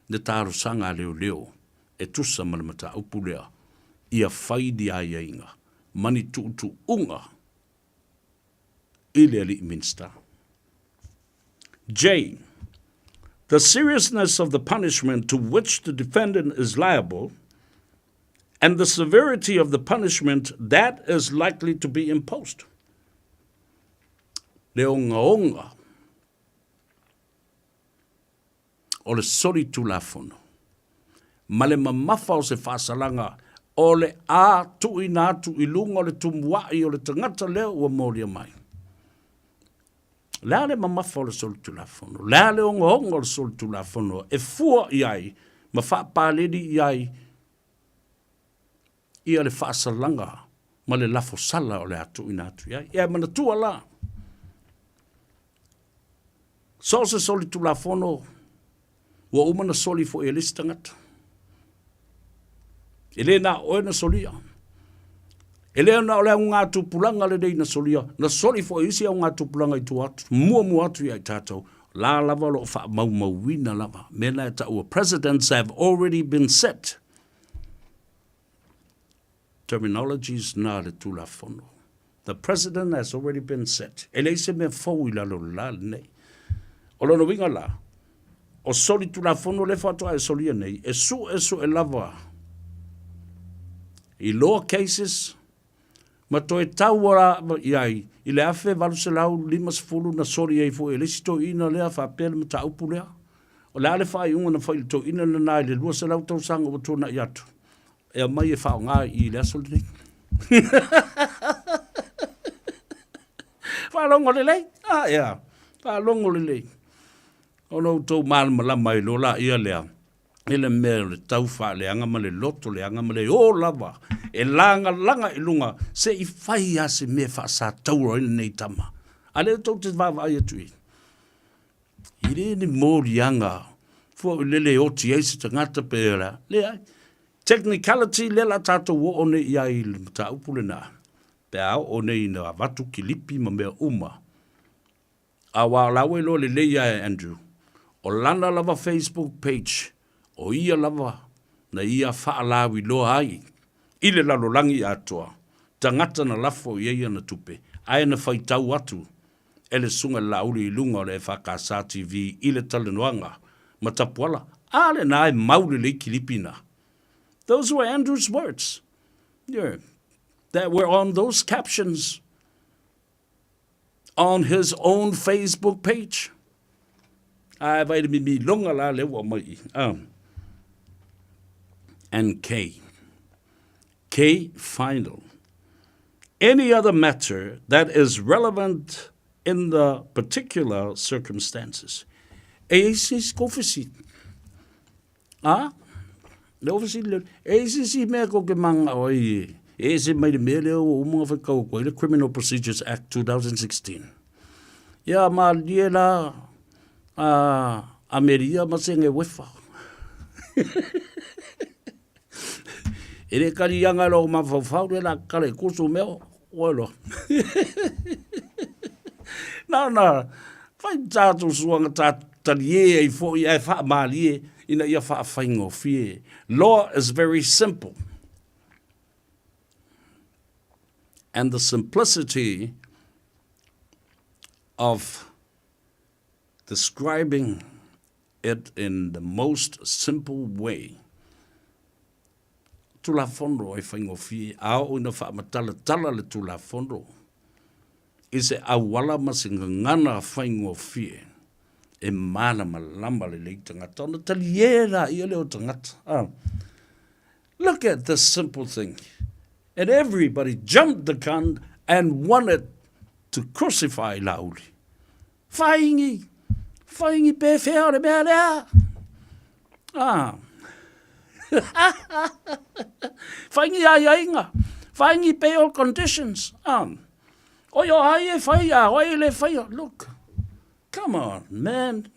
ne tāro sanga leo leo e tusa malamata upulea ia whaidi a iainga. Mani tu unga ile ali minsta. J. The seriousness of the punishment to which the defendant is liable and the severity of the punishment that is likely to be imposed. Le onga o le sori tulafono. Ma le mamafa o se whasalanga o le a tu ina atu i lunga o le tumuai o le tangata leo ua moria mai. Lea le mamafa o le soli tulafono. Lea le onga o le soli tulafono. E fua iai, ma whaapaledi iai, ia le whaasalanga, ma le lafo sala o le atu ina atu iai. Ia mana tua la. So se soli tulafono, ua umana soli fo e lisi tangata. Ele na oe na solia. Ele na ole ngā tupulanga le dei na solia. Na soli fo isi au ngā tupulanga i tu atu. Mua atu ia i tātou. La lava lo wha mau wina lava. Mena e ta ua presidents have already been set. Terminologies na le tula fono. The president has already been set. Ele se me fau i lalo la nei. O lono winga la. O soli tula fono le fatua e solia nei. E su e lava. I lower cases, ma to e tau ora iai, i le afe valu se lau 5 na sori ei fo e lesi to ina lea whapele ma ta upu lea. O le ale whai unga na whai to ina na nai le lua se lau tau sanga o tōna i atu. E a mai e whao ngā i lea soli nei. Whalongo le lei? Ah, ea. Whalongo le lei. O no tau mālama lama i lola ia lea. Ele mea le tau wha le anga ma le loto le anga ma le o lava. E langa i lunga se i whai ase me wha sa taura ina nei tama. A le tau te wawai atu i. I re ni mōri anga. Fua lele oti eise tangata pēra. Le ai. Technicality le la tato wo one i ai le mta upule na. Pe au one i na watu ki lipi ma mea uma. A wā lawe lo le leia e Andrew. O lana lava Facebook page. O ia lava na ia whaalawi loa ai. Ile lalolangi atua. Tangata na lafo ia na tupe. Aia na whaitau atu. Ele sunga lauri i lunga o le whakasa TV. Ile talenoanga. Matapuala. Ale na ai mauri le kilipina. Those were Andrew's words. Yeah. That were on those captions. On his own Facebook page. Ai vai mi longa la le wa mai. And K. K, final. Any other matter that is relevant in the particular circumstances. Eis kofisi. Ah? Le ofisi le. Eis mea ko ke manga oi. Eis mai de mele o mo fa ko le Criminal Procedures Act 2016. Ya ma liela Ameria masenge wefa. Ele kari anga lo ma fau le la kale kusu meo olo. Na. Fai tatu suanga talie e fo ia fa malie ina ia fa faingo fie. Law is very simple. And the simplicity of describing it in the most simple way. Tula fondo e whaingo fie, ao ina wha matala tala le tula fondo. I se awala masinga ngana whaingo fie, e mana malamba le lei tangata, ona taliera i leo tangata. Look at this simple thing. And everybody jumped the gun and wanted to crucify Lauli. Whaingi, Whaingi pe whea le mea lea. Whaingi ai inga. Whaingi pe all conditions. Oi o ai e whaia, oi le whaia. Look, come on, man.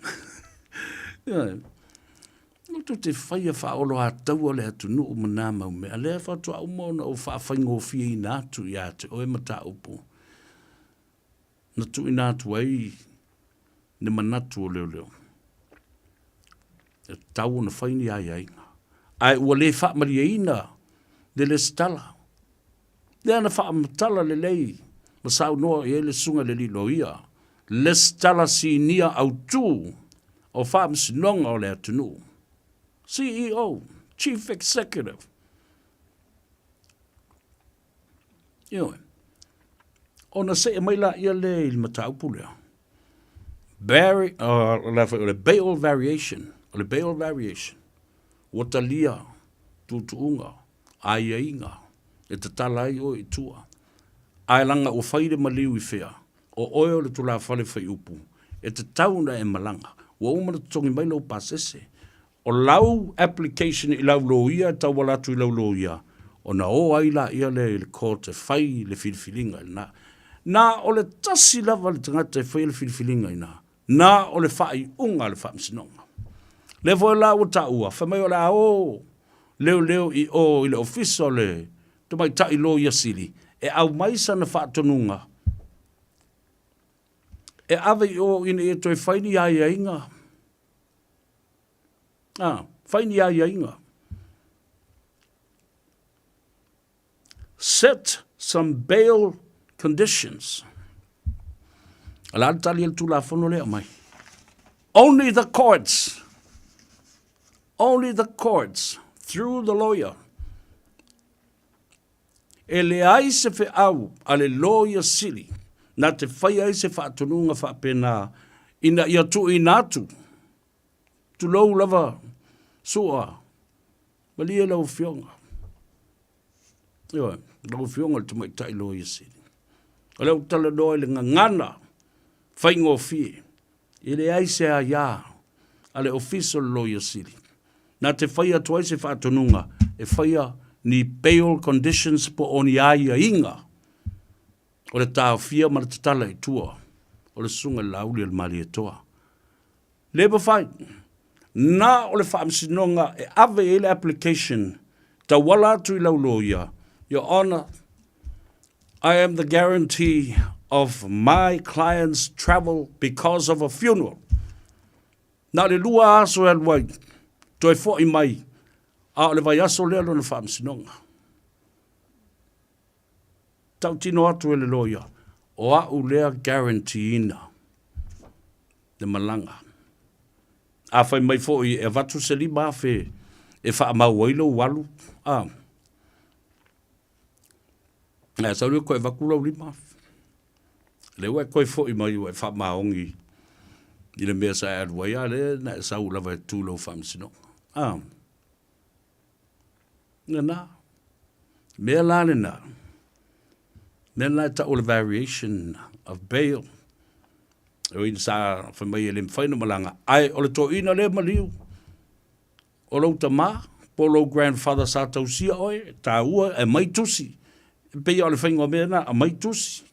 Nutu te whaia whaolo a taua le atu nuu mana mau mea. Lea whatua umona o whaingo fia i nātu i ate. Oe mata upo. Natu i nātu ai. Ne manatu o leo leo. E tau na whaini ai ai. Ai ua le wha maria ina. Le stala. Le ana wha matala le lei. Masau noa e le sunga le lilo ia. Le stala si nia au tū. O wha msinonga o le atunu. CEO, Chief Executive. Ioi. Ona se e maila ia le il matau pulea. Le Baal variation. Le Baal variation. Watalia, tutuunga, aiainga, e te talai o i tua. Ailanga o whaire maliu i whea. O oeo le tula whale whai upu. E te tauna e malanga. Wa umana tongi maila o pasese. O lau application i lau loia, tau walatu i lau loia. O na o aila ia le ko te whai le whiriwhiringa i na. Na o le tasi lava le tangata e whai le whiriwhiringa i na. Na o le whai unga le whamsinonga. Le voi la o ta ua, whamai o la o. Leo i o i le ofisa le. Tu mai ta i lo ia siri. E au maisa na whaatonunga. E ave i o ina e toi whaini ai inga. Whaini ai inga. Set some bail conditions. Ala tali el tula fono le mai. Only the courts through the lawyer. E le ai se fe au ale lawyer sili. Na te whai ai se whaatonunga whaapena ina ia tu inatu. Tu lau lava sua. Malia lau fionga. Ioi, lau fionga le tumai tai lawyer sili. O leo tala doa le ngangana. Whaingo fie. I le ai se a ia. Ale official lawyer sili. Na te whaia tuai se whaatonunga. E whaia ni bail conditions po oni ai a inga. O le tau fia ma le tatala i tua. O le sunga lauli al mali e toa. Leba whai. Na o le whaamsinonga e ave e le application. Ta wala atu i lau loia. Your Honor, I am the guarantee of my client's travel because of a funeral. Na le lua aso e luai. Toi fo i mai. A le vai aso lea lona whaamsinonga. Tau tino atu e le loia. O a u lea guarantee ina. Le malanga. A whai mai fo i e vatu se li mafe. E wha mau wailo walu. E sa ua koe wakula u li mafe. Le ua koe fo i mai e wha maongi. I le mea sa e aduai a le na e sa u lava e tūlo whaamsinonga. Na. Mea lale na. Mea la ta o le variation of bail. O ina sa whamai e le mwhaina malanga. Ai o le to ina le maliu. O lau ta ma. Po lau grandfather sa tausia oe. Ta ua e mai tusi. Pei o le whaingoa mea na a mai tusi.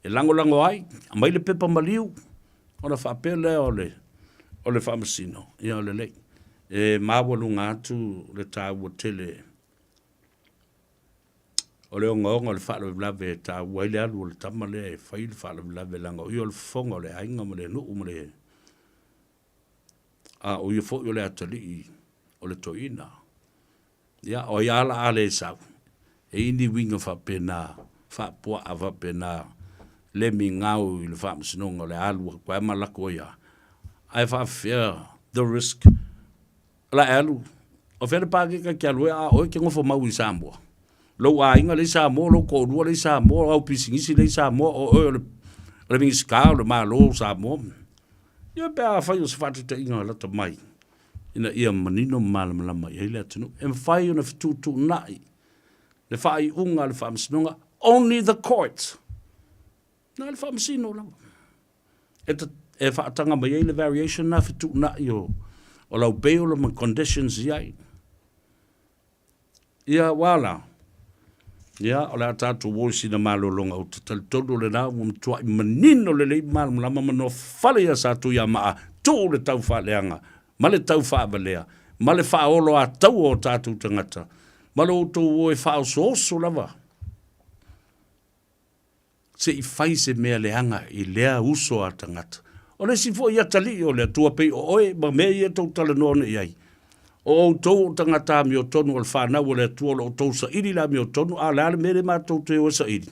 E lango ai. A mai le pepa maliu. O na whapele o le whamasino. Ia o le lei. E mawalu ngātu le tā ua tele. O le onga le whaala vlave tā ua ile alu o le tama le e whai le whaala vlave langa. O i o le whonga o le ainga mo le nuu mo le. O i o le atali o le toina. Ia o i ala ale sau. E ini winga whapena. Whapua a whapena. Le mi ngau i le whaamasinonga o le alu. Kwa ema lako ia. Ai whawhia the risk. La alu. O whera pāke ka kia lue a oi ke ngofo mau i Samoa. Lau a inga le Samoa, lau kōrua le Samoa, au pisingisi le Samoa, o oi le mingi ska o le maa lo Samoa. Ia pēa a whai o se whatu te inga lata mai. Ina ia manino malamalama i heile atunu. E mwhai o na fitutu nai. Le whai unga le whaamasinonga. Only the court. Na le whaamasino lama. E e whaatanga mai le variation na fitu na i o lau peo le conditions iai. Ia wala. Ia o le atatu wosi na malolonga o te talitolo le nao mo mtua i manino le lei malam lama mano fale ia sa tu ia maa tō le tau wha leanga, ma le tau wha avalea, ma le wha olo a tau o tātou tangata, ma le o tō o e wha o so lava. Se i whai se mea leanga i lea uso a tangata. O le si fo ia tali o le tua pei o oe, ma mea ia tau tala nona iai. O tau tangata mi o tonu al whanau o le tua o tau sa iri la mi o tonu, a le ale mere ma tau te o sa iri.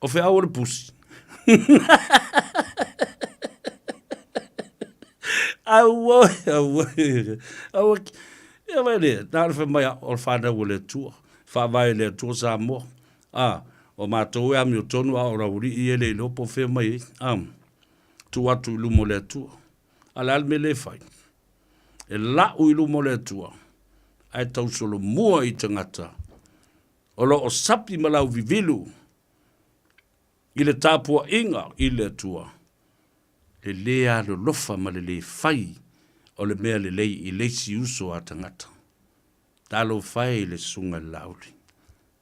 O whi au le pusi. Awa, ia vai le, nāre whi mai o le whanau o le tua, whawai le tua Samoa. O mātou e ami o tonu a o rauri i ele i lopo whi mai, tu atu i lumo le tua. Ala alme le fai. E la uilu mo le tua. Ai tau solo mua i tangata. O lo o sapi malau vivilu. I le tāpua inga i le tua. Le lea lo lofa ma le fai. O le mea le lei i leisi uso a tangata. Talo fai le sunga lauri.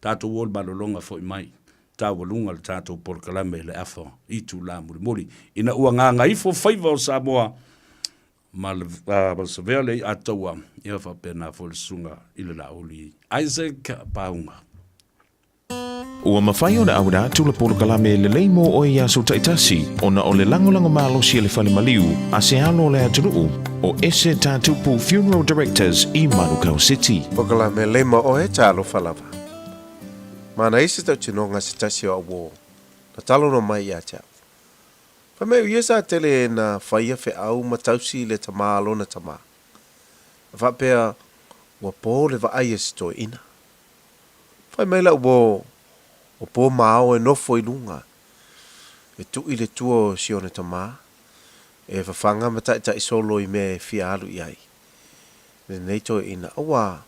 Tātou wol malolonga fo i mai. Tā walunga le tātou porkalame le afo. I tu la muri. Ina ua nganga ifo Faiva o Samoa. Ma se vea lei ataua ia whapena fo le sunga i le laoli. Isaac Paunga. Ua mawhai o na aura tula polo kalame le leimo o ia so taitasi o na o le langolango malo si le whale maliu a se alo le aturuu o ese tātupu Funeral Directors i Manukau City. Po kalame leimo o e talo whalava. Mana isi tau tinonga se tasi o awo na talo no mai ia tau. Pameu ia sa tele na whaia whi au matausi le tama alona tama. Whapea ua pō le wa aia si toi ina. Whai meila ua o pō mao e nofo i lunga. E tu i le tua si ona tama. E whawhanga matai tai solo i me fia alu iai. Le nei toi ina. Awa.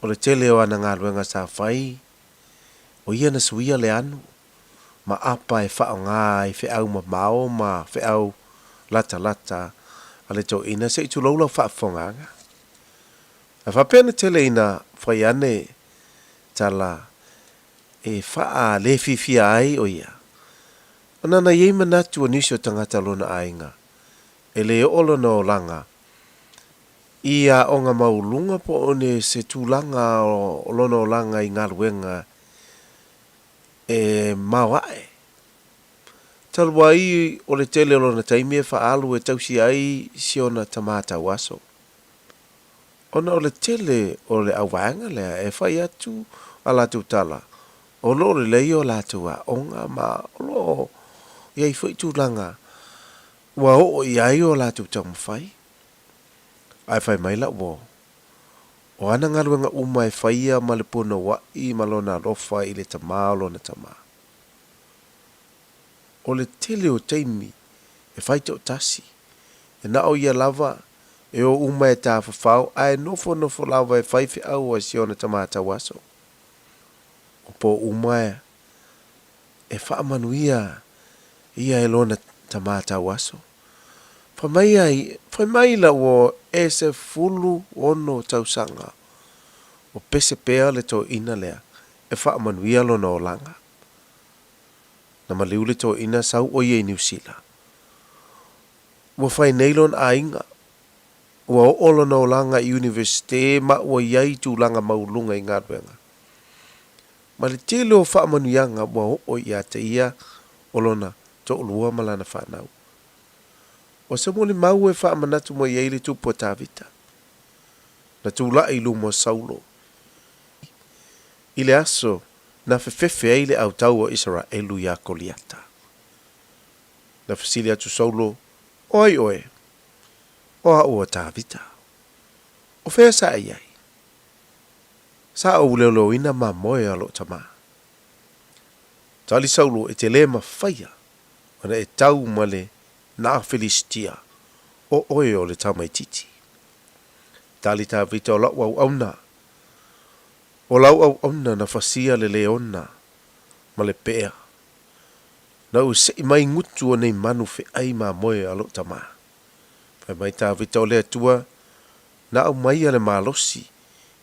O le tele o ana ngā ruenga sa whai. O ia na suia le anu. Ma apa e whao ngā i whiau ma mao ma whiau lata a le tau ina se i tu laulau whaafonganga. A whapena tele ina whai ane tala e whaa le fifia ai o ia. Ana na iei manatu o nisio tangata lona ainga. E le olo na o langa. Ia o ngā maulunga po one se tūlanga o lona o langa i ngā ruenga e mawae. Talwai o le tele o na taimi e whaalu e tausi ai si ona tamata waso. Ona o le tele o le awanga lea e whai atu a latu tala. O lo le lei o latu a onga ma o lo iai whai tūlanga. Wa o iai o latu tamu whai. Ai whai maila wo. O ana ngaruenga uma e whaia ma le puna wa i malona rofa i le tamā lona tamā. O le tele o taimi e whaita o tasi. E na o ia lava e o uma e tā whawhau ai nofo lava e whaifi au a si ona tamata waso. O po uma e whaamanuia ia e lona tamata waso. Whamai la o e se fulu ono tausanga. O pese pea le to ina lea. E whaamanuia lona o langa. Na maliu le to ina sau o ye New Zealand. Ua whai neilon a inga. Ua o lona o langa universite ma ua iai tu langa maulunga i ngā ruenga. Ma le tele o whaamanuianga ua o ia te ia o lona to ulua malana whanau. O se mole mau e whaamanatu mo iei le tupu o tāwita. Na tūla i lumo saulo. I le aso, na whewhewhe ei le au tau o Israelu ia koliata. Na whesili atu saulo, oi oe, o a ua tāwita. O whea sa iai. Sa au leo ina ma moe alo tama. Tali saulo e te le ma whaia, ana e tau male na Filistia o oe o le tamaititi. Tali tā vita o lau au auna. O lau au auna na fasia le leona ma le pea na u se mai ngutu o nei manu fe ai ma moe alo tama. Fai mai tā vita o lea tua, na au mai ale malosi,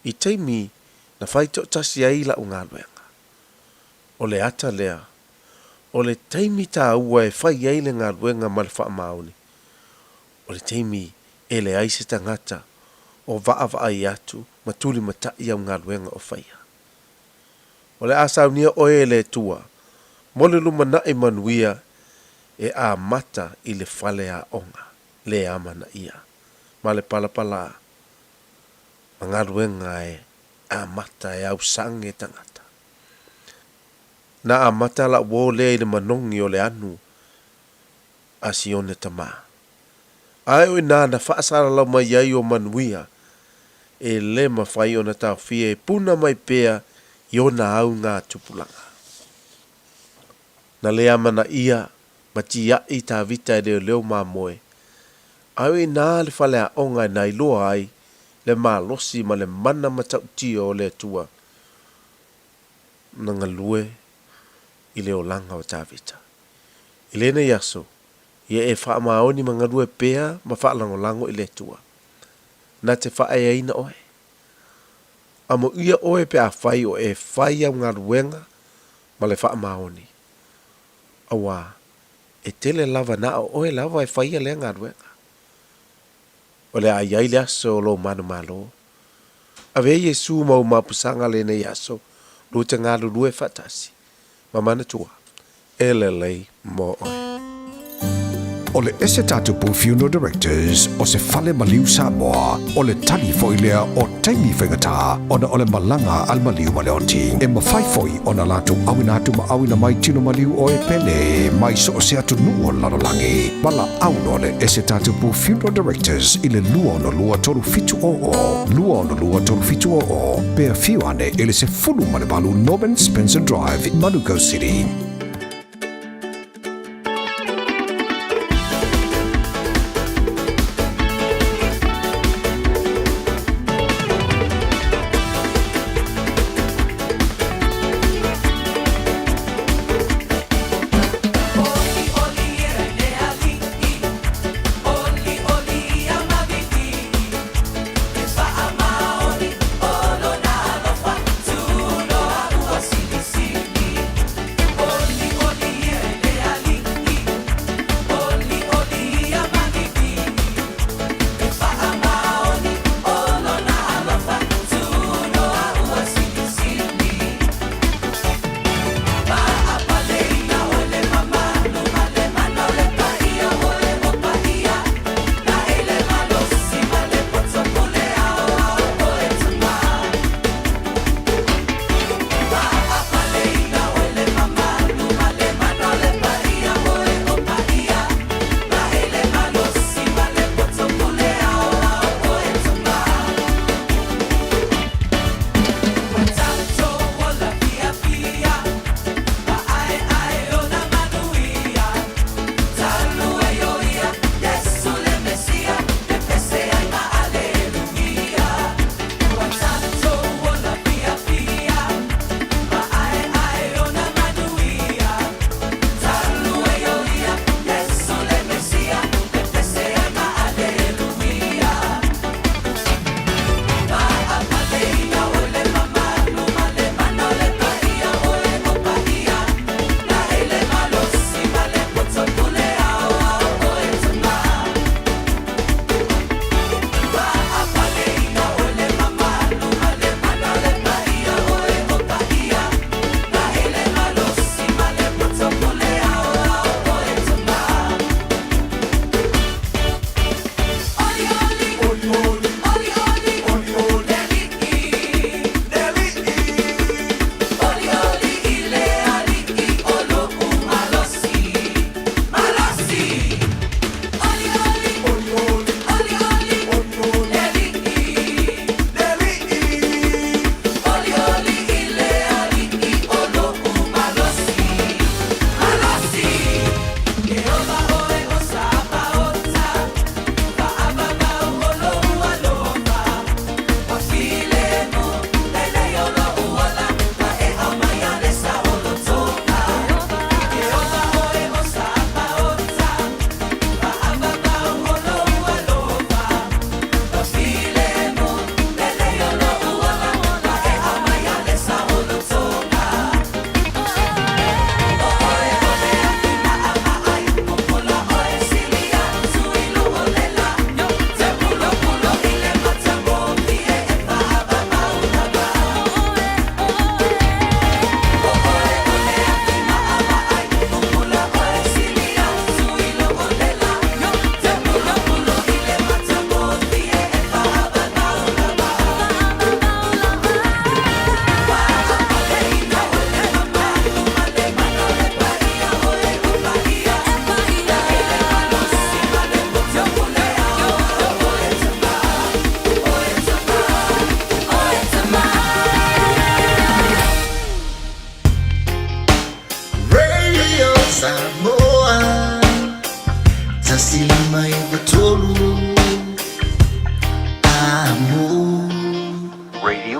i teimi na fai to tasi ai la o ngā luenga. O le ata lea, o le teimi tā ua e fai ai le ngā luenga ma le wha maoni. O le teimi e le aise tangata, o vaa ai atu, ma tuli matai au ngā luenga o faia. O le asau nia oe le tua, mo le luma na e manuia, e a mata i le fale a onga, le amana ia, ma le palapala, ma ngā luenga e a mata e au sange tangata. Na a mata la wo le i le manongi o le anu, a sione tama. Ai o na whaasara lau mai ai o manuia, e le mawhai o na tau fia e puna mai pea i o na au ngā tupulanga. Na le amana ia, ma ti i tā vita e leo mā moe. Au e nā le whale a onga e nai loa ai, le mā losi ma le mana matau tio o le tua. Nanga lue, i leo langa o tā vita. I le na yaso, ia e wha maoni ma ngalue pea, ma wha lango i le tua. Na te wha e aina oe. Amo ia oe pe a whai o e whai au ngā ruenga, ma le wha maoni. Awa, e tele lava na o oe lava e whai a le ngā ruenga. O le ai ai le aso o lo manu malo. A vei e su mau mapusanga le ne aso, lo te ngā lulue fatasi. Ma mana tua, e le lei mo oe. O le ese tatu pu funeral directors o se fale maliu Samoa o le tali foilea o taimi whaingata ona o le malanga al maliu maleoti e mawhaifoi o na latu awina atu ma awina mai tino maliu o e pele mai so o se atu nuo lalolangi mala auno le ese tatu pu funeral directors i le lua ono lua toru fitu o pea fiuane ele se fulu malebalu Norman Spencer Drive in Manukau City.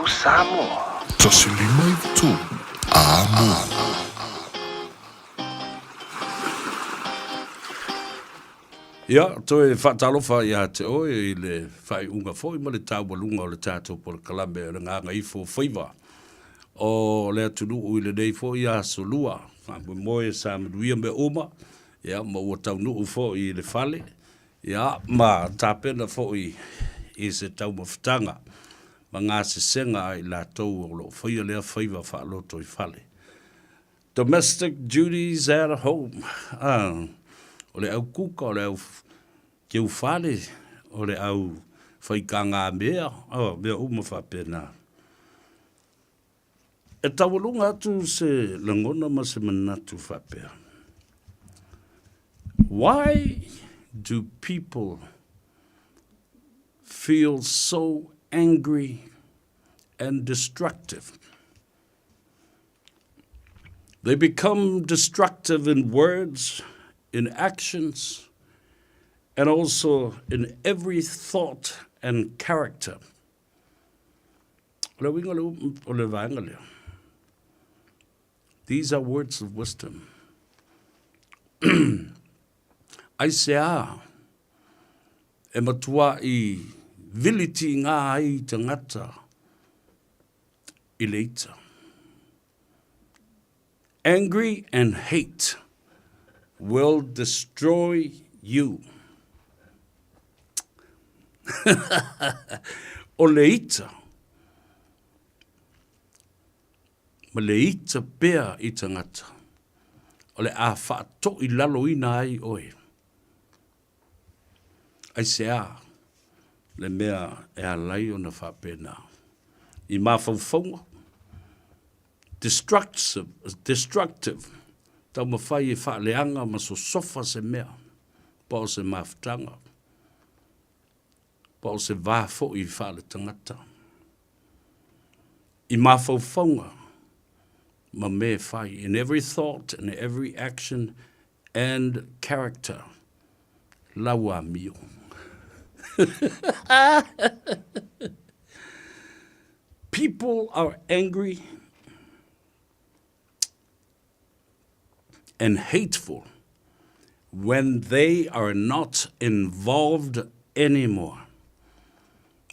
Maliu Samoa. Tasi lima i tu. Amo. Ia, toe whaatalofa ia te oe i le whai unga fo, i ma le tau walunga o le tātou por kalame o le Gagaifo Faiva. O le atunu i le nei fo ia solua, wha moe sa manuia me oma, ia, ma ua tau nuu fo i le fale, ia, ma tāpena fo i se tau mawhitanga, ma ngā se senga i la tau o lo whaia lea Faiva wha loto i fale. Domestic duties at home. O le au kuka, o le au kiu whale, o le au whaikanga mea, mea uma whapena. E tawalunga atu se langona ma se manatu whapea. Why do people feel so angry and destructive? They become destructive in words, in actions, and also in every thought and character. These are words of wisdom. Ai se a, e matua i viliti ngā ai tangata i leita. Angry and hate will destroy you. O leita. Ma leita pea i tangata. O le a whaato i lalo ina ai oe. Ai se a, le mea e a lai o na whapena. I mawhauwhaunga. Destructive. Tau mawhai e whaaleanga ma so sofa se mea. Pa o se mawhtanga. Pa o se vāfo i whaale tangata. I mawhauwhaunga. Ma me whai. In every thought and every action and character. Laua mio. People are angry and hateful when they are not involved anymore.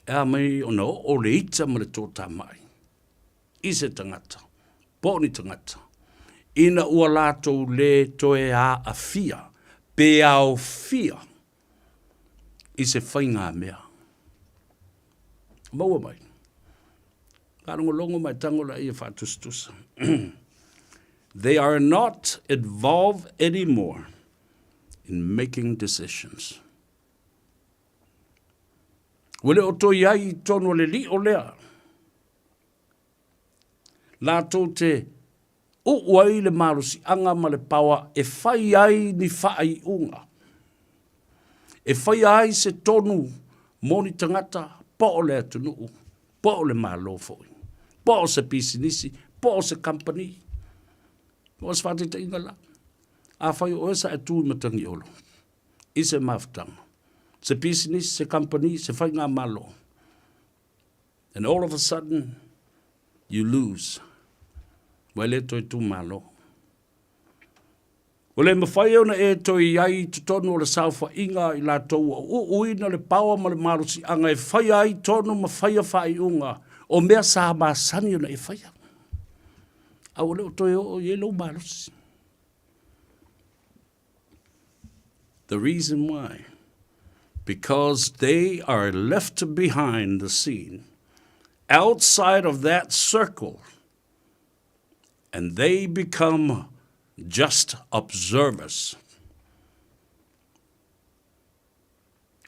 E mai ona o le ita ma le tō mai. I se tangata, pōni tangata. Ina ua lātou le toe a fia, pe au fia. I se whainga mea. Maua mai. Kārongo longo mai tangola ia whātustusa. They are not involved anymore in making decisions. Wale o toi ai tono le li o lea. Lātou te o uai le marusi anga ma le pawa e whai ai ni whai unga. E whai ai se tonu moni tangata po o le atunuu, po o le malofoi, po o se pisinisi, po o se company. O se whate te inga la. A whai o esa e tū matangi olo. I se mawhtanga. Se business, se company, se whai ngā malo. And all of a sudden, you lose. Wai le toi tū malo. O le mawhai ona e toi ai te tonu o le sauwha inga i la tau o uina le pawa ma le marusi anga e whai ai tonu ma whai a whai unga. O mea sa maasani ona e whai a. Au leo toi o yellow marusi. The reason why, because they are left behind the scene, outside of that circle, and they become just observers.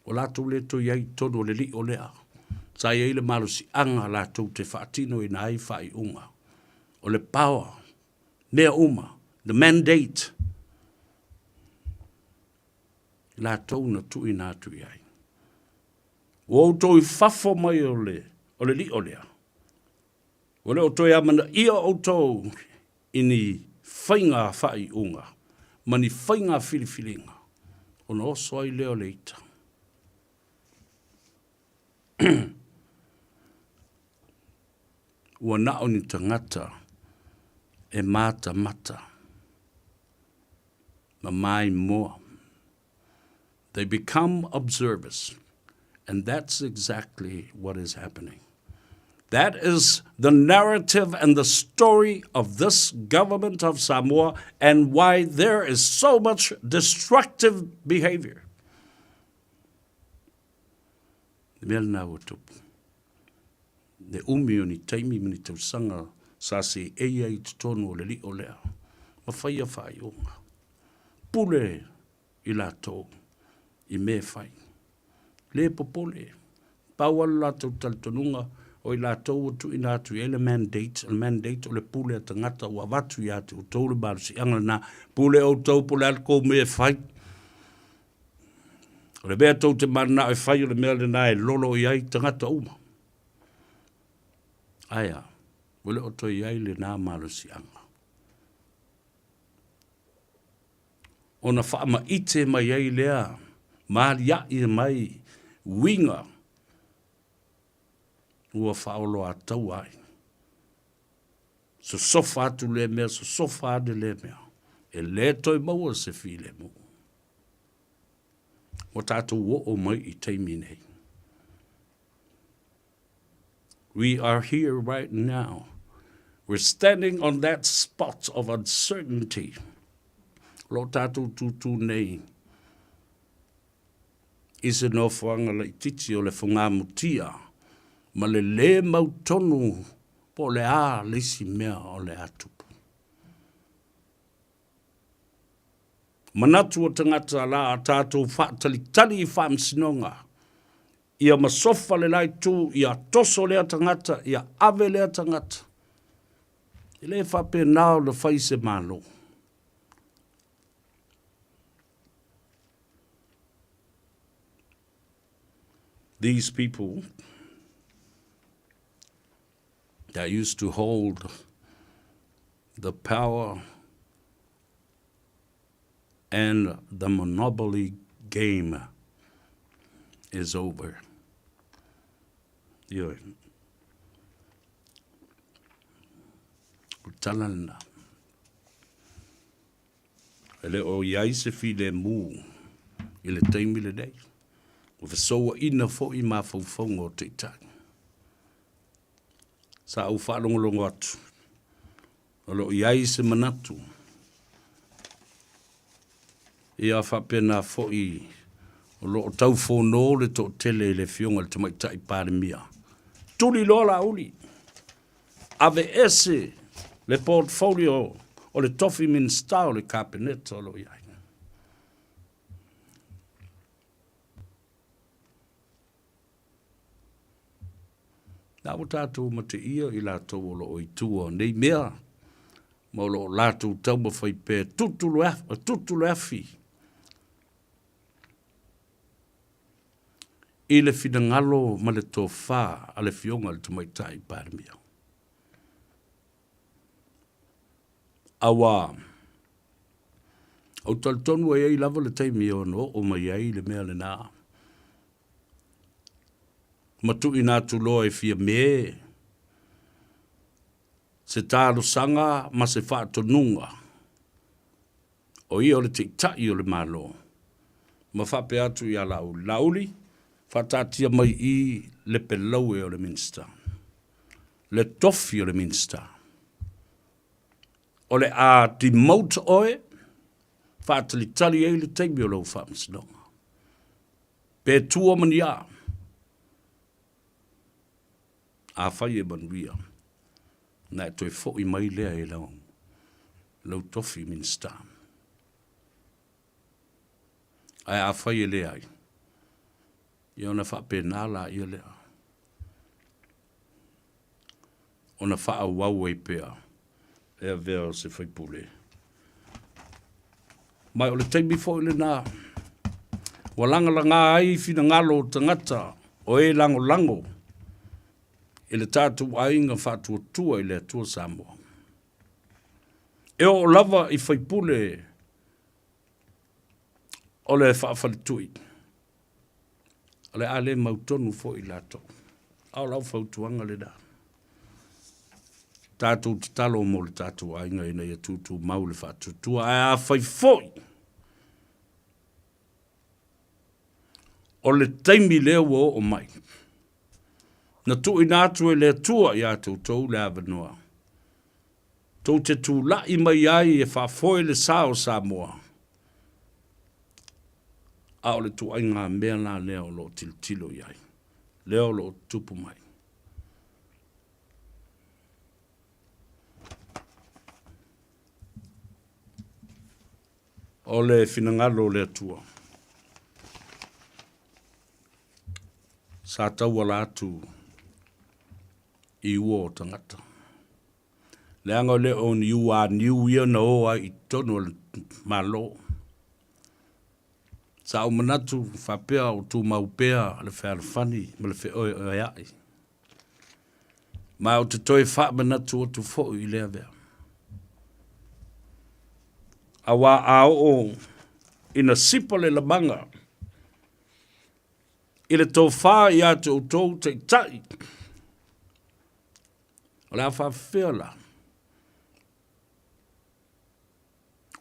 O lātou le to iai tono le li o lea. Sa iai le malusi anga lātou te whaatino i nai whai unga. O le power, mea uma, the mandate. Lātou na tui nā tui ai. O tō i whafo mai o le li o lea. O le o tō i amana ia o tō ini whainga whai unga. Mani whainga whiriwhiringa. O na oso ai leo leita. ua nao ni tangata e mata mata. Ma mai moa. They become observers. And that's exactly what is happening. That is the narrative and the story of this government of Samoa and why there is so much destructive behavior. Mea o tupu. Ne umi o ni taimi mini tausanga sa se eia I tutonu o le li o lea. Ma whaia whai onga. Pule I la tō. I me whai. Le popole. Pawala la tau taltonunga o I la tō o tu ina atu ele mandate o le pule a tangata o avatu I atu o tō le baru si angala na pule o tau pule alko me whai. O le bea tau te marana o whai o le mea le na e lolo I ai tangata uma. Aia, wale o toi ai le nā malo si anga. O na whaama ite mai ai lea, maria I mai, winga, ua whaolo a tau ai. So sofa atu le mea, so sofa ade le mea. E le toi maua se fi le mo. O tātou o mai I teimi nei. We are here right now. We're standing on that spot of uncertainty. Lo tātou tūtū nei. Ise no whanga le titi o le whunga mutia. Ma le mautonu po le a lesi mea o le atupu. Manatu o tangata la tātou tali I whaamsinonga. Ia masofa le lai tū, ia toso lea tangata, ia ave lea tangata. I le whape nao le whai se malo. These people that used to hold the power and the monopoly game is over. Yo. Talana. Ele o iai se fi le mu. I le taimi le dei. O fesoa ina fo I ma faufonga o te itai. Sa au whalongolongo atu. O lo iai se manatu. Ia whapena fo I o lo tau whono le to tele le fionga le tamaitai pāre mia. Tuli lola uli. Ave ese le portfolio o le tofi minsta o le cabinet o lo iai. Nā o tātou ma te ia I lātou o lo o I tua nei mea. Ma o lo lātou tau ma whai pē tutulu afi. I le finangalo ma le tō whā a le fionga le tamaitai pāremia. Awa, au taltonu ai lava le taimi ono o mai ai le mea le nā. Matu I nātu loa e fia me. Se tālo sanga ma se whātonunga. O I o le tiktai o le malo. Ma whape atu I a lauli. Whatatia mai I le pelau e o le minsta. Le tofi o le minsta. O le a demote oe. Whatali tali e le teimi o lau whamsinonga. Pe tua mani a. A whai e manuia. Nā e toi fo I mai lea e lau. Lau tofi minsta. Ai a whai e lea ai. Ia ona whape nāla ia lea. Ona wha wau e pēa. Ea vea se whaipule. Mai o le teimi fo I le nā. Wa langa ai fina ngalo tangata. O e lango. I le tātou ainga whātua tua I le atua Samoa. E o lava I whaipule. O le whaafalitui. O le ale mautonu fo I lato. Au lau whautuanga le da. tātou te talo mo le tātou ainga ina ia tūtū mau le whātutua ai a whai foi. O le taimi leo o mai. Na tu ina atu e le tua i atu tau le avanoa. Tau te tū la i mai ai e whaafoe le sao Samoa. A o le tu ainga mea la leo lo tilo iai. Leo lo tupu mai. O le finangalo le atua. Sa tau ala atu i ua o tangata. Le anga le on you are new year na oa i tono le malo. Sa o manatu whapea o tū maupea le whaalfani ma le wheoi o ai. Ma o te toi wha manatu o tu fo i lea vea. Awa ao o ina sipa le lamanga. I le tō wha i atu o tō te tai. O le a whawhea la.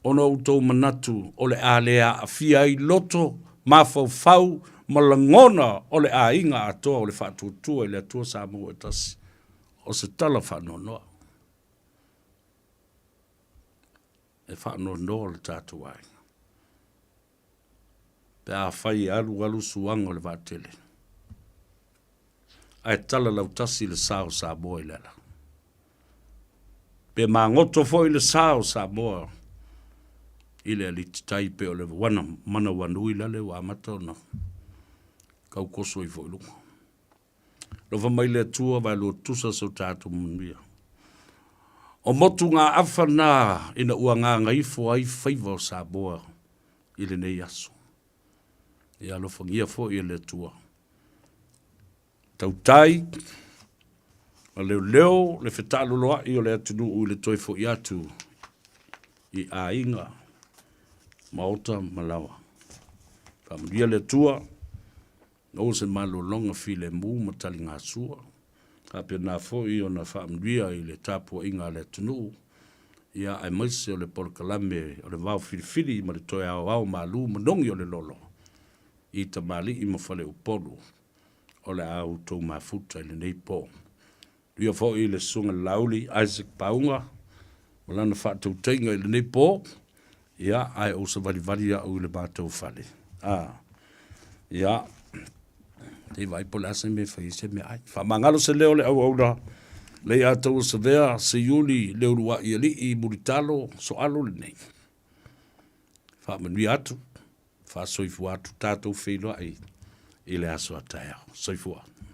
Ono o tō manatu o le a lea a fia i loto ma fau malangona o le a inga atoa o le whatutua i le atua Samoa e tasi. O se tala whanonoa. E whanonoa le tātu ai. Pe a whai alu suanga o le vātele. Ai tala lau tasi le sao Samoa i lela. Pe ma ngoto fo i le sao Samoa. Ile ali tai pe o le wana mana wanui la le wa mata na. Kau koso i fo i lunga. Lo va mai le tua vai lo tusa so tātu munia. O motu ngā awhana ina ua ngā Gagaifo ai Faiva o Samoa i le nei aso. Ia lo whangia fo i le tua. Tau tai, a leo le whetalo loa i o le atunu u le toi fo i atu i a inga maota malawa. Whamuria le tua, no se malo longa fi le mu matali ngā sua. Ka pe nā fo i o na whamuria i le tāpua inga le atunu. Ia ai maise o le porkalame o le vau whiriwhiri ma le toi au malu manongi o le lolo. I ta mali i mawhale upolu o le au tau mafuta i le nei pō. Ia fo i le sunga lauli Isaac Paunga, malana whātau teinga i le nei pō, ia ai o sa vari au i le mātau whale. Ia, te vai po le asa me whaise me ai. Whamangalo se leo le au na, le atau sa vea se yuli leo rua i ali i muritalo so alo le nei. Whamanui atu, wha soifu atu tātou whenua i le aso ataia. Soifu atu.